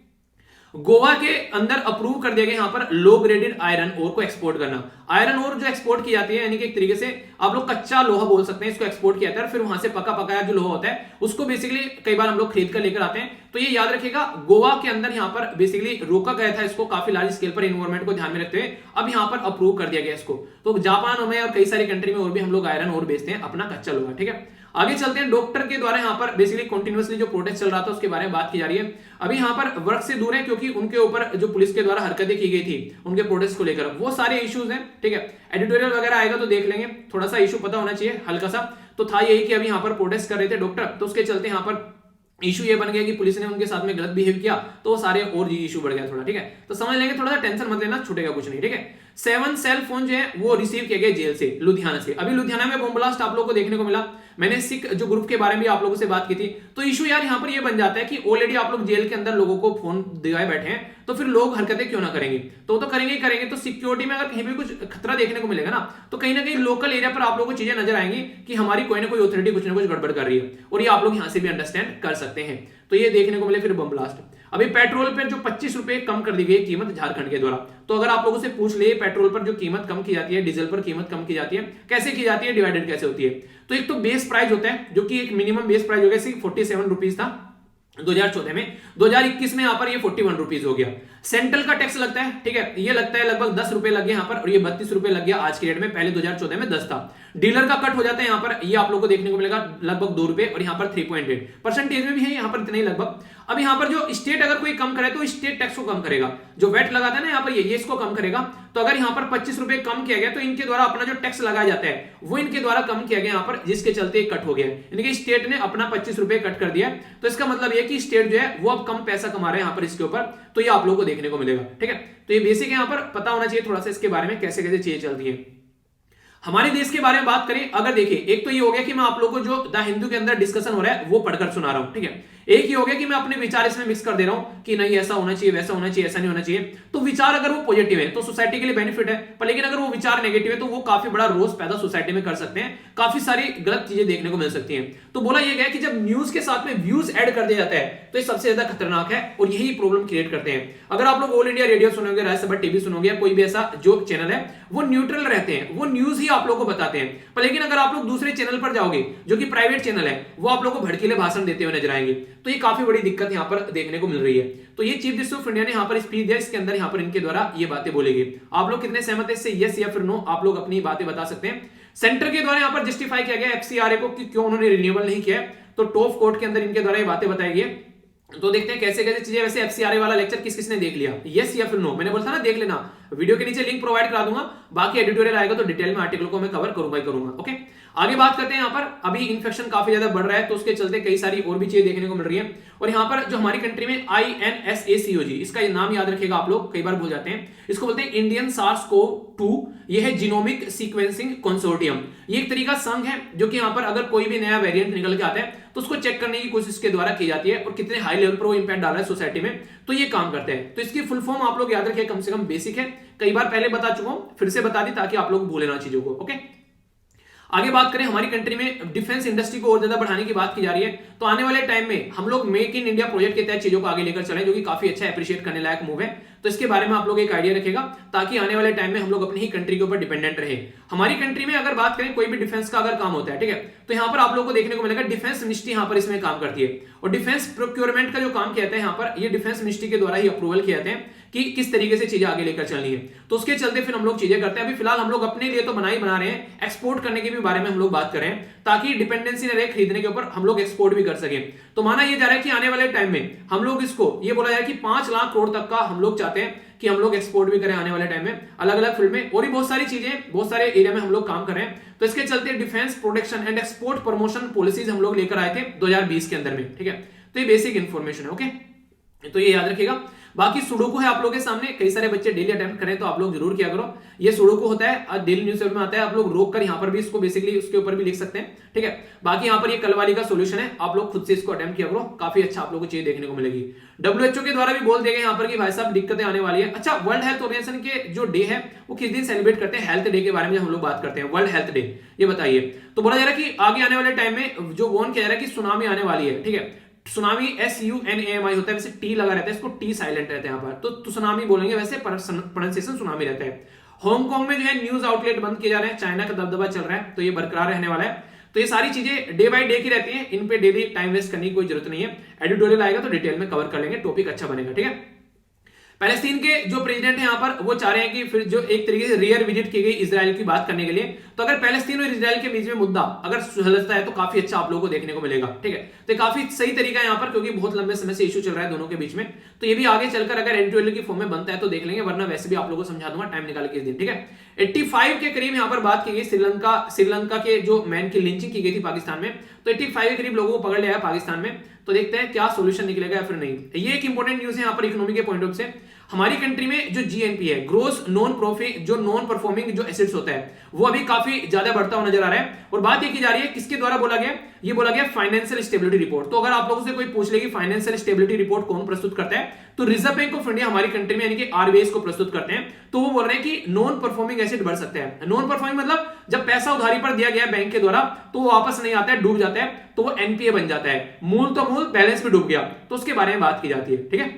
गोवा के अंदर अप्रूव कर दिया गया यहाँ पर लो ग्रेडेड आयरन ओर को एक्सपोर्ट करना। आयरन ओर जो एक्सपोर्ट की जाती है, यानी कि एक तरीके से आप लोग कच्चा लोहा बोल सकते हैं, इसको एक्सपोर्ट किया जाता है, फिर वहां से पका पकाया जो लोहा होता है उसको बेसिकली कई बार हम लोग खरीद कर लेकर आते हैं। तो ये याद रखिएगा, गोवा के अंदर यहाँ पर बेसिकली रोका गया था इसको काफी लार्ज स्केल पर एनवायरमेंट को ध्यान में रखते हुए, अब यहाँ पर अप्रूव कर दिया गया इसको। तो जापान में और कई सारी कंट्री में और भी हम लोग आयरन ओर बेचते हैं अपना कच्चा लोहा, ठीक है। आगे चलते हैं। डॉक्टर के द्वारा यहाँ पर बेसिकली कंटिन्यूअसली जो प्रोटेस्ट चल रहा था उसके बारे में बात की जा रही है। अभी यहाँ पर वर्क से दूर है क्योंकि उनके ऊपर जो पुलिस के द्वारा हरकतें की गई थी उनके प्रोटेस्ट को लेकर, वो सारे इश्यूज हैं, ठीक है। एडिटोरियल वगैरह आएगा तो देख लेंगे, थोड़ा सा इशू पता होना चाहिए हल्का सा। तो था यही कि अभी यहाँ पर प्रोटेस्ट कर रहे थे डॉक्टर, तो उसके चलते यहाँ पर इशू ये बन गया कि पुलिस ने उनके साथ में गलत बिहेव किया, तो वो सारे और जी इशू बढ़ गया थोड़ा, ठीक है। तो समझ लेंगे, थोड़ा सा टेंशन मत लेना, छूटेगा कुछ नहीं, ठीक है। 7 सेल फोन जो है वो रिसीव किए गए जेल से, लुधियाना से। अभी लुधियाना में बम ब्लास्ट आप लोगों को देखने को मिला, मैंने सिख जो ग्रुप के बारे में आप लोगों से बात की थी। तो इशू यार यहाँ पर ये बन जाता है कि ऑलरेडी आप लोग जेल के अंदर लोगों को फोन दिखाए बैठे हैं, तो फिर लोग हरकतें क्यों ना करेंगे, तो करेंगे ही करेंगे। तो सिक्योरिटी में अगर कहीं भी कुछ खतरा देखने को मिलेगा ना, तो कहीं ना कहीं लोकल एरिया पर आप लोगों को चीजें नजर आएंगी कि हमारी कोई ना कोई अथॉरिटी कुछ ना कुछ गड़बड़ कर रही है, और ये आप लोग यहाँ से भी अंडरस्टैंड कर सकते हैं। तो ये देखने को मिले फिर बम ब्लास्ट। अभी पेट्रोल पर जो 25 रुपए कम कर दी गई कीमत झारखंड के द्वारा, तो अगर आप लोगों से पूछ ले पेट्रोल पर जो कीमत कम की जाती है, डीजल पर कीमत कम की जाती है, कैसे की जाती है, डिवाइडेड कैसे होती है। तो एक तो बेस प्राइस होता है जो कि एक मिनिमम बेस प्राइस हो गया, 47 रुपीज था 2014 में, 2021 में यहाँ पर ये 41 रुपीज हो गया। सेंट्रल का टैक्स लगता है, ठीक है, ये लगता है लगभग 10 रुपए लग गया यहाँ पर, और ये 32 रुपए लग गया आज के रेट में, पहले 2014 में 10 था। डीलर का कट हो जाता है यहाँ पर, ये आप लोग को देखने को मिलेगा लगभग 2 रुपए, और यहाँ पर 3.8 परसेंटेज में भी है यहाँ पर इतना ही लगभग। अब यहाँ पर जो स्टेट अगर कोई कम करे तो स्टेट टैक्स को कम करेगा, जो वेट लगाता है ना यहाँ पर ये इसको कम करेगा। तो अगर यहाँ पर 25 रुपए कम किया गया तो इनके द्वारा अपना जो टैक्स लगाया जाता है वो इनके द्वारा कम किया गया यहाँ पर, जिसके चलते कट हो गया, यानी कि स्टेट ने अपना 25 रुपए कट कर दिया। तो इसका मतलब ये कि स्टेट जो है वो अब कम पैसा कमा रहे हैं यहाँ पर इसके ऊपर, तो ये आप लोगों को देखने को मिलेगा। ठीक है, तो ये बेसिक यहाँ पर पता होना चाहिए थोड़ा सा इसके बारे में, कैसे कैसे चीजें चलती है। हमारे देश के बारे में बात करें अगर, देखिए एक तो ये हो गया कि मैं आप लोगों को जो द हिंदू के अंदर डिस्कशन हो रहा है वो पढ़कर सुना रहा हूं। ठीक है, एक ही हो गया कि मैं अपने विचार इसमें मिक्स कर दे रहा हूं कि नहीं ऐसा होना चाहिए, वैसा होना चाहिए, ऐसा नहीं होना चाहिए। तो विचार अगर वो पॉजिटिव है तो सोसाइटी के लिए बेनिफिट है, पर लेकिन अगर वो विचार नेगेटिव है तो वो काफी बड़ा रोष पैदा सोसाइटी में कर सकते हैं, काफी सारी गलत चीजें देखने को मिल सकती हैं। तो बोला यह गया कि जब न्यूज के साथ में व्यूज ऐड कर दिया जाता है तो ये सबसे ज्यादा खतरनाक है और यही प्रॉब्लम क्रिएट करते हैं। अगर आप लोग ऑल इंडिया रेडियो सुनोगे, राज्यसभा टीवी सुनोगे, कोई भी ऐसा जो चैनल है वो न्यूट्रल रहते हैं, वो न्यूज ही आप लोग को बताते हैं। पर लेकिन अगर आप लोग दूसरे चैनल पर जाओगे जो कि प्राइवेट चैनल है, वो आप लोग को भड़कीले भाषण देते हुए नजर आएंगे। तो ये काफी बड़ी दिक्कत यहाँ पर देखने को मिल रही है। तो ये चीफ जस्टिस ऑफ इंडिया ने यहाँ पर स्पीच दिया, इसके अंदर यहाँ पर इनके द्वारा ये बातें बोलेगी। आप लोग कितने सहमत है इससे, यस या फिर नो, आप लोग अपनी बातें बता सकते हैं। सेंटर के द्वारा यहाँ पर जस्टिफाई किया गया एफसीआरए को कि क्यों उन्होंने रिन्यूअल नहीं किया, तो टॉप कोर्ट के अंदर इनके द्वारा ये बातें बताई गई। तो देखते हैं कैसे कैसे चीजें। वैसे एफसीआरए वाला लेक्चर किस किसने देख लिया, यस या फिर नो, मैंने बोला था ना देख लेना, वीडियो के नीचे लिंक प्रोवाइड करा दूंगा, बाकी एडिटोरियल आएगा तो डिटेल में आर्टिकल को मैं कवर करूंगा ही करूंगा। ओके, आगे बात करते हैं। यहाँ पर अभी इन्फेक्शन काफी ज्यादा बढ़ रहा है तो उसके चलते कई सारी और भी चीजें देखने को मिल रही है। और यहाँ पर जो हमारी कंट्री में INSACOG, इसका ये नाम याद रखिएगा आप लोग, कई बार भूल जाते हैं, इसको बोलते हैं इंडियन SARS-CoV-2, ये है जीनोमिक सीक्वेंसिंग कंसोर्टियम। ये एक तरीका संघ है जो कि यहाँ पर अगर कोई भी नया वेरिएंट निकल के आता है तो उसको चेक करने की कोशिश के द्वारा की जाती है और कितने हाई लेवल पर वो इंपैक्ट डाल रहा है सोसाइटी में, तो ये काम करते हैं। तो इसकी फुल फॉर्म आप लोग याद रखिए, कम से कम बेसिक है, कई बार पहले बता चुका हूं, फिर से बता दी ताकि आप लोग भूले ना चीजों को। ओके, आगे बात करें, हमारी कंट्री में डिफेंस इंडस्ट्री को और ज्यादा बढ़ाने की बात की जा रही है। तो आने वाले टाइम में हम लोग मेक इन इंडिया प्रोजेक्ट के तहत चीजों को आगे लेकर चलें, जो कि काफी अच्छा अप्रिशिएट करने लायक मूव है। तो इसके बारे में आप लोग एक आइडिया रखेगा ताकि आने वाले टाइम में हम लोग अपनी ही कंट्री के ऊपर डिपेंडेंट रहे। हमारी कंट्री में अगर बात करें कोई भी डिफेंस का अगर काम होता है, ठीक है, तो यहाँ पर आप लोग को देखने को मिलेगा डिफेंस मिनिस्ट्री यहाँ पर इसमें काम करती है। और डिफेंस प्रोक्योरमेंट का जो काम किया जाता है यहाँ पर, ये डिफेंस मिनिस्ट्री के द्वारा ही अप्रूवल किए जाते हैं कि किस तरीके से चीजें आगे लेकर चलनी है। तो उसके चलते फिर हम लोग चीजें करते हैं। अभी फिलहाल हम लोग अपने लिए तो बना रहे हैं, एक्सपोर्ट करने के भी बारे में हम लोग बात कर रहे हैं ताकि डिपेंडेंसी न रहे खरीदने के ऊपर, हम लोग एक्सपोर्ट भी कर सके। तो माना यह जा रहा है कि आने वाले टाइम में हम लोग इसको, ये बोला जाए कि 5 लाख करोड़ तक का हम लोग चाहते हैं कि हम लोग एक्सपोर्ट भी करें आने वाले टाइम में, अलग अलग फील्ड में, और भी बहुत सारी चीजें, बहुत सारे एरिया में हम लोग काम कर रहे हैं। तो इसके चलते defence protection and export promotion policies हम लोग लेकर आए थे 2020 के अंदर में। ठीक है, तो ये बेसिक इंफॉर्मेशन है। ओके, तो ये याद रखिएगा। बाकी सुडोकू है आप लोगों के सामने, कई सारे बच्चे डेली अटेम्प्ट करें तो आप लोग जरूर किया करो। ये सुडोकू होता है, डेली न्यूज़पेपर में आता है, आप लोग रोक कर यहाँ पर भी इसको बेसिकली उसके ऊपर भी लिख सकते हैं। ठीक है, बाकी यहाँ पर ये कल वाली का सोल्यूशन है, आप लोग खुद से इसको अटेम्प्ट किया करो, काफी अच्छा आप लोगों को चीज देखने को मिलेगी। WHO के द्वारा भी बोल दिया गया यहाँ पर कि भाई साहब दिक्कतें आने वाली है। अच्छा, वर्ल्ड हेल्थ ऑर्गेनाइजेशन के जो डे है वो किस दिन सेलिब्रेट करते हैं, हेल्थ डे के बारे में हम लोग बात करते हैं, वर्ल्ड हेल्थ डे, ये बताइए। तो बोला जा रहा है कि आगे आने वाले टाइम में जो वॉर्न किया जा रहा है कि सुनामी आने वाली है। ठीक है, सुनामी SUNAMI होता है, वैसे टी लगा रहता है, इसको टी साइलेंट रहता है यहाँ पर, तो सुनामी बोलेंगे, वैसे प्रोनाउंसिएशन सुनामी रहता है। हांगकांग में जो है न्यूज आउटलेट बंद किए जा रहे हैं, चाइना का दबदबा चल रहा है, तो ये बरकरार रहने वाला है। तो ये सारी चीजें डे बाय डे की रहती हैं, इन पे डेली टाइम वेस्ट करने की कोई जरूरत नहीं है। एडिटोरियल आएगा तो डिटेल में कवर कर लेंगे, टॉपिक अच्छा बनेगा। ठीक है, पैलेस्टीन के जो प्रेसिडेंट है यहाँ पर वो चाह रहे हैं कि फिर जो एक तरीके से रेयर विजिट की गई इजराइल की बात करने के लिए, तो अगर पैलेस्टीन और इजराइल के बीच में मुद्दा अगर सुलझता है तो काफी अच्छा आप लोगों को देखने को मिलेगा। ठीक है, तो काफी सही तरीका है यहाँ पर, क्योंकि बहुत लंबे समय से इशू चल रहा है दोनों के बीच में। तो ये भी आगे चलकर अगर एडिटोरियल की फॉर्म में बनता है तो देख लेंगे, वरना वैसे भी आप लोगों को समझा दूंगा टाइम निकाल के इस दिन। ठीक है, 85 के करीब यहाँ पर बात की गई श्रीलंका के जो मैन की लिंचिंग की गई थी पाकिस्तान में, तो 85 के करीब लोगों को पकड़ लिया है पाकिस्तान में। तो देखते हैं क्या सोल्यूशन निकलेगा या फिर नहीं। ये एक इंपॉर्टेंट न्यूज है यहाँ पर इकोनॉमी के पॉइंट ऑफ से। हमारी कंट्री में जो GNP है, ग्रोस नॉन परफॉर्मिंग जो एसेट्स होता है, वो अभी काफी ज्यादा बढ़ता हुआ नजर आ रहा है। और बात ये की जा रही है किसके द्वारा बोला गया, ये बोला गया फाइनेंशियल स्टेबिलिटी रिपोर्ट। तो अगर आप लोगों से कोई पूछ लेगी फाइनेंशियल स्टेबिलिटी रिपोर्ट कौन प्रस्तुत करता है, तो रिजर्व बैंक ऑफ इंडिया हमारी कंट्री में यानी कि RBI को प्रस्तुत करते हैं। तो वो बोल रहे हैं कि नॉन परफॉर्मिंग एसेट बढ़ सकते हैं। नॉन परफॉर्मिंग मतलब जब पैसा उधारी पर दिया गया बैंक के द्वारा तो वो वापस नहीं आता है, डूब जाता है, तो वो NPA बन जाता है, मूल तो मूल बैलेंस भी डूब गया, तो उसके बारे में बात की जाती है। ठीक है,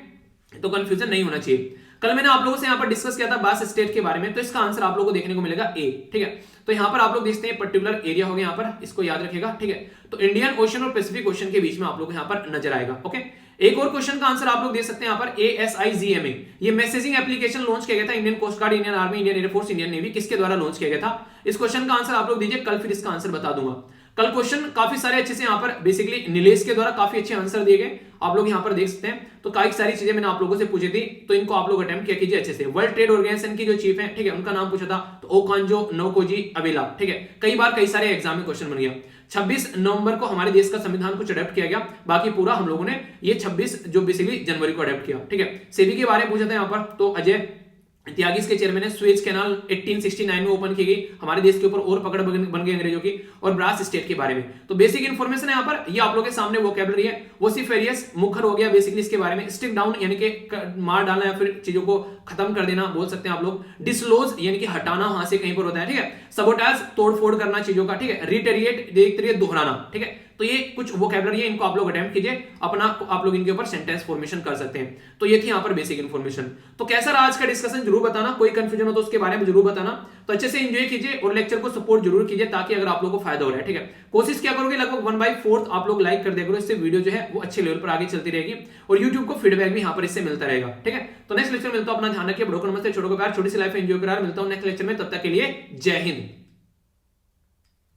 तो कंफ्यूजन नहीं होना चाहिए। कल मैंने आप लोगों से यहाँ पर डिस्कस किया था बास स्टेट के बारे में, तो इसका आंसर आप लोगों को देखने को मिलेगा A। ठीक है, तो यहाँ पर आप लोग देखते हैं पर्टिकुलर एरिया हो गया, यहाँ पर इसको याद रखेगा। ठीक है, तो इंडियन ओशन और पैसिफिक ओशन के बीच में आप लोग यहाँ पर नजर आएगा। ओके, एक और क्वेश्चन का आंसर आप लोग दे सकते हैं यहाँ पर ASIGMA, ये मैसेजिंग एप्लीकेशन लॉन्च किया गया था Indian coast guard, Indian army, Indian air force, Indian navy, किसके द्वारा लॉन्च किया गया था। इस क्वेश्चन का आंसर आप लोग दीजिए, कल फिर इसका आंसर बता दूंगा। कल क्वेश्चन काफी सारे अच्छे से यहाँ पर बेसिकली नीलेश के द्वारा काफी अच्छे आंसर दिए गए, आप लोग यहाँ पर देख सकते हैं। तो काफी सारी चीजें मैंने आप लोगों से पूछी थी, तो इनको आप लोग अटेम्प्ट किया कीजिए अच्छे से। वर्ल्ड ट्रेड ऑर्गेनाइजेशन की जो चीफ है, ठीक है, उनका नाम पूछा था, तो ओकांजो नोकोजी अवेला। ठीक है, कई बार कई सारे एग्जाम में क्वेश्चन बन गया। 26 नवंबर को हमारे देश का संविधान कुछ अडेप्ट किया गया, बाकी पूरा हम लोगों ने ये 26 जो बेसिकली जनवरी को अडेप्ट किया। ठीक है, सेबी के बारे में पूछा था यहाँ पर, तो अजय त्यागी इसके चेयरमैन है। स्वेज कैनाल 1869 में ओपन की गई, हमारे देश के ऊपर और पकड़ बन गई अंग्रेजों की। और ब्रास स्टेट के बारे में तो बेसिक इन्फॉर्मेशन है यहाँ पर, ये आप लोगों के सामने वोकैबुलरी है। वोसिफेरियस मुखर हो गया बेसिकली इसके बारे में। स्टिक डाउन यानी कि मार डालना या फिर चीजों को खत्म कर देना बोल सकते हैं आप लोग। डिसलोज यानी कि हटाना वहां से कहीं पर होता है। ठीक है, सबोटाज तोड़फोड़ करना चीजों का। ठीक है, रिटेरिएट एक तरीके दोहराना। ठीक है, तो ये कुछ वोकैबुलरी है, इनको आप लोग अटेम्प्ट कीजिए, अपना आप लोग इनके ऊपर सेंटेंस फॉर्मेशन कर सकते हैं। तो ये थी यहाँ पर बेसिक इन्फॉर्मेशन। तो कैसा रहा आज का डिस्कशन जरूर बताना, कोई कंफ्यूजन हो तो उसके बारे में जरूर बताना। तो अच्छे से एंजॉय कीजिए और लेक्चर को सपोर्ट जरूर कीजिए, ताकि अगर आप लोगों को फायदा हो रहा है। ठीक है, कोशिश क्या करोगे लगभग 1/4 आप लोग लाइक कर दिया करो, इससे वीडियो जो है वो अच्छे लेवल पर आगे चलती रहेगी और यूट्यूब को फीडबैक भी यहाँ पर इससे मिलता रहेगा। ठीक है, तो नेक्स्ट लेक्चर मिलता हूं, अपना ध्यान रखिए, बड़ों को नमस्ते, छोटों को प्यार, छोटी सी लाइफ एंजॉय करा। मिलता हूं नेक्स्ट लेक्चर में, तब तक के लिए जय हिंद।